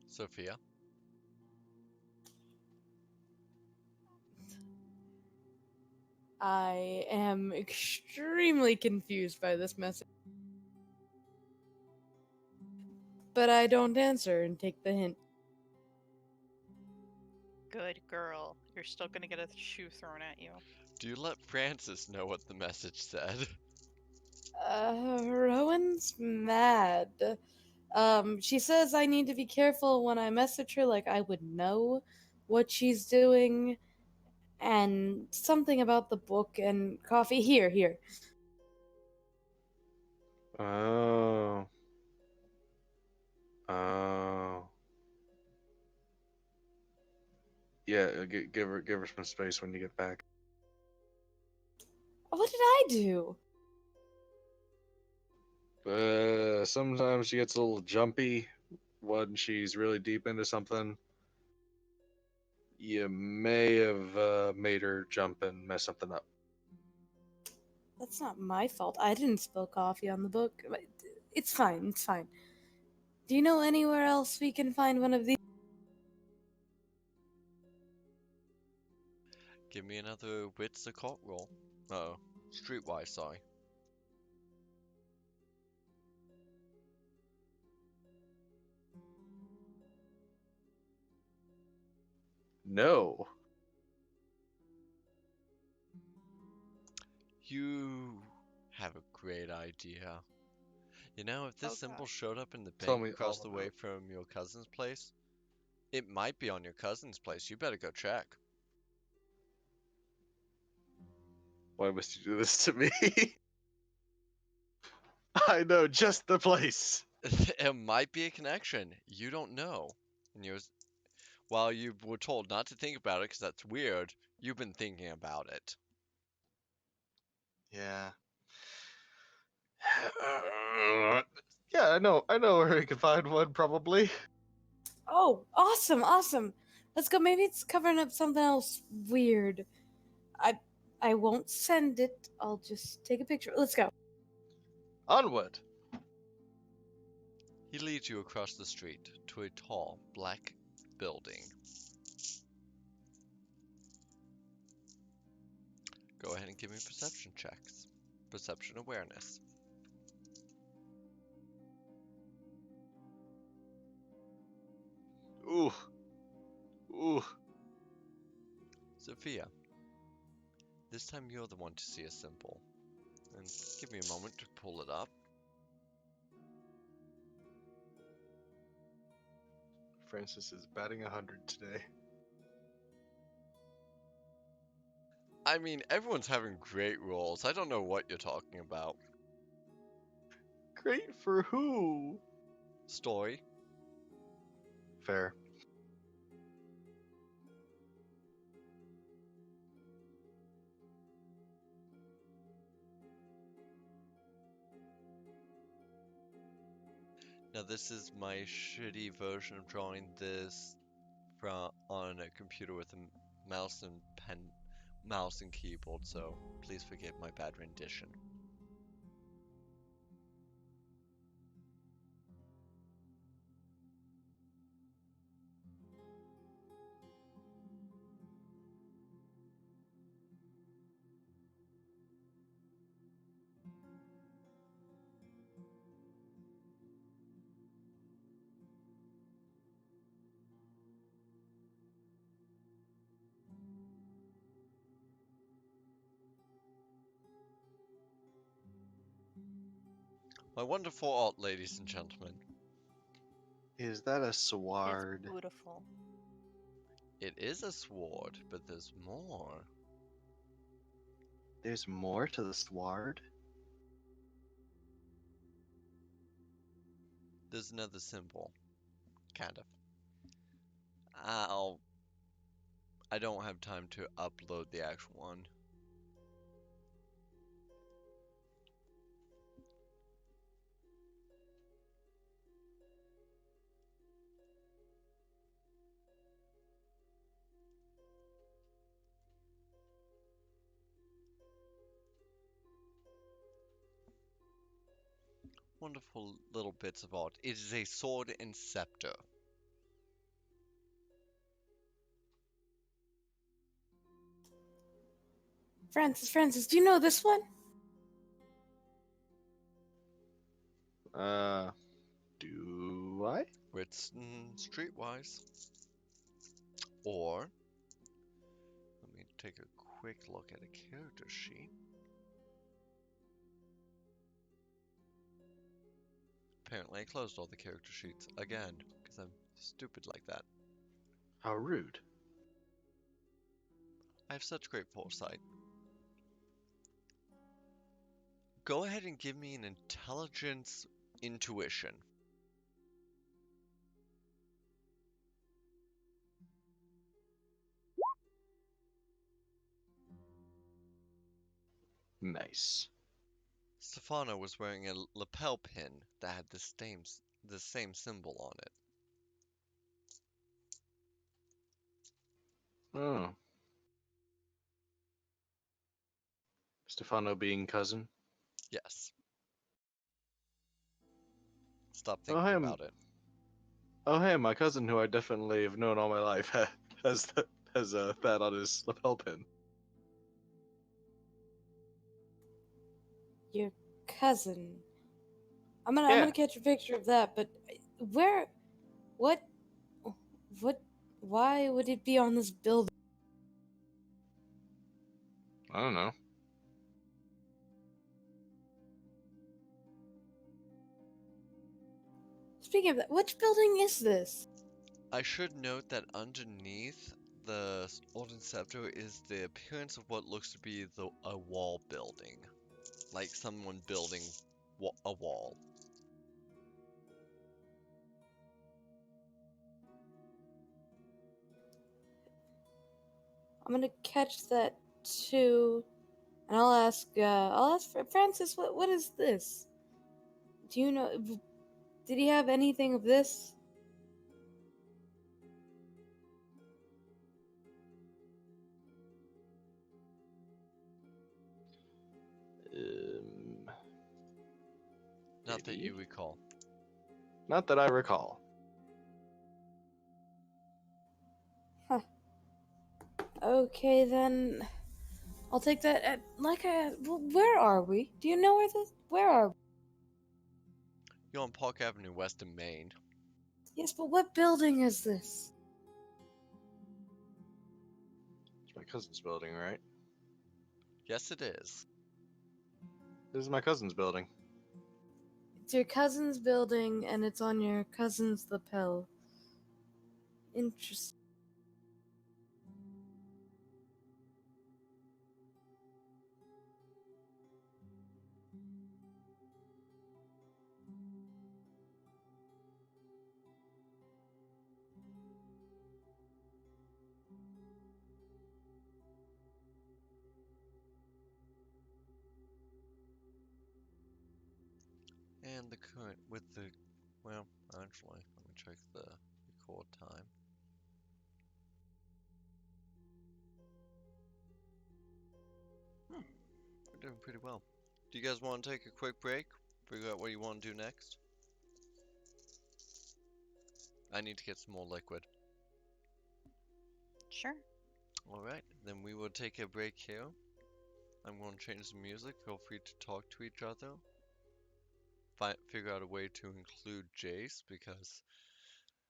Sophia? I am extremely confused by this message. But I don't answer and take the hint. Good girl. You're still gonna get a shoe thrown at you. Do you let Francis know what the message said? Rowan's mad. She says I need to be careful when I message her, like I would know what she's doing, and something about the book and coffee. Here. Oh. Oh. Yeah, give her some space when you get back. What did I do? Sometimes she gets a little jumpy when she's really deep into something. You may have made her jump and mess something up. That's not my fault. I didn't spill coffee on the book. It's fine. Do you know anywhere else we can find one of these? Give me another wits occult roll. Oh, streetwise, sorry. No. You have a great idea. You know, if this Oh symbol god. showed up in the Tell bank me across all the about way it. from your cousin's place, it might be on your cousin's place. You better go check. Why must you do this to me? I know just the place. It might be a connection. You don't know. And while you were told not to think about it because that's weird, you've been thinking about it. Yeah. Yeah, I know where we can find one probably. Oh, awesome, awesome. Let's go. Maybe it's covering up something else weird. I I won't send it. I'll just take a picture. Let's go. Onward. He leads you across the street to a tall, black building. Go ahead and give me perception checks. Perception awareness. Ooh. Ooh. Sophia, this time you're the one to see a symbol. And give me a moment to pull it up. Francis is batting 100 today. I mean, everyone's having great rolls. I don't know what you're talking about. Great for who? Story. Fair. Now this is my shitty version of drawing this on a computer with a mouse and keyboard, so please forgive my bad rendition. My wonderful art, ladies and gentlemen. Is that a It's sword? beautiful. It is a sword, but there's more. There's more to the sword? There's another symbol. Kind of. I don't have time to upload the actual one. Wonderful little bits of art. It is a sword and scepter. Francis, do you know this one? Do I? Written streetwise. Or, let me take a quick look at a character sheet. Apparently I closed all the character sheets again, because I'm stupid like that. How rude. I have such great foresight. Go ahead and give me an intelligence intuition. Nice. Stefano was wearing a lapel pin that had the same symbol on it. Oh. Stefano being cousin? Yes. Stop Oh, thinking him. about it. Oh, hey, my cousin, who I definitely have known all my life, has that on his lapel pin. Your cousin. I'm Yeah. gonna catch a picture of that, but where what Why would it be on this building? I don't know. Speaking of that, which building is this? I should note that underneath the Olden Scepter is the appearance of what looks to be a wall building. Like someone building a wall. I'm gonna catch that too, and I'll ask Francis, what is this? Do you know? Did he have anything of this? Not that Maybe. you recall. Not that I recall. Huh. Okay then, I'll take that. Where are we? Do you know where this? Where are we? You're on Park Avenue West in Maine. Yes, but what building is this? It's my cousin's building, right? Yes, it is. This is my cousin's building. It's your cousin's building, and it's on your cousin's lapel. Interesting. And the current with the, well, actually, let me check the record time. We're doing pretty well. Do you guys want to take a quick break? Figure out what you want to do next? I need to get some more liquid. Sure. Alright, then we will take a break here. I'm going to change the music. Feel free to talk to each other. Figure out a way to include Jace, because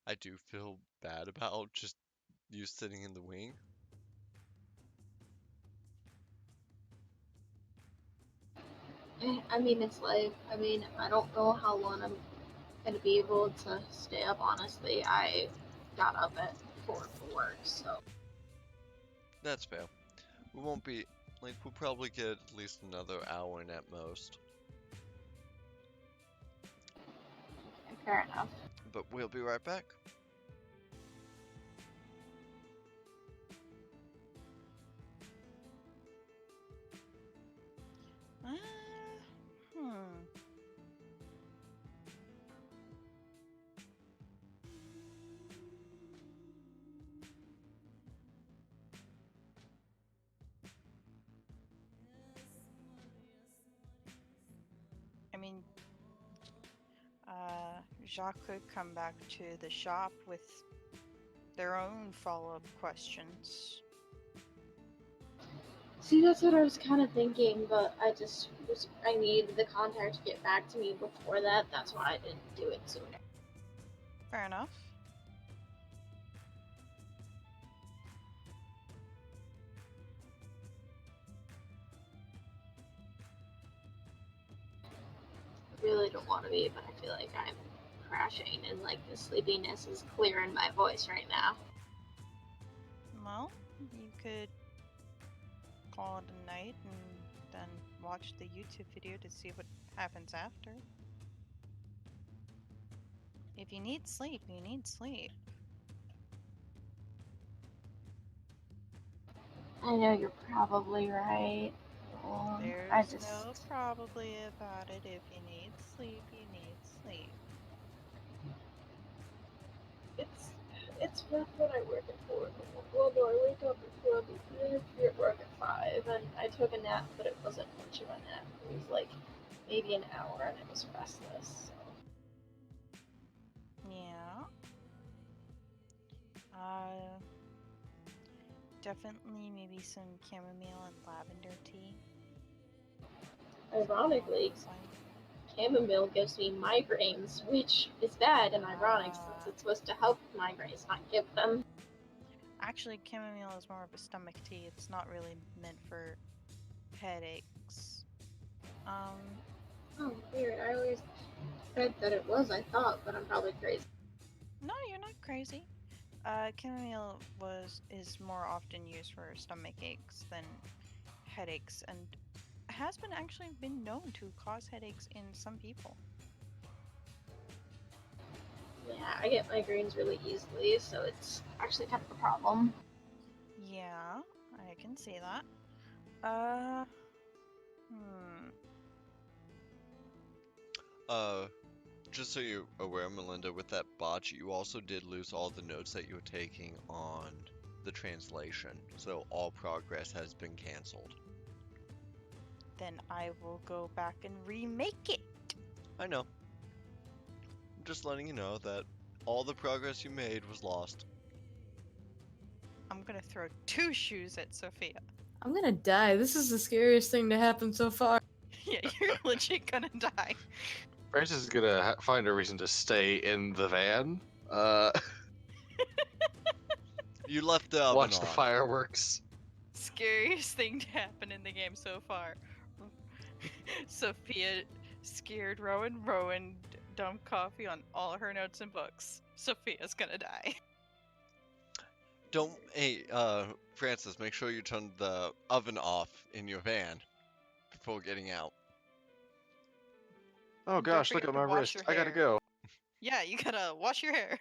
I do feel bad about just you sitting in the wing. I mean, it's life. I mean, I don't know how long I'm gonna be able to stay up. Honestly, I got up at 4 for work, so That's fair. We won't be, like, we'll probably get at least another hour in at most. fair enough. But we'll be right back. Uh, hmm. I mean, Jacques could come back to the shop with their own follow-up questions. See, that's what I was kind of thinking, but I needed the contact to get back to me before that. That's why I didn't do it sooner. Fair enough. I really don't want to be, but I feel like I'm crashing, and like the sleepiness is clearing my voice right now. Well, you could call it a night and then watch the YouTube video to see what happens after. If you need sleep, you need sleep. I know you're probably right. There's no probably about it. If you need sleep, you need sleep. It's rough when I work at 4 in the morning. Well, no, I wake up at 4 and be at work at 5, and I took a nap, but it wasn't much of a nap. It was like maybe an hour, and it was restless. So. Yeah. Definitely maybe some chamomile and lavender tea. Ironically, chamomile gives me migraines, which is bad and ironic since it's supposed to help migraines, not give them. Actually, chamomile is more of a stomach tea. It's not really meant for headaches. Oh, weird. I always said that it was, I thought, but I'm probably crazy. No, you're not crazy. Chamomile is more often used for stomach aches than headaches, and has actually been known to cause headaches in some people. Yeah, I get migraines really easily, so it's actually kind of a problem. Yeah, I can see that. Uh, Just so you're aware, Melinda, with that botch, you also did lose all the notes that you were taking on the translation, so all progress has been canceled. Then I will go back and remake it. I know. I'm just letting you know that all the progress you made was lost. I'm gonna throw 2 shoes at Sophia. I'm gonna die. This is the scariest thing to happen so far. Yeah, you're legit gonna die. Francis is gonna find a reason to stay in the van. You left the oven Watch the on. fireworks. Scariest thing to happen in the game so far. Sophia scared Rowen. Rowen dumped coffee on all her notes and books. Sophia's gonna die. Hey, Francis, make sure you turn the oven off in your van before getting out. Oh Don't gosh, look forget at to my wash wrist. your I gotta hair. go. Yeah, you gotta wash your hair.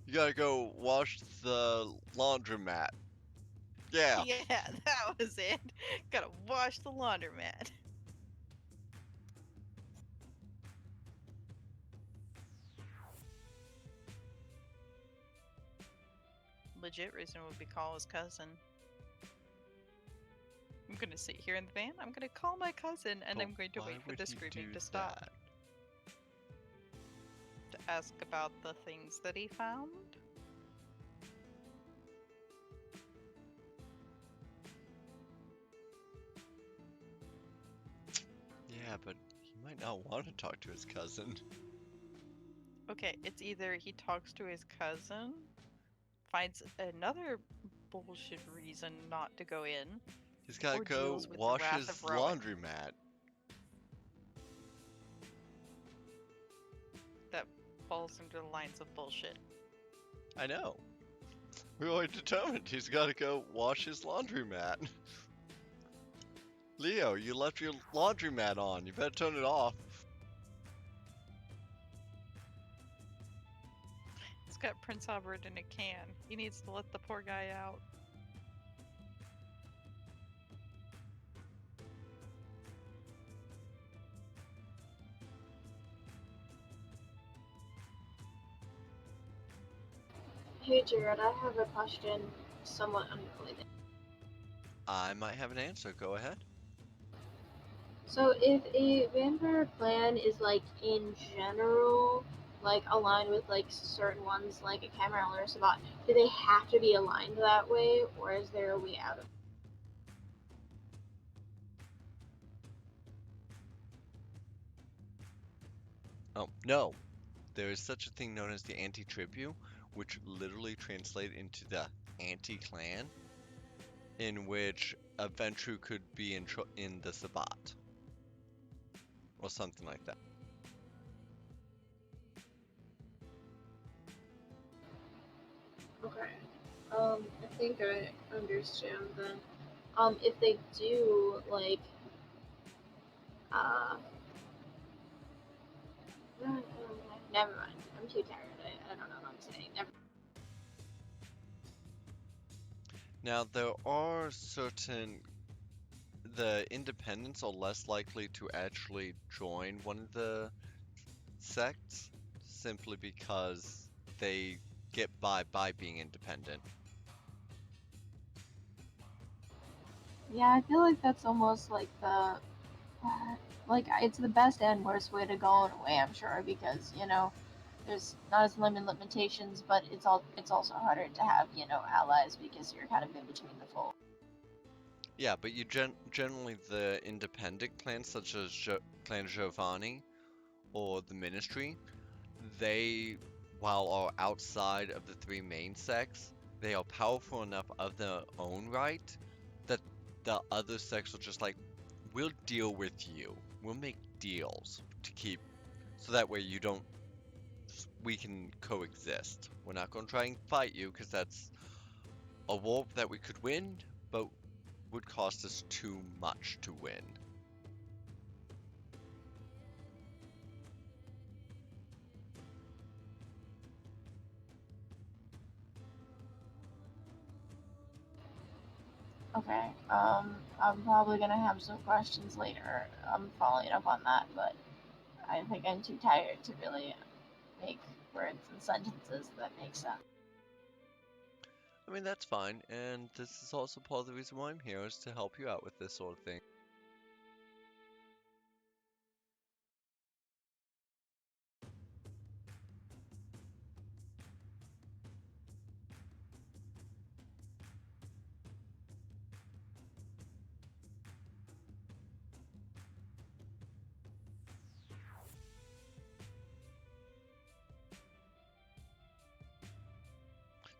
You gotta go wash the laundromat. Yeah. Yeah, that was it. Gotta wash the laundromat. Legit reason would be call his cousin. I'm gonna sit here in the van. I'm gonna call my cousin, and But I'm going to why wait for would the he screaming do to stop. that? To ask about the things that he found. Yeah, but he might not want to talk to his cousin. Okay, it's either he talks to his cousin, finds another bullshit reason not to go in, He's gotta or go deals with the wash wrath his of Rowen. laundromat. That falls into the lines of bullshit. I know. We already determined he's gotta go wash his laundromat. Leo, you left your laundromat on. You better turn it off. It's got Prince Albert in a can. He needs to let the poor guy out. Hey Jared, I have a question somewhat unrelated. I might have an answer. Go ahead. So if a vampire clan is like in general like aligned with like certain ones like a Cameron or Sabat, do they have to be aligned that way or is there a way out of it? Oh, no. There is such a thing known as the anti-tribu, which literally translate into the anti-clan, in which a Ventru could be in the Sabbat. Or something like that. Okay. I think I understand then. If they do like uh never mind. I'm too tired. I don't know what I'm saying. Now, there are certain... The independents are less likely to actually join one of the sects, simply because they get by being independent. Yeah, I feel like that's almost like the like it's the best and worst way to go in a way, I'm sure, because there's not as limited limitations, but it's also harder to have allies because you're kind of in between the fold. Yeah, but you generally the independent clans such as Clan Giovanni or the Ministry, they, while are outside of the 3 main sects, they are powerful enough of their own right that the other sex will just like, we'll deal with you. We'll make deals to keep, so that way we can coexist. We're not going to try and fight you because that's a war that we could win, but would cost us too much to win. Okay. I'm probably gonna have some questions later. I'm following up on that, but I think I'm too tired to really make words and sentences that make sense. I mean, that's fine, and this is also part of the reason why I'm here, is to help you out with this sort of thing.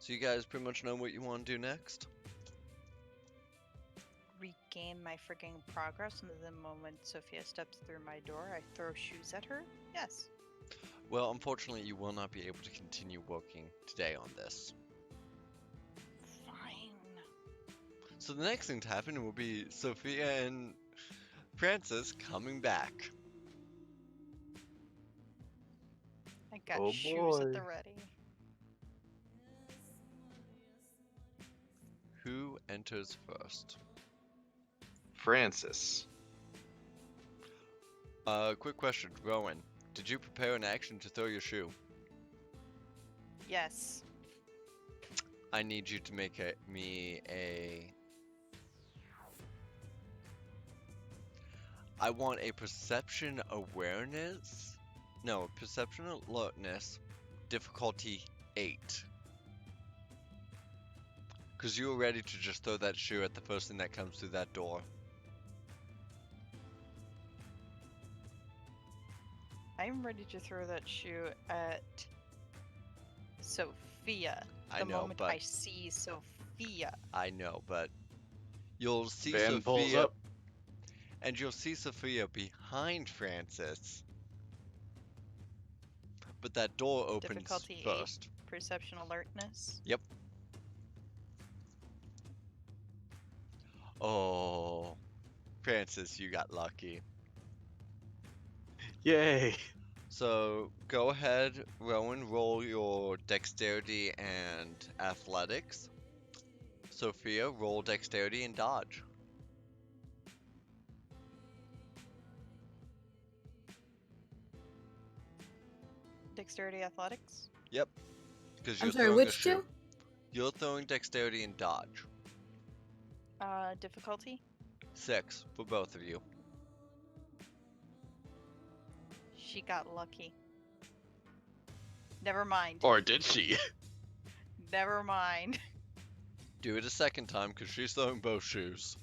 So you guys pretty much know what you want to do next? Regain my frigging progress, and the moment Sophia steps through my door, I throw shoes at her? Yes. Well, unfortunately, you will not be able to continue working today on this. Fine. So the next thing to happen will be Sophia and Francis coming back. I got Oh shoes at boy. the ready. Who enters first? Francis. Quick question, Rowen. Did you prepare an action to throw your shoe? Yes. I need you to make me a... I want a perception awareness? No, perception alertness, difficulty 8. Because you were ready to just throw that shoe at the first thing that comes through that door. I'm ready to throw that shoe at Sophia. I The know, moment but I see Sophia. I know, but you'll see Van pulls Sophia, up. and you'll see Sophia behind Francis. But that door opens Difficulty 8. first. Perception alertness. Yep. Oh, Francis, you got lucky. Yay. So go ahead, Rowan, roll your dexterity and athletics. Sophia, roll dexterity and dodge. Dexterity athletics. Yep. Because I'm you're sorry, throwing a which shoe. two? You're throwing dexterity and dodge. Difficulty. 6 for both of you. She got lucky. Never mind. Or did she? Never mind. Do it a second time because she's throwing both shoes.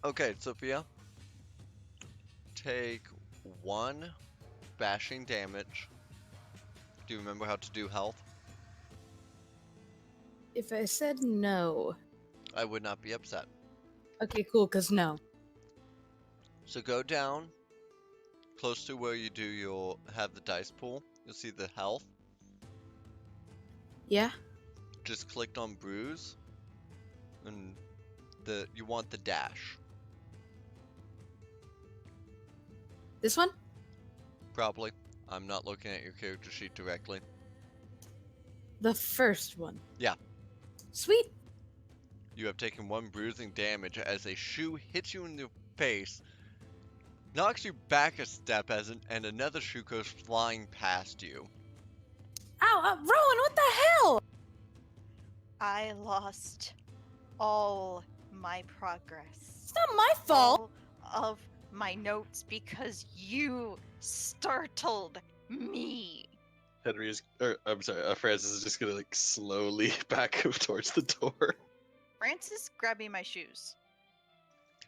Okay, Sophia. Take 1 bashing damage. Do you remember how to do health? If I said no. I would not be upset. Okay, cool, because no. So go down close to where you'll have the dice pool. You'll see the health. Yeah? Just clicked on bruise. And you want the dash. This one? Probably. I'm not looking at your character sheet directly. The first one. Yeah. Sweet. You have taken 1 bruising damage as a shoe hits you in the face, knocks you back a step and another shoe goes flying past you. Ow, Rowan, what the hell? I lost all my progress. It's not my fault. All of my notes because you startled me. Henry is, or I'm sorry, Francis is just gonna like slowly back up towards the door. Francis, grab me my shoes.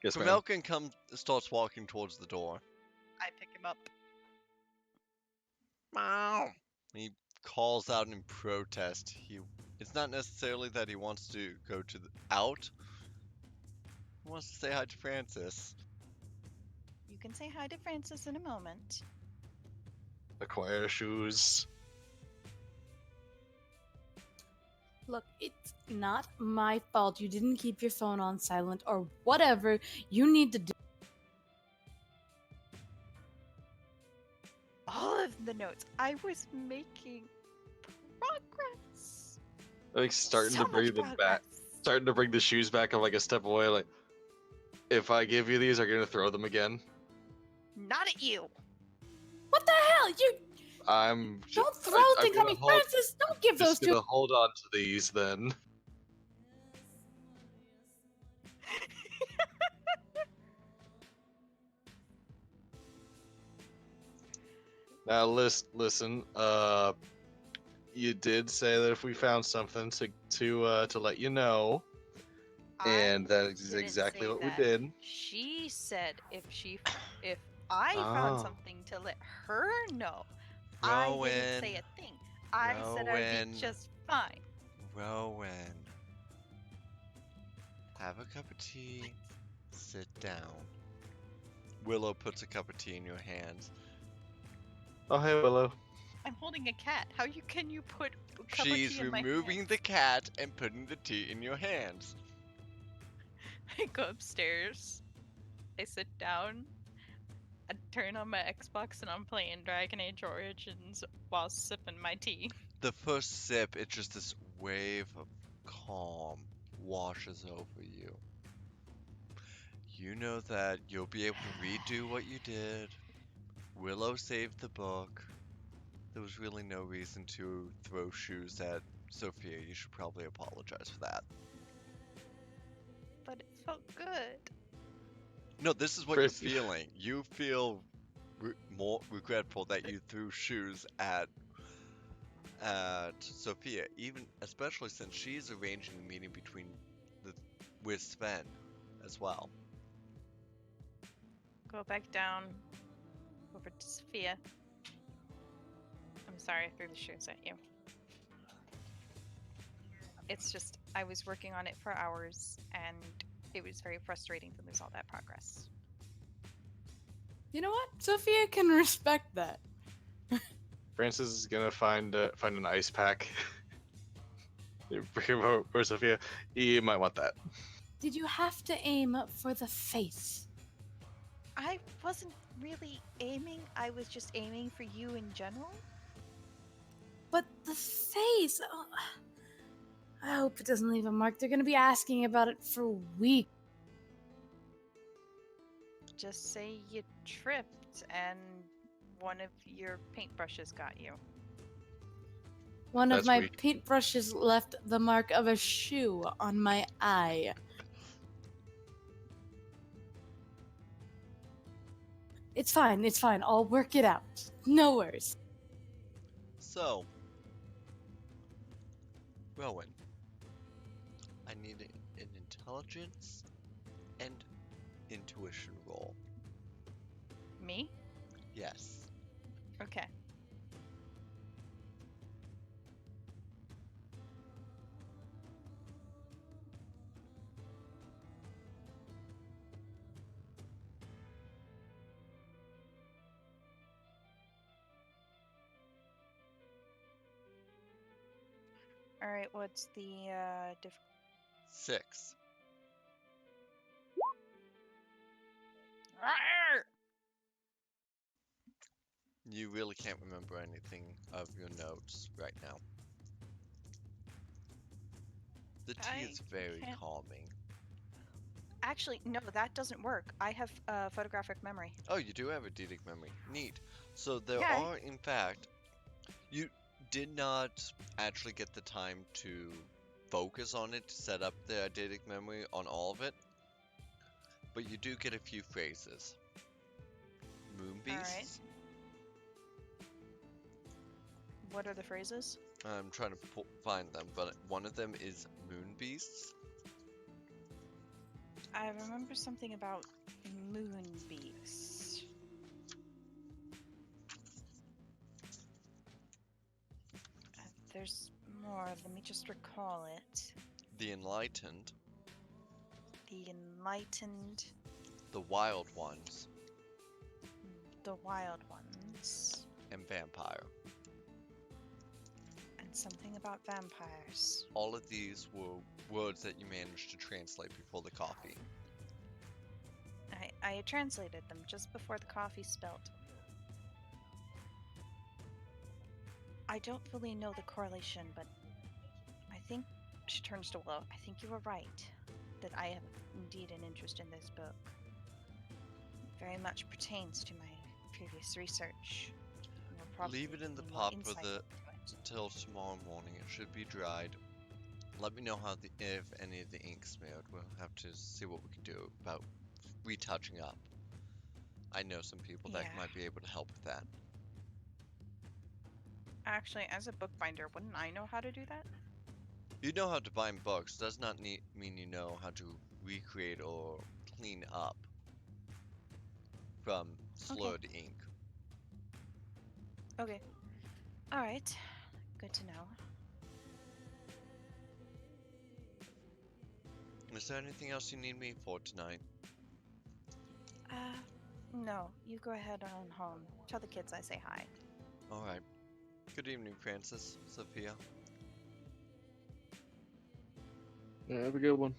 Yes, ma'am. Pavelkin starts walking towards the door. I pick him up. Meow. He calls out in protest. It's not necessarily that he wants to go out. He wants to say hi to Francis. You can say hi to Francis in a moment. Acquire shoes. Look, it's not my fault you didn't keep your phone on silent or whatever you need to do. All of the notes. I was making progress. Like starting So to bring much them back. progress. Starting to bring the shoes back. I'm like a step away. Like, if I give you these, are you gonna throw them again? Not at you. What the hell? You don't throw things at me, Francis! Don't give those Just to gonna hold on to these then. Now listen. You did say that if we found something to let you know, and that is didn't exactly say what we that. did. She said if I found Oh. something to let her know. I didn't say Rowen. a thing. I said I'd Rowen. be just fine. Rowen. Have a cup of tea. Sit down. Willow puts a cup of tea in your hands. Oh hey Willow. I'm holding a cat. How can you put a cup of She's tea in my removing hands? the cat and putting the tea in your hands. I go upstairs. I sit down. I turn on my Xbox and I'm playing Dragon Age Origins while sipping my tea. The first sip, it's just this wave of calm washes over you. You know that you'll be able to redo what you did. Willow saved the book. There was really no reason to throw shoes at Sophia. You should probably apologize for that. But it felt good. No, this is what Chris- you're feeling. You feel more regretful that you threw shoes at Sophia, especially since she's arranging the meeting with Sven as well. Go back down. Over to Sophia. I'm sorry I threw the shoes at you. It's just, I was working on it for hours, and it was very frustrating to lose all that progress. You know what? Sophia can respect that. Francis is gonna find an ice pack. For Sophia, you might want that. Did you have to aim for the face? I wasn't really aiming, I was just aiming for you in general. But the face. Oh, I hope it doesn't leave a mark. They're gonna be asking about it for weeks. Just say you tripped and one of your paintbrushes got you. One of That's my weak. paintbrushes left the mark of a shoe on my eye. It's fine, I'll work it out. No worries. So, Rowan, I need an intelligence and intuition roll. Me? Yes. Okay. Alright, what's the difficulty? 6. You really can't remember anything of your notes right now. The tea is very can't- calming. Actually, no, that doesn't work. I have photographic memory. Oh, you do have a eidetic memory. Neat. So there Yeah. are, in fact, you did not actually get the time to focus on it to set up the eidetic memory on all of it, but you do get a few phrases. Moonbeasts. What are the phrases? I'm trying to find them, but one of them is moonbeasts. I remember something about moonbeaks. There's more. Let me just recall it. The enlightened, The enlightened, the wild ones, the wild ones, and vampire. and something about vampires. All of these were words that you managed to translate before the coffee. I had translated them just before the coffee spilled. I don't fully know the correlation, but I think she turns to Willow. I think you were right that I have indeed an interest in this book. It very much pertains to my previous research. And will probably Leave it in the give me more pot for insight the into it. till tomorrow morning. It should be dried. Let me know if any of the ink smeared. We'll have to see what we can do about retouching up. I know some people that Yeah. might be able to help with that. Actually, as a bookbinder, wouldn't I know how to do that? You know how to bind books does not mean you know how to recreate or clean up from slurred ink. Okay. Alright. Good to know. Is there anything else you need me for tonight? No. You go ahead on home. Tell the kids I say hi. Alright. Good evening, Francis, Sophia. Yeah, have a good one.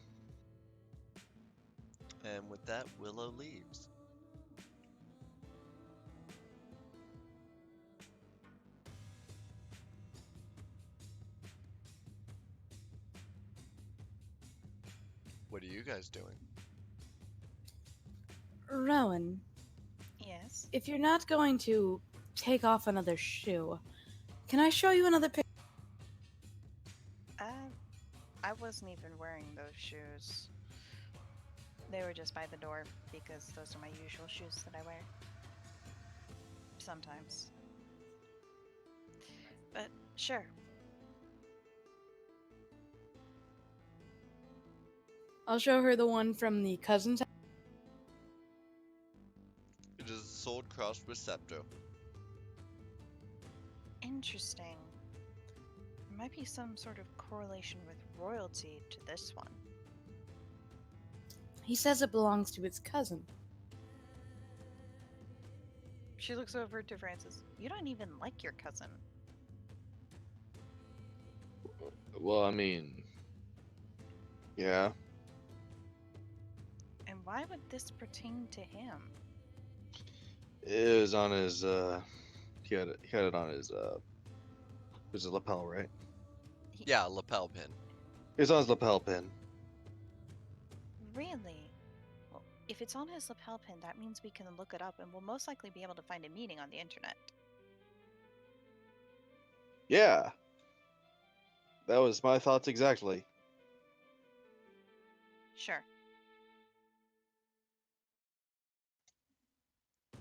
And with that, Willow leaves. What are you guys doing? Rowan, Yes. if you're not going to take off another shoe, can I show you another picture? I wasn't even wearing those shoes. They were just by the door because those are my usual shoes that I wear. Sometimes. But sure. I'll show her the one from the cousin's house. It is a sword crossed with scepter. Interesting. There might be some sort of correlation with royalty to this one. He says it belongs to his cousin. She looks over to Francis. You don't even like your cousin. Well, I mean, yeah. And why would this pertain to him? It was on his, he had it on his, was it lapel, right? Yeah, lapel pin. It's on his lapel pin. Really? Well, if it's on his lapel pin, that means we can look it up and we'll most likely be able to find a meaning on the internet. Yeah. That was my thoughts exactly. Sure.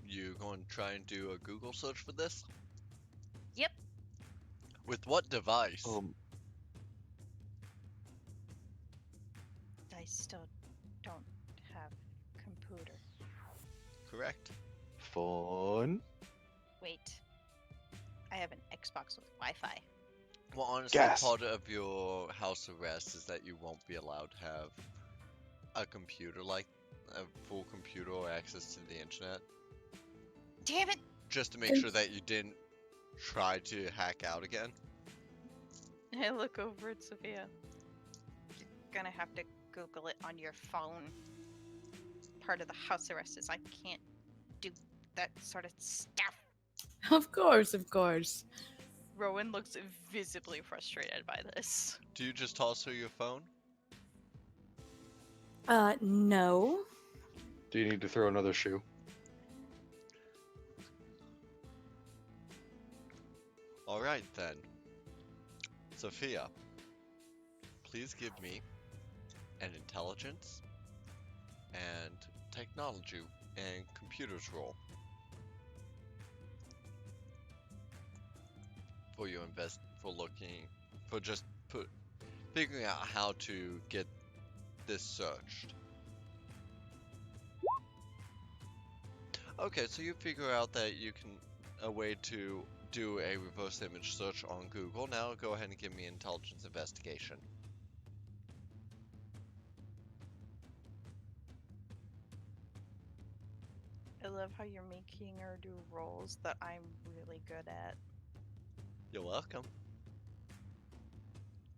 You going to try and do a Google search for this? Yep. With what device? I still don't have computer. Correct. Phone. Wait. I have an Xbox with Wi-Fi. Well, honestly, Gas. part of your house arrest is that you won't be allowed to have a computer, like a full computer or access to the internet. Damn it! Just to make sure that you didn't try to hack out again. I look over at Sophia. You're gonna have to Google it on your phone. Part of the house arrest is I can't do that sort of stuff. Of course, of course. Rowan looks visibly frustrated by this. Do you just toss her your phone? No. Do you need to throw another shoe? Alright then. Sophia, please give me an intelligence and technology and computers roll for your figuring out how to get this searched. Okay, so you figure out that you can a way to do a reverse image search on Google. Now go ahead and give me intelligence investigation. I love how you're making her do roles that I'm really good at. You're welcome.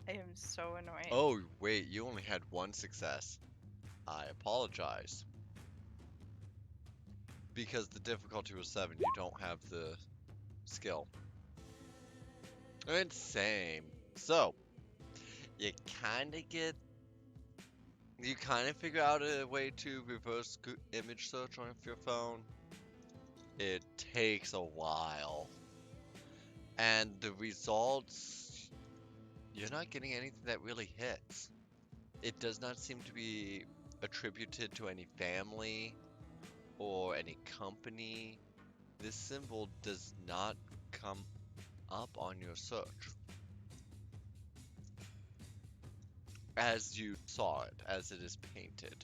I am so annoyed. Oh, wait, you only had one success. I apologize. Because the difficulty was 7, you don't have the skill. It's same. So, you kind of figure out a way to reverse image search on your phone. It takes a while. And the results, you're not getting anything that really hits. It does not seem to be attributed to any family or any company. This symbol does not come up on your search as you saw it, as it is painted.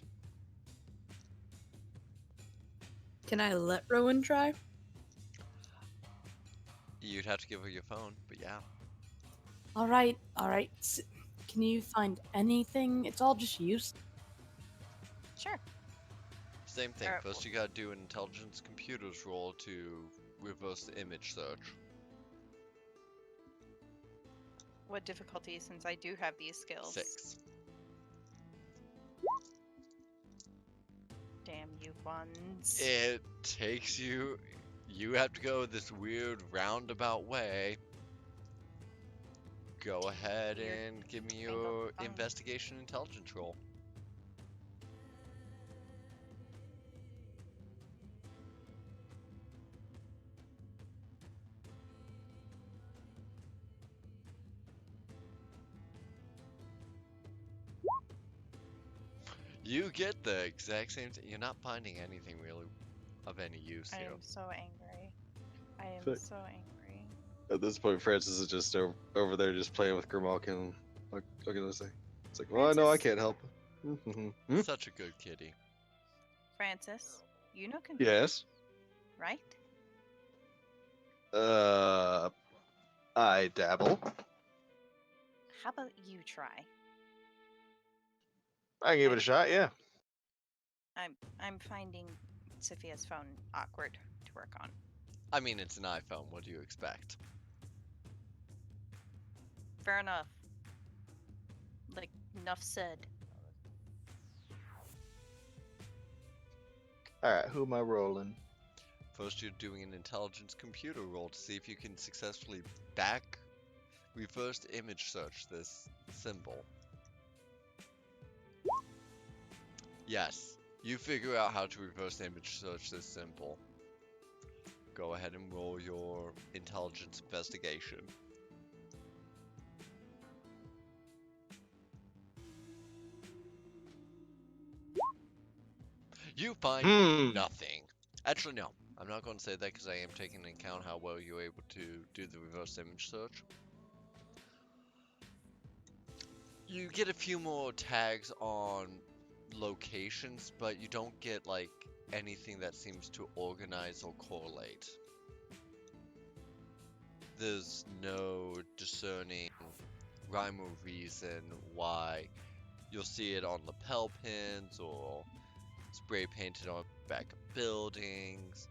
Can I let Rowan try? You'd have to give her your phone, but yeah. All right. Can you find anything? It's all just use. Sure. Same thing. Alright, First, you gotta do an intelligence computers roll to reverse the image search. What difficulty, since I do have these skills? 6. Damn you, buns. It takes you. You have to go this weird roundabout way. Go ahead Weird and give me angled your tongue. investigation intelligence roll. You get the exact same thing. You're not finding anything really of any use I here. am so angry. I am Fuck. so angry. At this point, Francis is just over there just playing with Grimalkin. And what can I say? It's like, well, I know I Francis? can't help. Hmm? Such a good kitty. Francis, you know computer, Yes. right? I dabble. How about you try? I can give it a shot. Yeah. I'm finding Sophia's phone awkward to work on. I mean, it's an iPhone. What do you expect? Fair enough. Like, enough said. All right. Who am I rolling? First, you're doing an intelligence computer roll to see if you can successfully reverse image search this symbol. Yes, you figure out how to reverse image search this symbol. Go ahead and roll your intelligence investigation. You find nothing. Actually, no. I'm not going to say that because I am taking into account how well you're able to do the reverse image search. You get a few more tags on locations, but you don't get like anything that seems to organize or correlate. There's no discerning rhyme or reason why you'll see it on lapel pins or spray painted on back of buildings,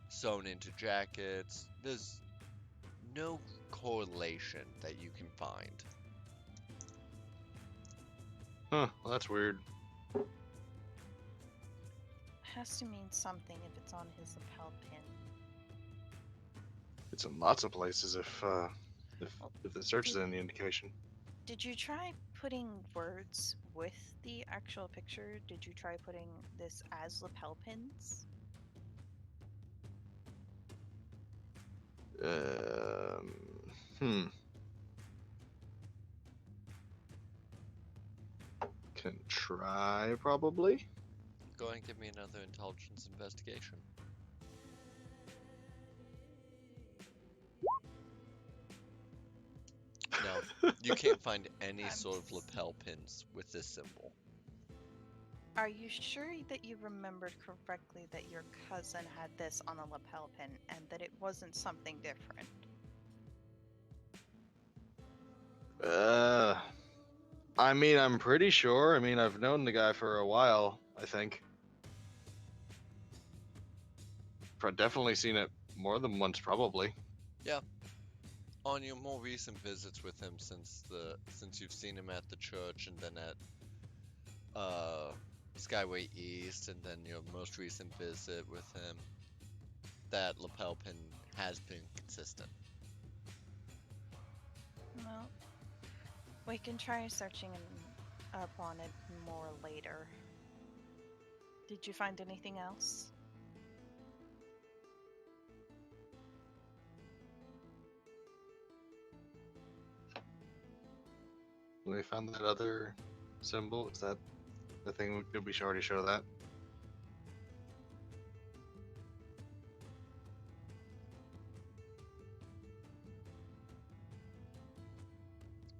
sewn into jackets. There's no correlation that you can find. Huh. Well, that's weird. Has to mean something if it's on his lapel pin. It's in lots of places if the search is any indication. Did you try putting words with the actual picture? Did you try putting this as lapel pins? Can try probably. Go ahead and give me another intelligence investigation. No, you can't find any sort of lapel pins with this symbol. Are you sure that you remembered correctly that your cousin had this on a lapel pin and that it wasn't something different? I mean, I'm pretty sure. I mean, I've known the guy for a while, I think. I've definitely seen it more than once, probably. Yeah. On your more recent visits with him since you've seen him at the church and then at Skyway East and then your most recent visit with him, that lapel pin has been consistent. Well, we can try searching up on it more later. Did you find anything else? We found that other symbol. Is that the thing? Did we already show that?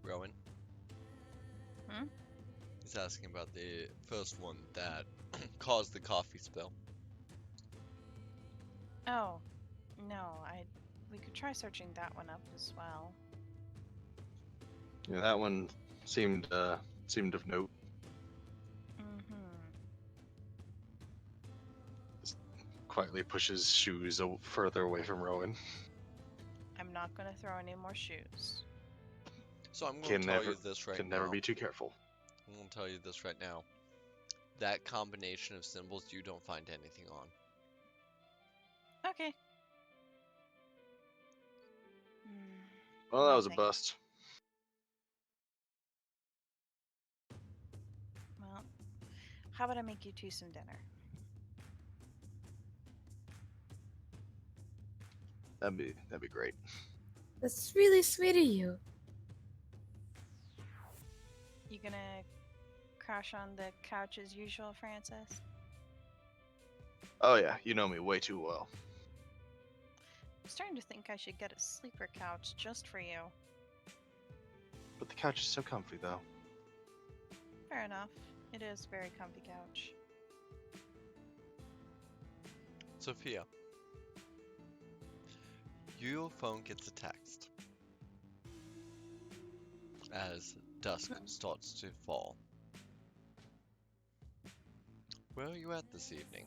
Rowan? Hmm? He's asking about the first one that caused the coffee spill. Oh, no, we could try searching that one up as well. Yeah, that one seemed of note. Mm-hmm. Quietly pushes shoes further away from Rowan. I'm not gonna throw any more shoes. So I'm going Can to tell never you this right can now. never be too careful. I'm going to tell you this right now. That combination of symbols you don't find anything on. Okay. Hmm. Well, that was a Nothing. bust. Well, how about I make you two some dinner? That'd be great. That's really sweet of you. You gonna crash on the couch as usual, Francis? Oh yeah, you know me way too well. I'm starting to think I should get a sleeper couch just for you. But the couch is so comfy though. Fair enough. It is a very comfy couch. Sophia, your phone gets a text as dusk starts to fall. Where are you at this evening?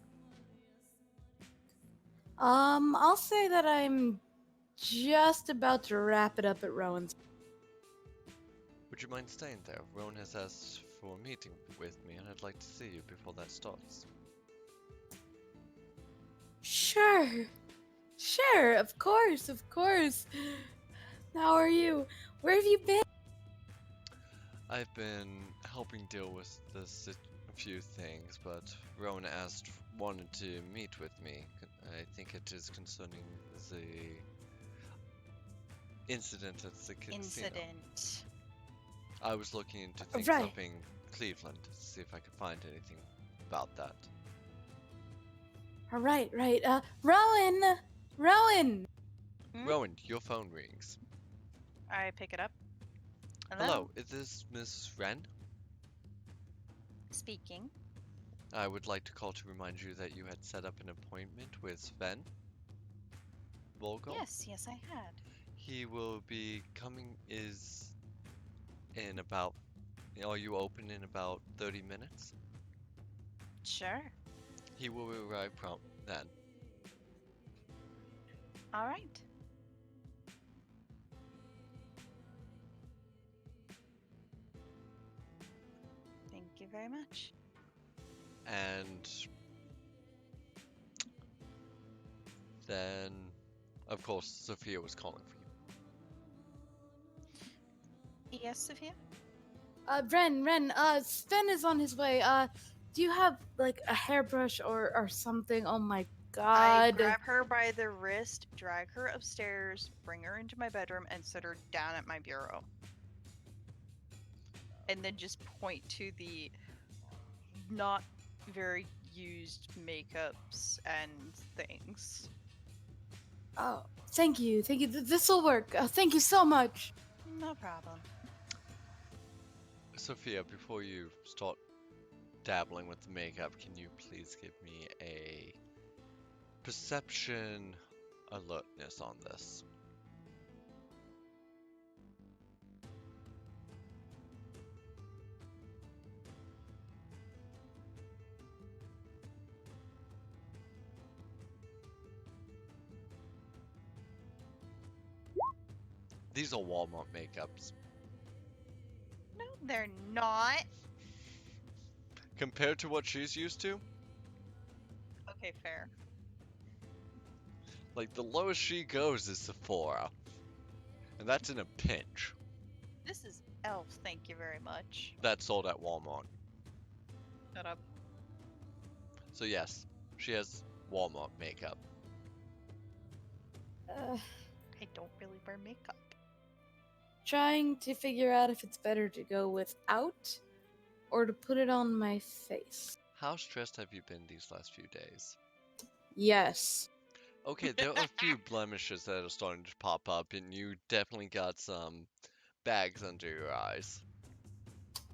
I'll say that I'm just about to wrap it up at Rowan's. Would you mind staying there? Rowan has asked for a meeting with me and I'd like to see you before that starts. Sure. Sure, of course, of course. How are you? Where have you been? I've been helping deal with a few things, but Rowan wanted to meet with me. I think it is concerning the incident at the casino. Incident. I was looking into things Right. up in Cleveland to see if I could find anything about that. All right. Rowan! Hmm? Rowan, your phone rings. I pick it up. Hello, is this Miss Wren? Speaking. I would like to call to remind you that you had set up an appointment with Sven Vogel. Yes, I had. He will be coming in about, are you open in about 30 minutes? Sure. He will arrive prompt then. All right. Thank you very much. And then, of course, Sophia was calling for you. Yes, Sophia? Ren, Sven is on his way. Do you have, like, a hairbrush or something? Oh my I god. grab her by the wrist, drag her upstairs, bring her into my bedroom, and sit her down at my bureau. And then just point to the not very used makeups and things. Oh, thank you. This'll work. Thank you so much. No problem. Sophia, before you start dabbling with the makeup, can you please give me a perception alertness on this? These are Walmart makeups. No, they're not. Compared to what she's used to, Okay, fair. like the lowest she goes is Sephora. And that's in a pinch. This is elf, thank you very much. That's sold at Walmart. Shut up. So yes, she has Walmart makeup. I don't really wear makeup. Trying to figure out if it's better to go without or to put it on my face. How stressed have you been these last few days? Yes. Okay, there are a few blemishes that are starting to pop up, and you definitely got some bags under your eyes.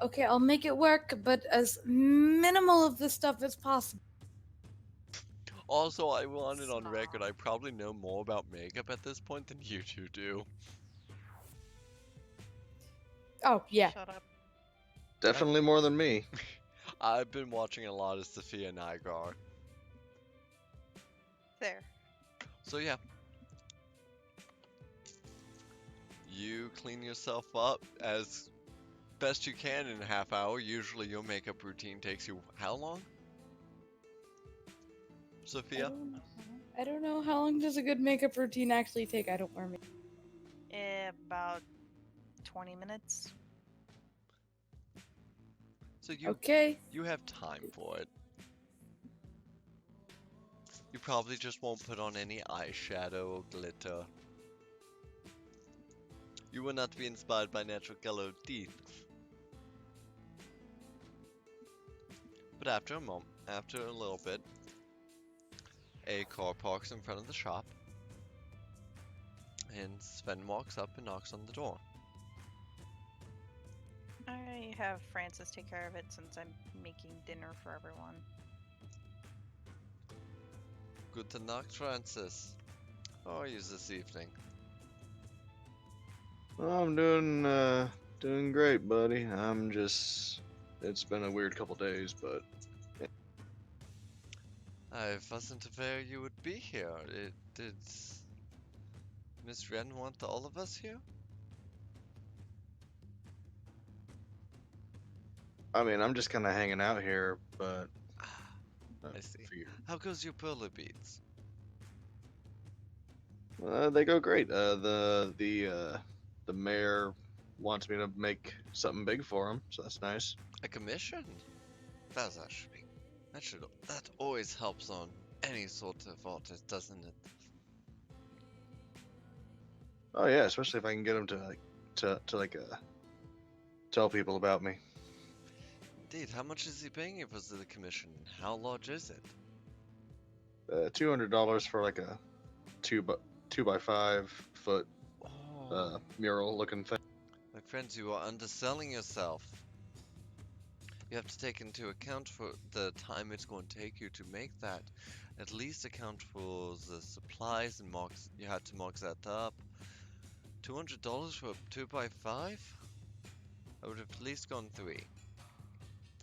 Okay, I'll make it work, but as minimal of this stuff as possible. Also, I want it on record, Stop. I probably know more about makeup at this point than you two do. Oh, yeah. Shut up. Definitely more than me. I've been watching a lot of Sophia Nygaard. There. So yeah. You clean yourself up as best you can in a half hour. Usually your makeup routine takes you how long? Sophia? I don't know. How long does a good makeup routine actually take? I don't wear makeup. About 20 minutes. So you Okay. you have time for it. You probably just won't put on any eyeshadow or glitter. You will not be inspired by natural colored teeth. But after a little bit, a car parks in front of the shop, and Sven walks up and knocks on the door. I have Francis take care of it since I'm making dinner for everyone. Guten Nacht, Francis. How are you this evening? I'm doing great, buddy. It's been a weird couple days, but I wasn't aware you would be here. Did Miss Wren want all of us here? I mean, I'm just kind of hanging out here, but I see. figured- How goes your perler beads? They go great. The mayor wants me to make something big for him, so that's nice. A commission? That's actually that always helps on any sort of artist, doesn't it? Oh yeah, especially if I can get him to tell people about me. Indeed. How much is he paying you for the commission? How large is it? $200 for like a 2 by 5 foot Oh, mural looking thing. my friends, you are underselling yourself. You have to take into account for the time it's going to take you to make that. At least account for the supplies and marks. You had to mark that up. $200 for a 2 by 5? I would have at least gone 3.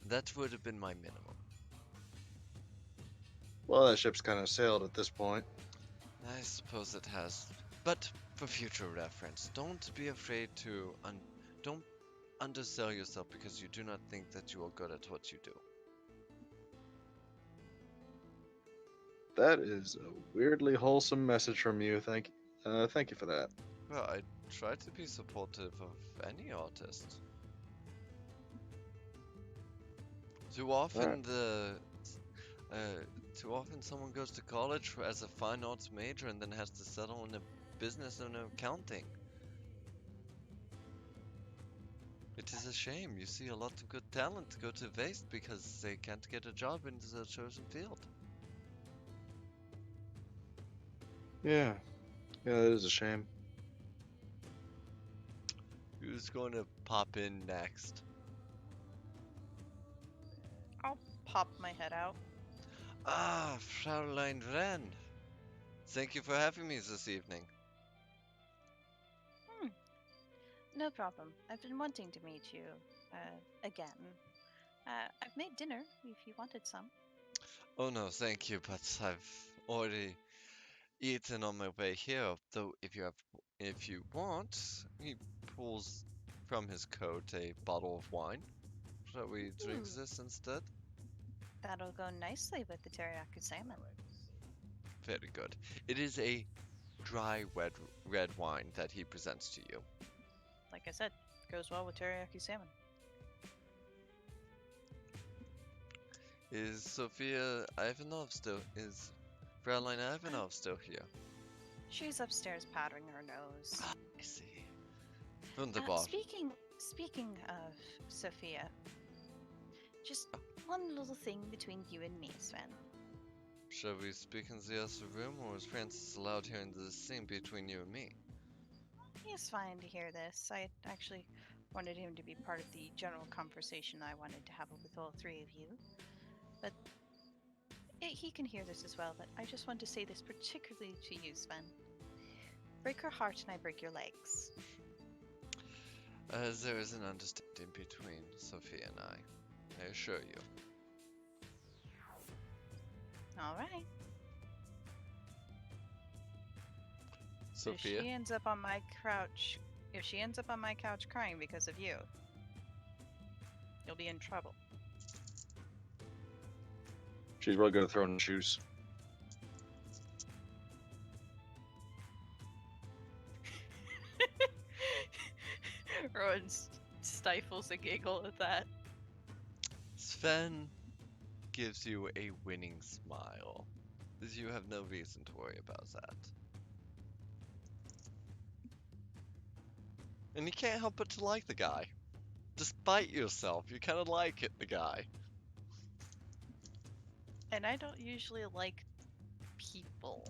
That would have been my minimum. Well, that ship's kind of sailed at this point. I suppose it has. But for future reference, don't be afraid to don't undersell yourself because you do not think that you are good at what you do. That is a weirdly wholesome message from you. Thank you for that. Well, I try to be supportive of any artist. Too often too often someone goes to college as a fine arts major and then has to settle in a business and accounting. It is a shame. You see a lot of good talent go to waste because they can't get a job in the chosen field. Yeah, it is a shame. Who's going to pop in next? I'll pop my head out. Ah, Fraulein Wren. Thank you for having me this evening. No problem. I've been wanting to meet you, again. I've made dinner if you wanted some. Oh no, thank you, but I've already eaten on my way here. Though if you want, he pulls from his coat a bottle of wine. Shall we drink Ooh, this instead? that'll go nicely with the teriyaki salmon. Very good. It is a dry red wine that he presents to you. Like I said, goes well with teriyaki salmon. Is Sophia Ivanov still? Is Fraulein Ivanov still here? She's upstairs powdering her nose. Ah, I see. Wunderbar. Speaking of Sophia, just one little thing between you and me, Sven. Shall we speak in the other room, or is Francis allowed here in the scene between you and me? He's fine to hear this. I actually wanted him to be part of the general conversation I wanted to have with all three of you. But he can hear this as well, but I just want to say this particularly to you, Sven. Break her heart and I break your legs. There is an understanding between Sophia and I assure you. All right. Sophia? If she ends up on my couch crying because of you, you'll be in trouble. She's really good at throwing shoes. Rowan stifles a giggle at that. Sven gives you a winning smile, as you have no reason to worry about that. And you can't help but to like the guy. Despite yourself, you kind of like the guy. And I don't usually like people.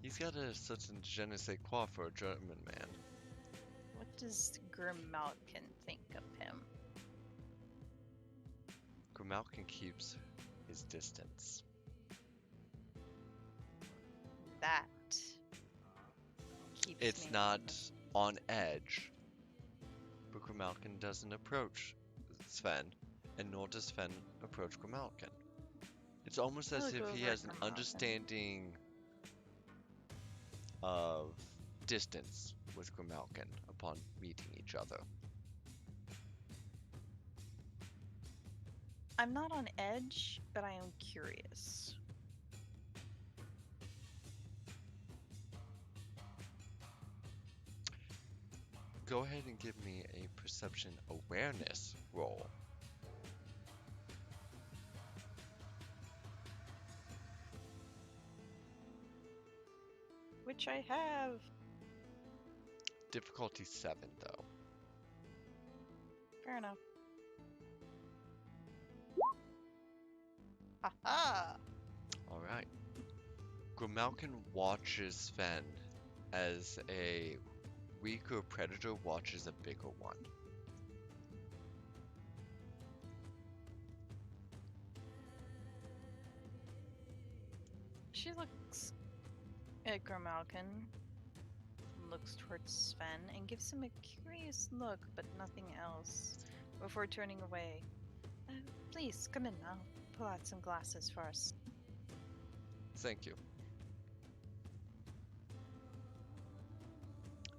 He's got a certain je ne sais quoi for a German man. What does Grimalkin think of him? Grimalkin keeps his distance. That keeps It's me not on edge, but Grimalkin doesn't approach Sven, and nor does Sven approach Grimalkin. It's almost as I'll if go he over has an Grimalkin. understanding of distance with Grimalkin upon meeting each other. I'm not on edge, but I am curious. Go ahead and give me a perception awareness roll. Which I have. Difficulty 7, though. Fair enough. Haha! Alright. Grimalkin watches Sven as a weaker predator watches a bigger one. She looks at Grimalkin, looks towards Sven, and gives him a curious look, but nothing else, before turning away. Please, come in now. Pull out some glasses for us. Thank you.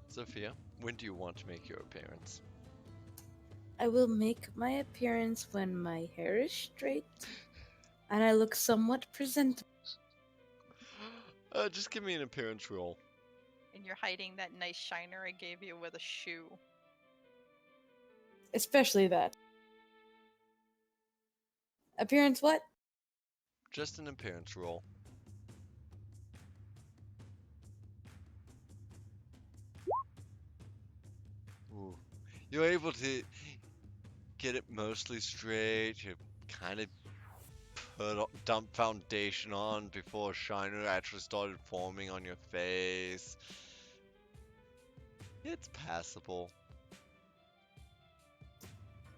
Sophia, when do you want to make your appearance? I will make my appearance when my hair is straight and I look somewhat presentable. Just give me an appearance roll. And you're hiding that nice shiner I gave you with a shoe. Especially that. Appearance what? Just an appearance roll. Ooh. You're able to get it mostly straight. You kind of dump foundation on before a shiner actually started forming on your face. It's passable.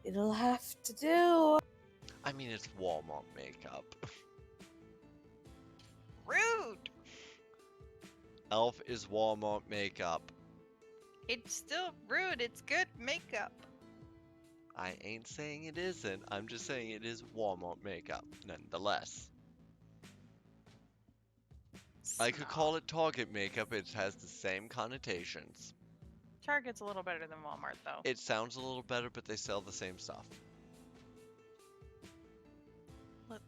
It'll have to do. I mean, it's Walmart makeup. Rude! Elf is Walmart makeup. It's still rude. It's good makeup. I ain't saying it isn't. I'm just saying it is Walmart makeup, nonetheless. I could call it Target makeup. It has the same connotations. Target's a little better than Walmart, though. It sounds a little better, but they sell the same stuff.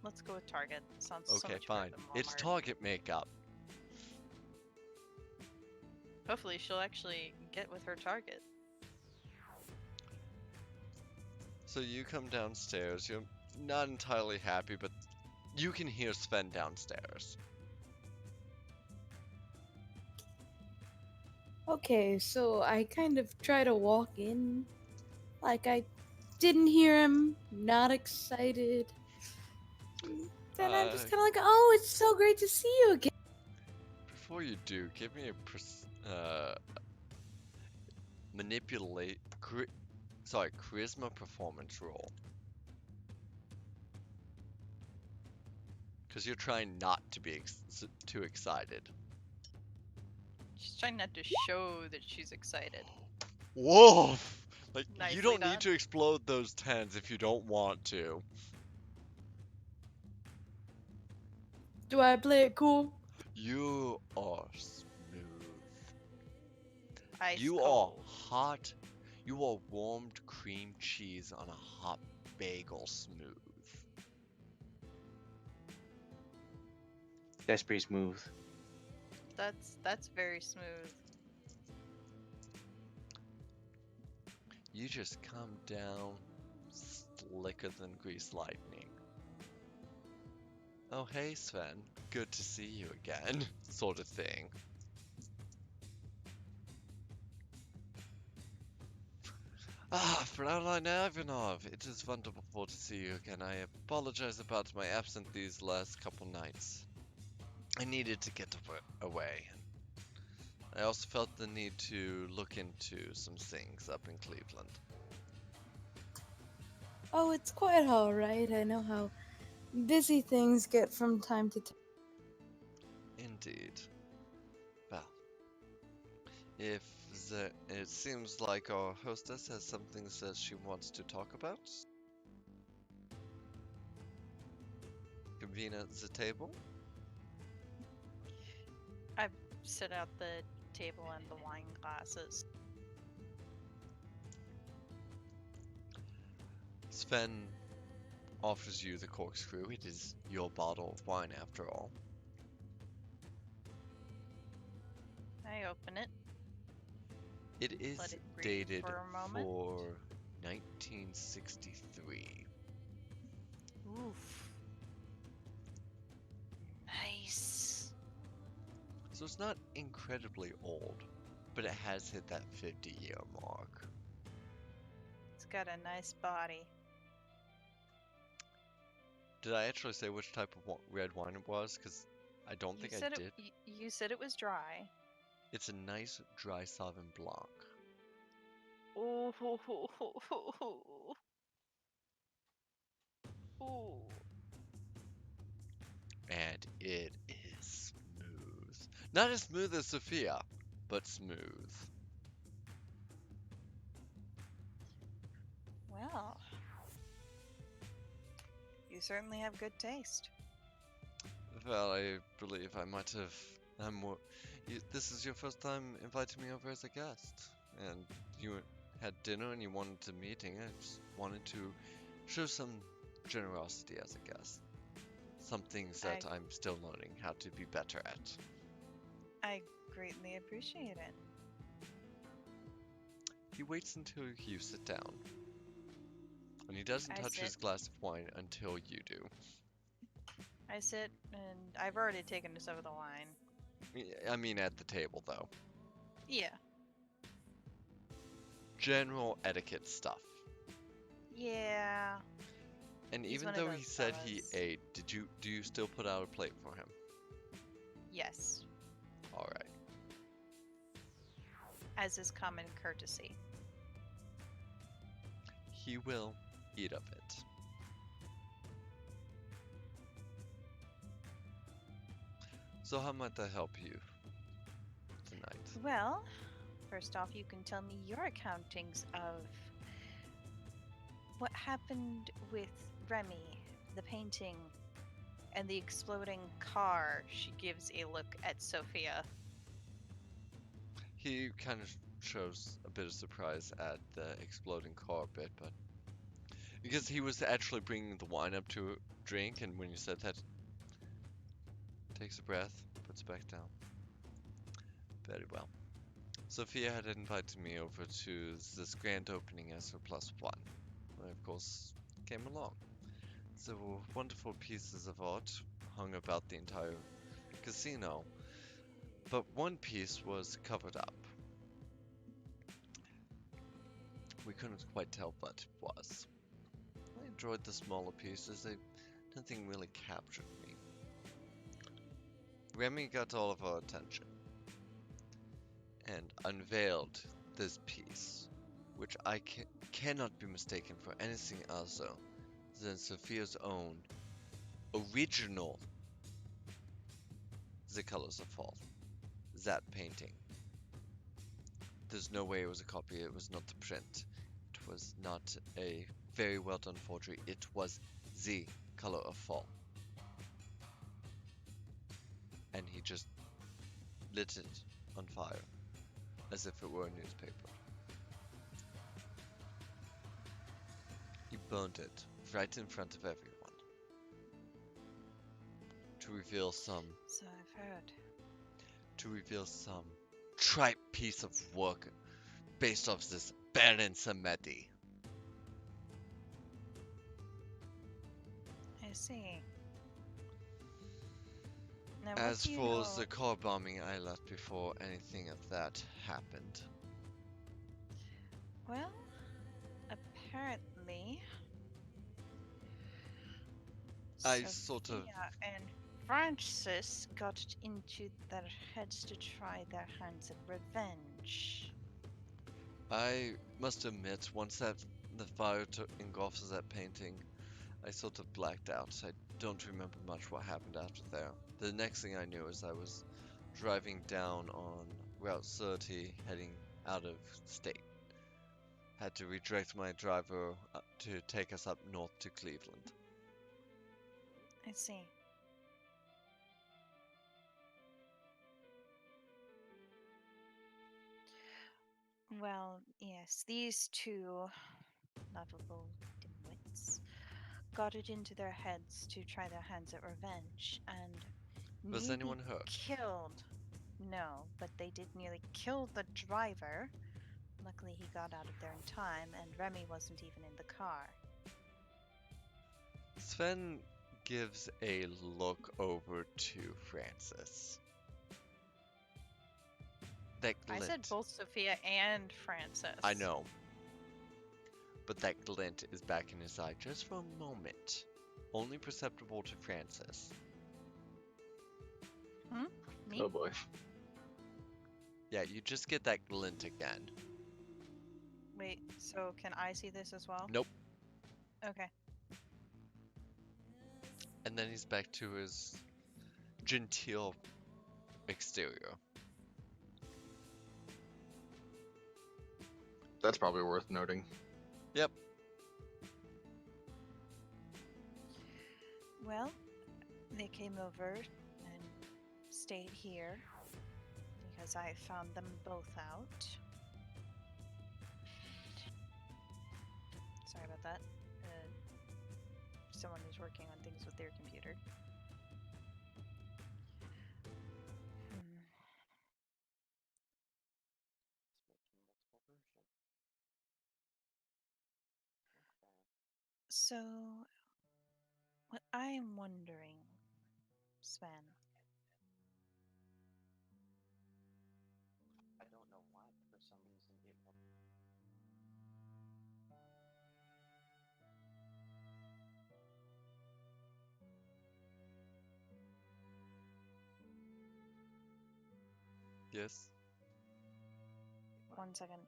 Let's go with Target. Sounds so Okay, much fine. better than Walmart. It's Target makeup. Hopefully, she'll actually get with her target. So you come downstairs. You're not entirely happy, but you can hear Sven downstairs. Okay, so I kind of try to walk in like I didn't hear him, not excited. Then I'm just kind of like, oh, it's so great to see you again. Before you do, give me a charisma performance roll. Because you're trying not to be too excited. She's trying not to show that she's excited. Whoa! Like, you Nicely don't done. need to explode those 10s if you don't want to. Do I play it cool? You are smooth. Ice You cold. are hot. You are warmed cream cheese on a hot bagel smooth. That's pretty smooth. That's very smooth. You just come down slicker than grease lightning. Oh, hey, Sven. Good to see you again, sort of thing. Fraulein Ivanov, it is wonderful to see you again. I apologize about my absence these last couple nights. I needed to get away. I also felt the need to look into some things up in Cleveland. Oh, it's quite alright. I know how busy things get from time to time. Indeed. Well, if it seems like our hostess has some things that she wants to talk about. Convene at the table. I set out the table and the wine glasses. Sven offers you the corkscrew. It is your bottle of wine after all. I open it. It is Let it breathe dated for a moment. for 1963. Oof. Nice. So it's not incredibly old, but it has hit that 50-year mark. It's got a nice body. Did I actually say which type of red wine it was? Because I don't think I did. You said it was dry. It's a nice dry Sauvignon Blanc. Ooh. Ooh. And it is smooth. Not as smooth as Sophia, but smooth. Well, you certainly have good taste. Well, I believe I might have. This is your first time inviting me over as a guest, and you had dinner and you wanted a meeting. I just wanted to show some generosity as a guest. Some things that I'm still learning how to be better at. I greatly appreciate it. He waits until you sit down, and he doesn't touch his glass of wine until you do. I sit, and I've already taken some of the wine. I mean, at the table, though. Yeah. General etiquette stuff. Yeah. And He's even one of though he those said he fellas. ate, do you still put out a plate for him? Yes. All right. As is common courtesy. He will eat of it. So how might that help you tonight? Well, first off, you can tell me your accountings of what happened with Remy, the painting, and the exploding car. She gives a look at Sophia. He kind of shows a bit of surprise at the exploding car bit, but because he was actually bringing the wine up to drink, and when you said that, takes a breath, puts it back down. Very well. Sophia had invited me over to this grand opening as her plus one. I, of course, came along. There were wonderful pieces of art hung about the entire casino, but one piece was covered up. We couldn't quite tell what it was. I enjoyed the smaller pieces, nothing really captured me. Remy got all of our attention and unveiled this piece, which I cannot be mistaken for anything else than Sophia's own original The Colors of Fall. That painting. There's no way it was a copy, it was not the print. It was not a very well done forgery, it was the color of fall. And he just lit it on fire, as if it were a newspaper. He burned it right in front of everyone to reveal some So I've heard. tripe piece of work based off this Baron Samedi. I see. Now, what As do you for know? the car bombing, I left before anything of that happened. Well, apparently, I sort of- Sophia and Francis got it into their heads to try their hands at revenge. I must admit, once the fire engulfs that painting, I sort of blacked out. I don't remember much what happened after there. The next thing I knew is I was driving down on Route 30, heading out of state. Had to redirect my driver to take us up north to Cleveland. I see. Well, yes, these two lovable dimwits got it into their heads to try their hands at revenge and Was nearly anyone hurt? killed. No, but they did nearly kill the driver. Luckily, he got out of there in time, and Remy wasn't even in the car. Sven gives a look over to Francis. That glint. I said both Sophia and Francis. I know. But that glint is back in his eye just for a moment. Only perceptible to Francis. Me? Oh boy. Yeah, you just get that glint again. Wait, so can I see this as well? Nope. Okay. And then he's back to his genteel exterior. That's probably worth noting. Yep. Well, they came over and stayed here because I found them both out. Sorry about that. Someone was working on things with their computer. So, what I'm wondering, Sven. I don't know why, for some reason it won't. Yes. 1 second.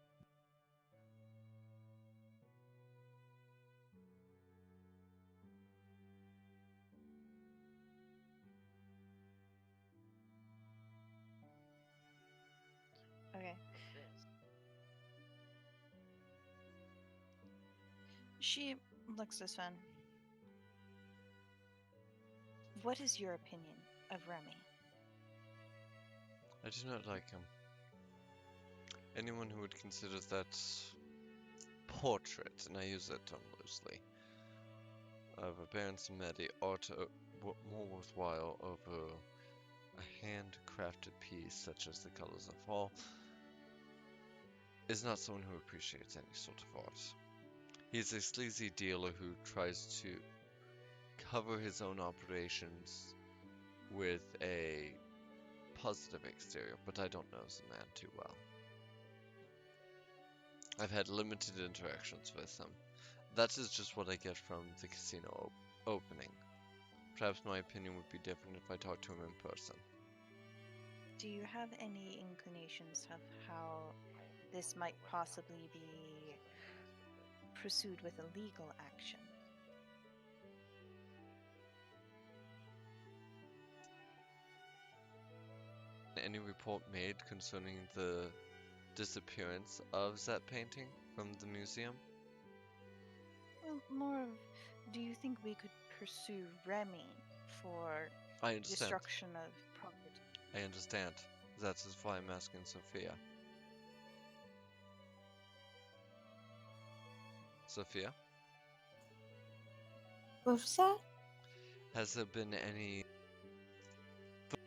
She looks to Sven. What is your opinion of Remy? I do not like him. Anyone who would consider that portrait, and I use that term loosely, of a Baron Samedi art more worthwhile over a handcrafted piece such as the colors of fall is not someone who appreciates any sort of art. He's a sleazy dealer who tries to cover his own operations with a positive exterior, but I don't know the man too well. I've had limited interactions with him. That is just what I get from the casino opening. Perhaps my opinion would be different if I talked to him in person. Do you have any inclinations of how this might possibly be pursued with a legal action? Any report made concerning the disappearance of that painting from the museum? Well, more of, do you think we could pursue Remy for I understand. destruction of property? I understand. That is why I'm asking Sophia. Sophia, What was that? has there been any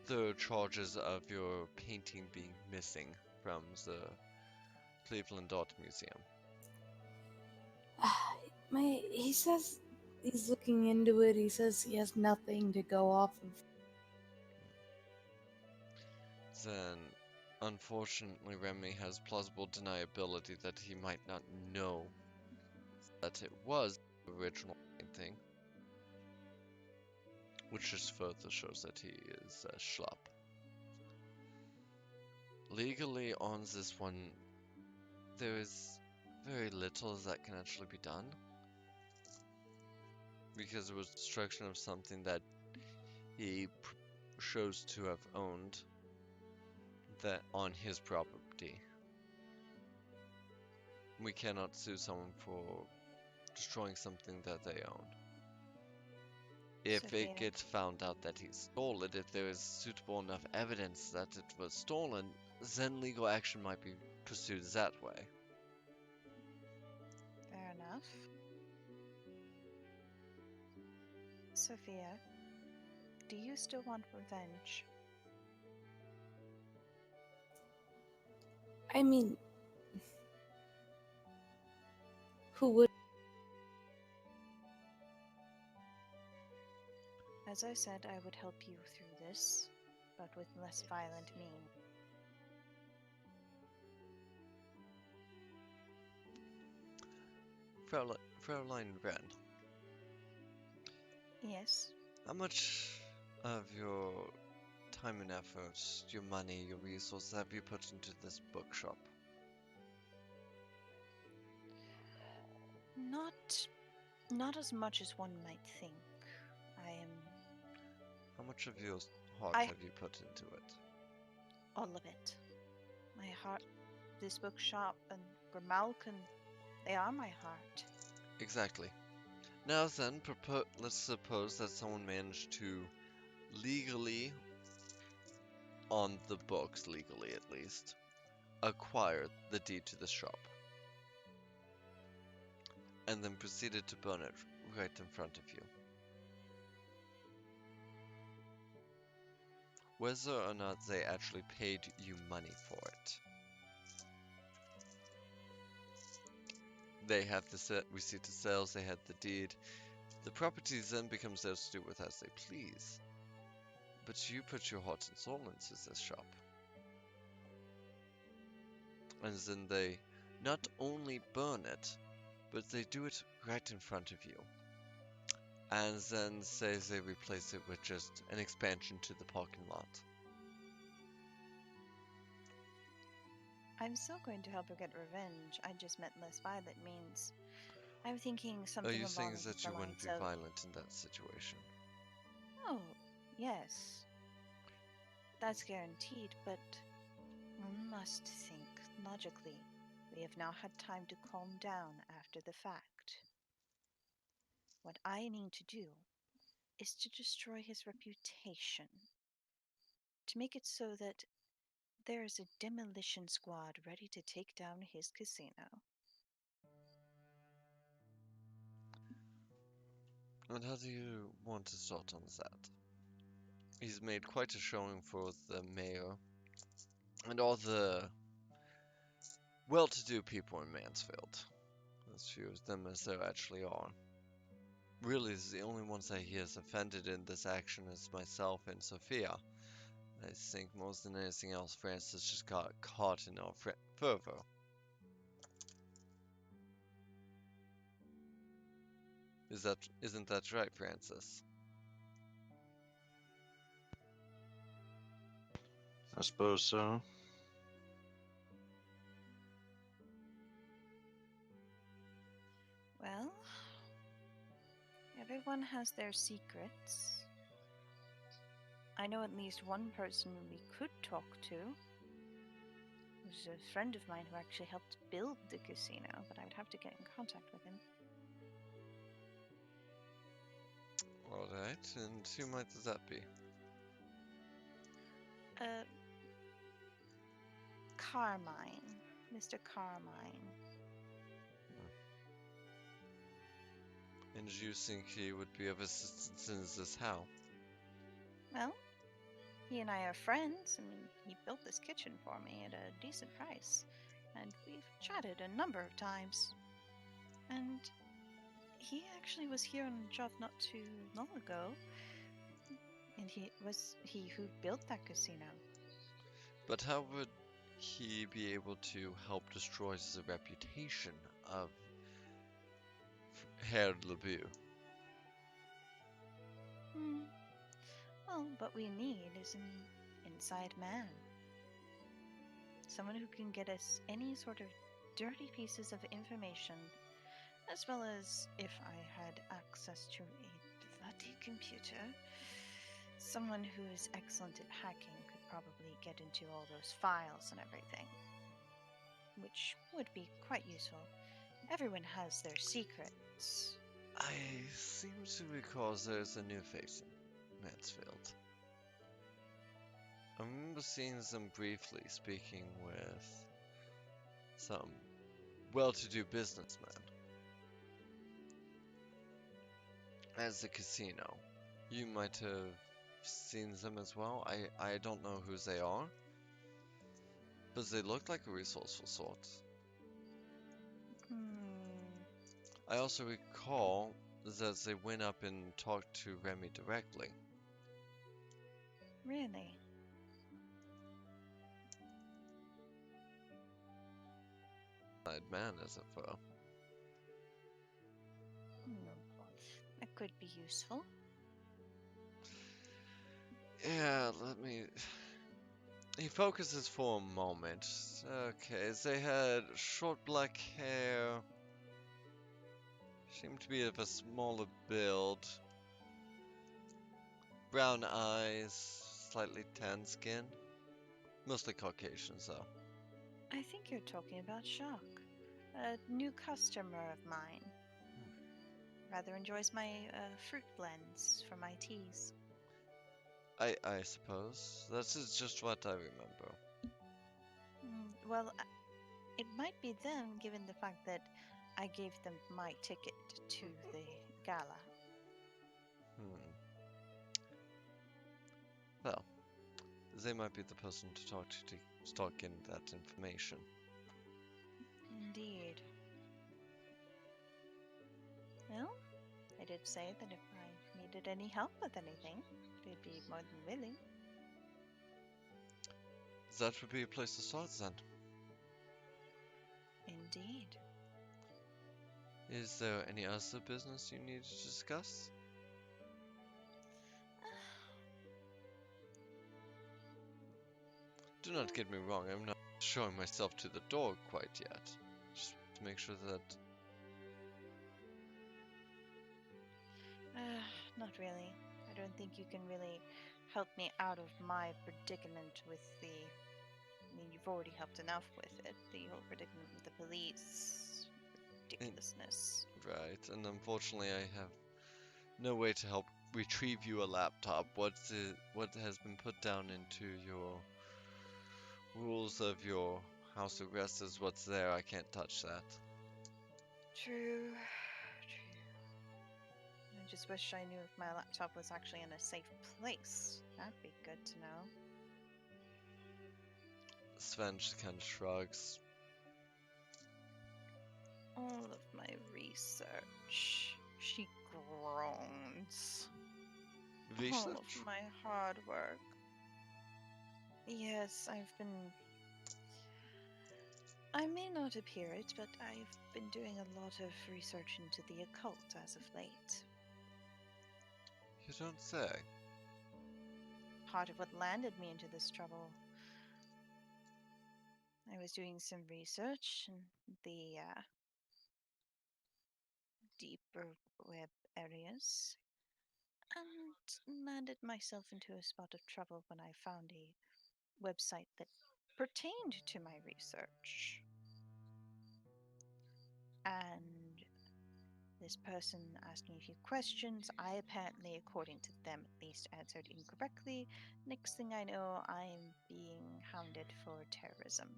further charges of your painting being missing from the Cleveland Art Museum? He says he's looking into it. He says he has nothing to go off of. Then, unfortunately, Remy has plausible deniability that he might not know that it was the original painting, which just further shows that he is a schlub. Legally, on this one, there is very little that can actually be done, because it was destruction of something that he shows to have owned that on his property. We cannot sue someone for destroying something that they own. If Sophia. it gets found out that he stole it, if there is suitable enough evidence that it was stolen, then legal action might be pursued that way. Fair enough. Sophia, do you still want revenge? I mean, who would? As I said, I would help you through this, but with less violent means. Fraulein Wren, Yes. how much of your time and effort, your money, your resources have you put into this bookshop? Not as much as one might think. I am How much of your heart I- have you put into it? all of it. My heart, this bookshop, and Grimalkin, they are my heart. Exactly. Now then, let's suppose that someone managed to legally, on the books, legally at least, acquire the deed to the shop, and then proceeded to burn it right in front of you. Whether or not they actually paid you money for it. They have the receipt of sales, they had the deed. The property then becomes theirs to do with as they please. But you put your heart and soul into this shop. And then they not only burn it, but they do it right in front of you. And then say they replace it with just an expansion to the parking lot. I'm still going to help her get revenge. I just meant less violent means. I'm thinking something Are you along saying the that you wouldn't lines be of, violent in that situation? oh, yes, that's guaranteed, but one must think logically. We have now had time to calm down after the fact. What I need to do is to destroy his reputation, to make it so that there is a demolition squad ready to take down his casino. And how do you want to start on that? He's made quite a showing for the mayor and all the well-to-do people in Mansfield. As few of them as there actually are. Really, the only ones that he has offended in this action is myself and Sophia. I think more than anything else, Francis just got caught in our fervor. Isn't that right, Francis? I suppose so. Well, everyone has their secrets. I know at least one person we could talk to. Who's a friend of mine who actually helped build the casino, but I would have to get in contact with him. Alright, and who might that be? Carmine. Mr. Carmine. And you think he would be of assistance in this how? Well, he and I are friends. I mean, he built this kitchen for me at a decent price, and we've chatted a number of times. And he actually was here on a job not too long ago, and he was he who built that casino. But how would he be able to help destroy the reputation of Herr LeBeau? Well, what we need is an inside man. Someone who can get us any sort of dirty pieces of information, as well as, if I had access to a bloody computer, someone who is excellent at hacking could probably get into all those files and everything, which would be quite useful. Everyone has their secrets. I seem to recall there's a new face in Mansfield. I remember seeing them briefly speaking with some well-to-do businessman at the casino. You might have seen them as well. I don't know who they are, but they look like a resourceful sort. I also recall that they went up and talked to Remy directly. Really? Man, as it were. That could be useful. Yeah, let me. He focuses for a moment. Okay, they had short black hair. Seemed to be of a smaller build. Brown eyes, slightly tan skin. Mostly Caucasians, though. I think you're talking about Jacques, a new customer of mine. Rather enjoys my fruit blends for my teas. I suppose. That is just what I remember. Well, it might be them, given the fact that I gave them my ticket to the gala. Well, they might be the person to talk to start getting that information. Indeed. Well, I did say that if I needed any help with anything, they'd be more than willing. That would be a place to start then. Indeed. Is there any other business you need to discuss? Do not get me wrong, I'm not showing myself to the door quite yet. Just to make sure that... Not really. I don't think you can really help me out of my predicament with the... I mean, you've already helped enough with it. The whole predicament with the police. Ridiculousness. Right, and unfortunately I have no way to help retrieve you a laptop. What has been put down into your rules of your house arrest is what's there. I can't touch that. True. I just wish I knew if my laptop was actually in a safe place. That'd be good to know. Sven just kind of shrugs. All of my research. She groans. All Research? of my hard work. Yes, I may not appear it, but I've been doing a lot of research into the occult as of late. You don't say. Part of what landed me into this trouble. I was doing some research in the deeper web areas and landed myself into a spot of trouble when I found a website that pertained to my research. And this person asked me a few questions. I apparently, according to them at least, answered incorrectly. Next thing I know, I'm being hounded for terrorism.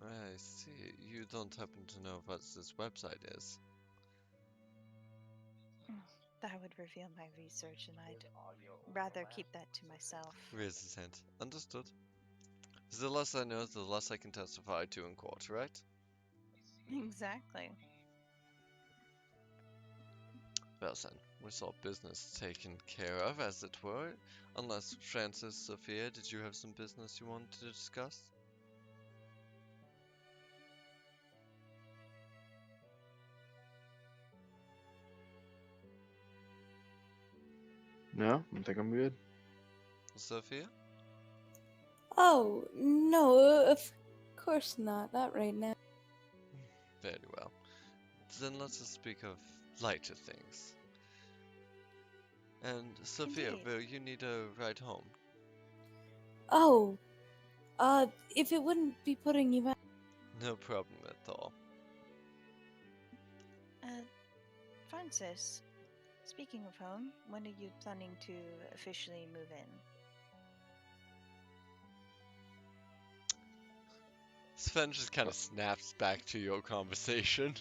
I see. You don't happen to know what this website is. That would reveal my research, and I'd rather keep that to myself. Raise his hand. Understood. The less I know, the less I can testify to in court, right? Exactly. Well then, we saw business taken care of, as it were. Unless, Francis, Sophia, did you have some business you wanted to discuss? No, I think I'm good. Sophia? Oh, no, of course not. Not right now. Very well. Then let us speak of lighter things. And Sophia, Indeed. will you need a ride home? Oh, if it wouldn't be putting you out. No problem at all. Francis, speaking of home, when are you planning to officially move in? Sven just kind of snaps back to your conversation.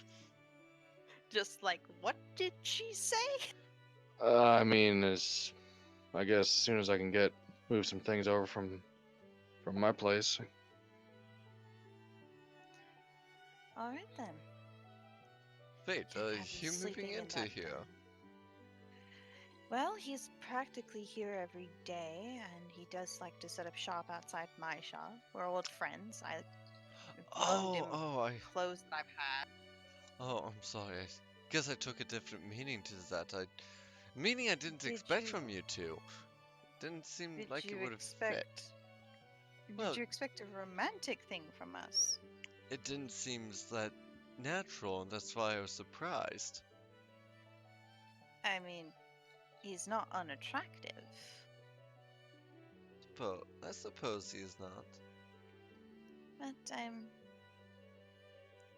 Just like, what did she say? I mean, I guess as soon as I can move some things over from my place. All right then. Wait, Can't are have you you moving sleeping in into that here? then. Well, he's practically here every day, and he does like to set up shop outside my shop. We're old friends. I loaned him clothes that I've had. Oh, I'm sorry. I guess I took a different meaning to that. Meaning I didn't Did expect you- from you two. Didn't seem Did like you it would have expect? fit. Well- Did you expect a romantic thing from us? It didn't seem that natural, and that's why I was surprised. I mean, he's not unattractive. I suppose he is not. But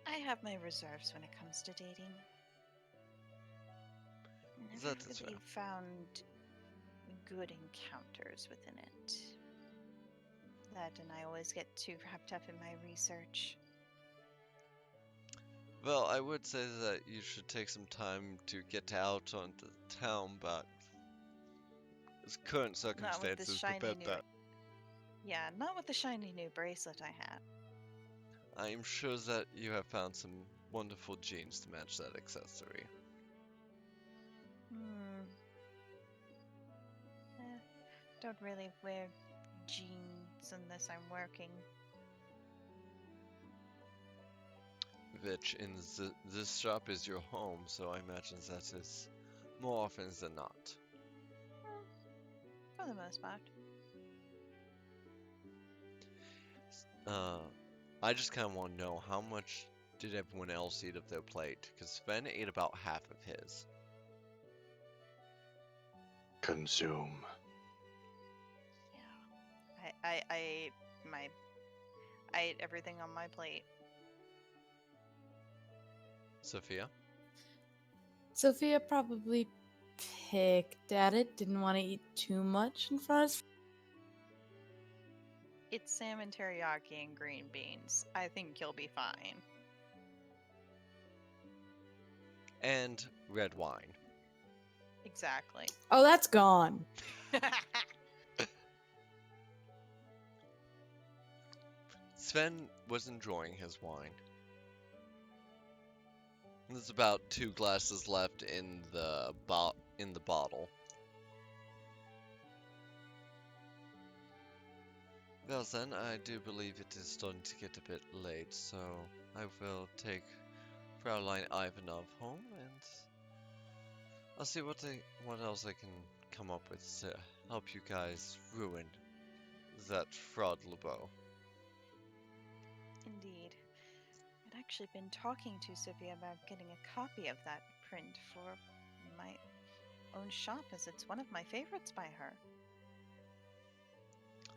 I have my reserves when it comes to dating. Never That is really fair. found good encounters within it. That and I always get too wrapped up in my research. Well, I would say that you should take some time to get out onto town, but its current Not with this circumstances shiny prevent new. that. Yeah, not with the shiny new bracelet I have. I am sure that you have found some wonderful jeans to match that accessory. Don't really wear jeans unless I'm working. Which in this shop is your home, so I imagine that is more often than not. For the most part. I just kind of want to know how much did everyone else eat of their plate? Because Sven ate about half of his. Consume. Yeah. I ate everything on my plate. Sophia? Sophia probably picked at it, didn't want to eat too much in front of. It's salmon teriyaki and green beans. I think you'll be fine. And red wine. Exactly. Oh, that's gone. Sven was enjoying his wine. There's about 2 glasses left in the bottle. Well then, I do believe it is starting to get a bit late, so I will take Fraulein Ivanov home, and I'll see what else I can come up with to help you guys ruin that fraud LeBeau. Indeed. I'd actually been talking to Sophia about getting a copy of that print for my own shop, as it's one of my favorites by her.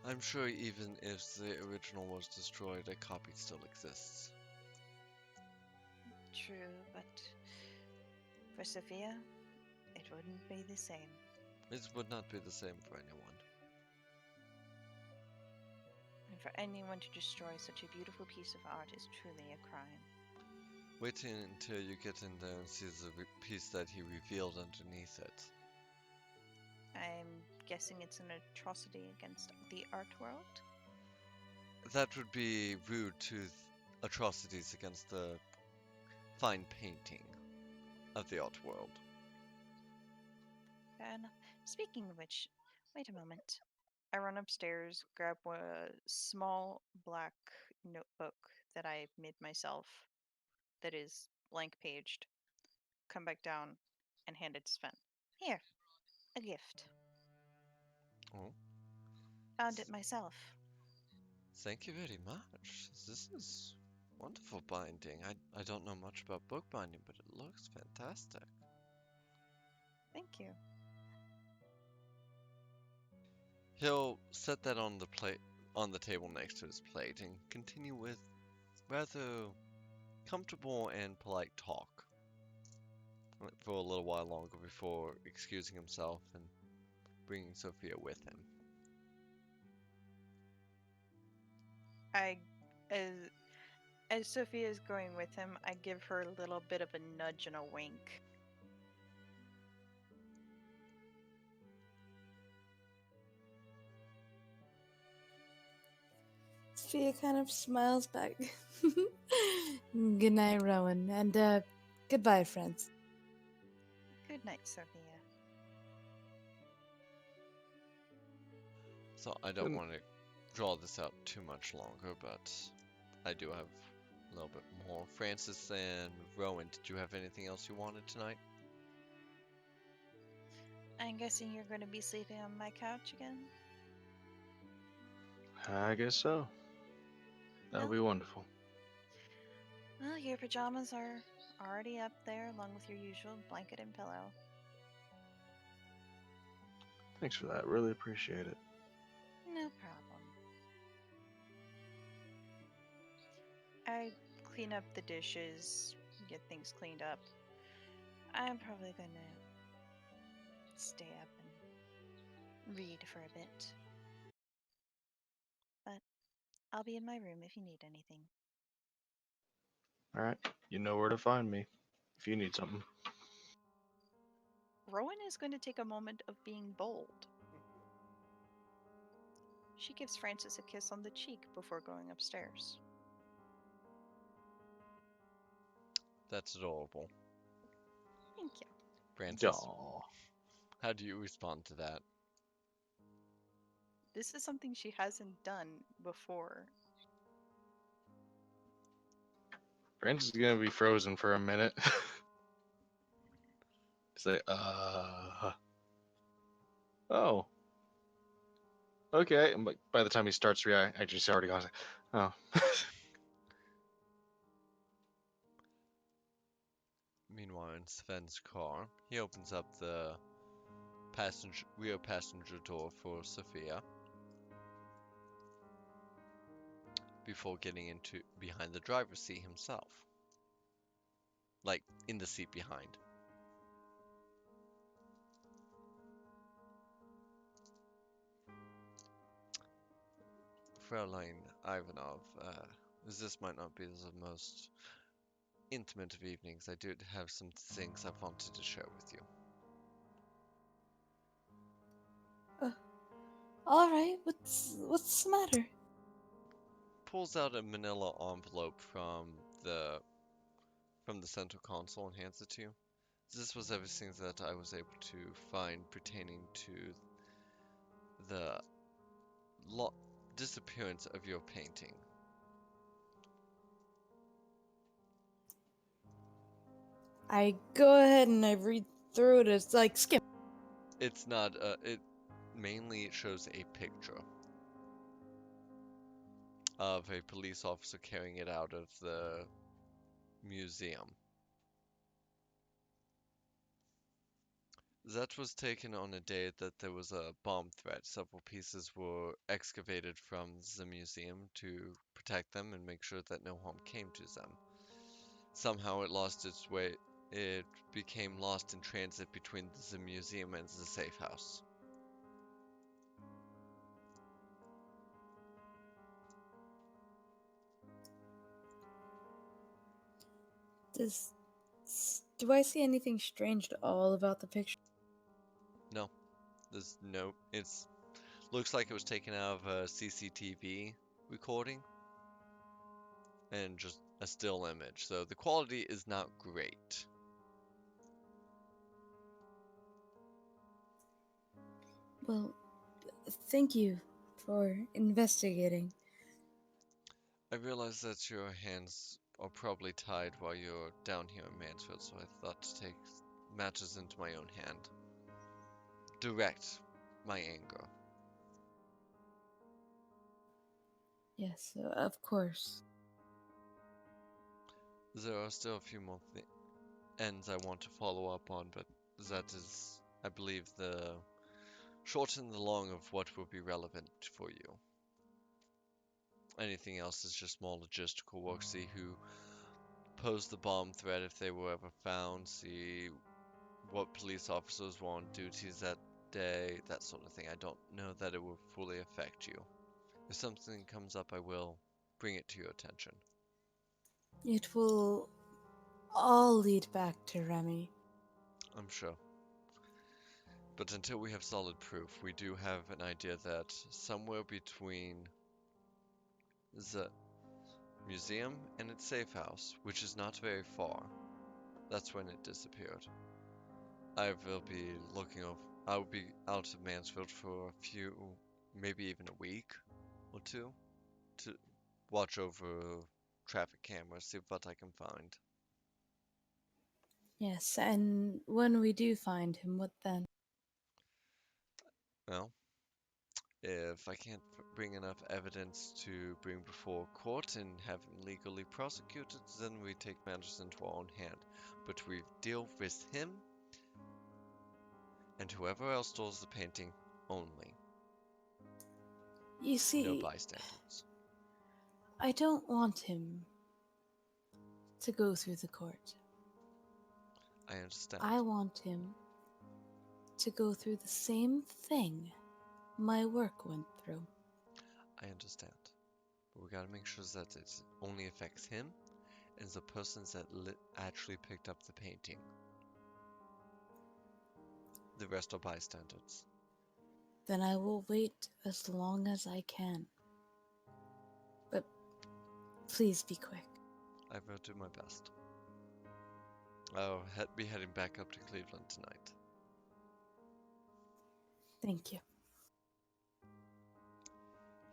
I'm sure even if the original was destroyed, a copy still exists. True, but for Sophia, it wouldn't be the same. It would not be the same for anyone. And for anyone to destroy such a beautiful piece of art is truly a crime. Wait until you get in there and see the piece that he revealed underneath it. I'm guessing it's an atrocity against the art world? That would be rude to atrocities against the fine painting of the art world. Fair enough. Speaking of which, wait a moment. I run upstairs, grab a small black notebook that I made myself that is blank paged, come back down, and hand it to Sven. Here, a gift. Oh, Found it myself. thank you very much. This is wonderful binding. I don't know much about bookbinding, but it looks fantastic. Thank you. He'll set that on the table next to his plate and continue with rather comfortable and polite talk for a little while longer before excusing himself and bringing Sophia with him. I, as Sophia is going with him, I give her a little bit of a nudge and a wink. Sophia kind of smiles back. Good night, Rowen, and goodbye, friends. Good night, Sophia. So I don't And- want to draw this out too much longer, but I do have a little bit more. Francis and Rowan, did you have anything else you wanted tonight? I'm guessing you're going to be sleeping on my couch again? I guess so. That'll No? be wonderful. Well, your pajamas are already up there, along with your usual blanket and pillow. Thanks for that. Really appreciate it. No problem. I clean up the dishes, get things cleaned up. I'm probably gonna stay up and read for a bit. But I'll be in my room if you need anything. All right. You know where to find me if you need something. Rowan is going to take a moment of being bold. She gives Francis a kiss on the cheek before going upstairs. That's adorable. Thank you. Francis, Aw. how do you respond to that? This is something she hasn't done before. Francis is gonna be frozen for a minute. Say, oh, okay. And by the time he starts reacting, I just already got oh. Meanwhile, in Sven's car, he opens up the rear passenger door for Sophia before getting into behind the driver's seat himself. Like, in the seat behind. Fräulein Ivanov, as this might not be the most intimate of evenings, I did have some things I wanted to share with you. All right, what's the matter? Pulls out a manila envelope the from the central console and hands it to you. This was everything that I was able to find pertaining to the disappearance of your painting. I go ahead and I read through it. It's like skim. It's not, it mainly shows a picture of a police officer carrying it out of the museum. That was taken on a day that there was a bomb threat. Several pieces were excavated from the museum to protect them and make sure that no harm came to them. Somehow it lost its way. It became lost in transit between the museum and the safe house. Do I see anything strange at all about the picture? No, there's no. It's looks like it was taken out of a CCTV recording and just a still image. So the quality is not great. Well, thank you for investigating. I realize that your hands are probably tied while you're down here in Mansfield, so I thought to take matters into my own hand. Direct my anger. Yes, of course. There are still a few more ends I want to follow up on, but that is, I believe, the short and the long of what will be relevant for you. Anything else is just more logistical work. See who posed the bomb threat if they were ever found. See what police officers were on duties that day. That sort of thing. I don't know that it will fully affect you. If something comes up, I will bring it to your attention. It will all lead back to Remy. I'm sure. But until we have solid proof, we do have an idea that somewhere between the museum and its safe house, which is not very far, that's when it disappeared. I will be I will be out of Mansfield for a few, maybe even a week or two, to watch over traffic cameras, see what I can find. Yes, and when we do find him, what then? Well, if I can't bring enough evidence to bring before court and have him legally prosecuted, then we take matters into our own hand. But we deal with him and whoever else stole the painting only. You No see, bystanders. I don't want him to go through the court. I understand. I want him to go through the same thing my work went through. I understand. But we gotta make sure that it only affects him and the persons that actually picked up the painting. The rest are bystanders. Then I will wait as long as I can. But please be quick. I will do my best. I'll be heading back up to Cleveland tonight. Thank you.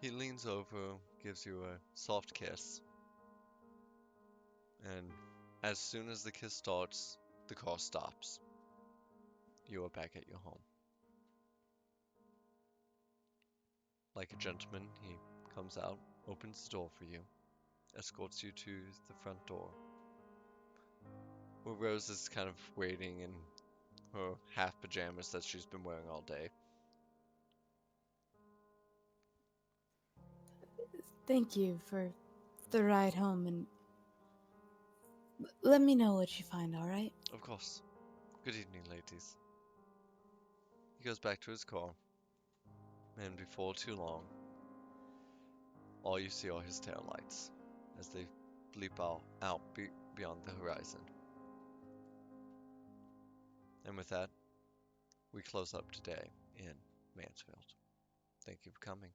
He leans over, gives you a soft kiss, and as soon as the kiss starts, the car stops. You are back at your home. Like a gentleman, he comes out, opens the door for you, escorts you to the front door, where Rose is kind of waiting in her half pajamas that she's been wearing all day. Thank you for the ride home, and let me know what you find, all right? Of course. Good evening, ladies. He goes back to his car, and before too long, All you see are his taillights as they bleep out beyond the horizon. And with that, we close up today in Mansfield. Thank you for coming.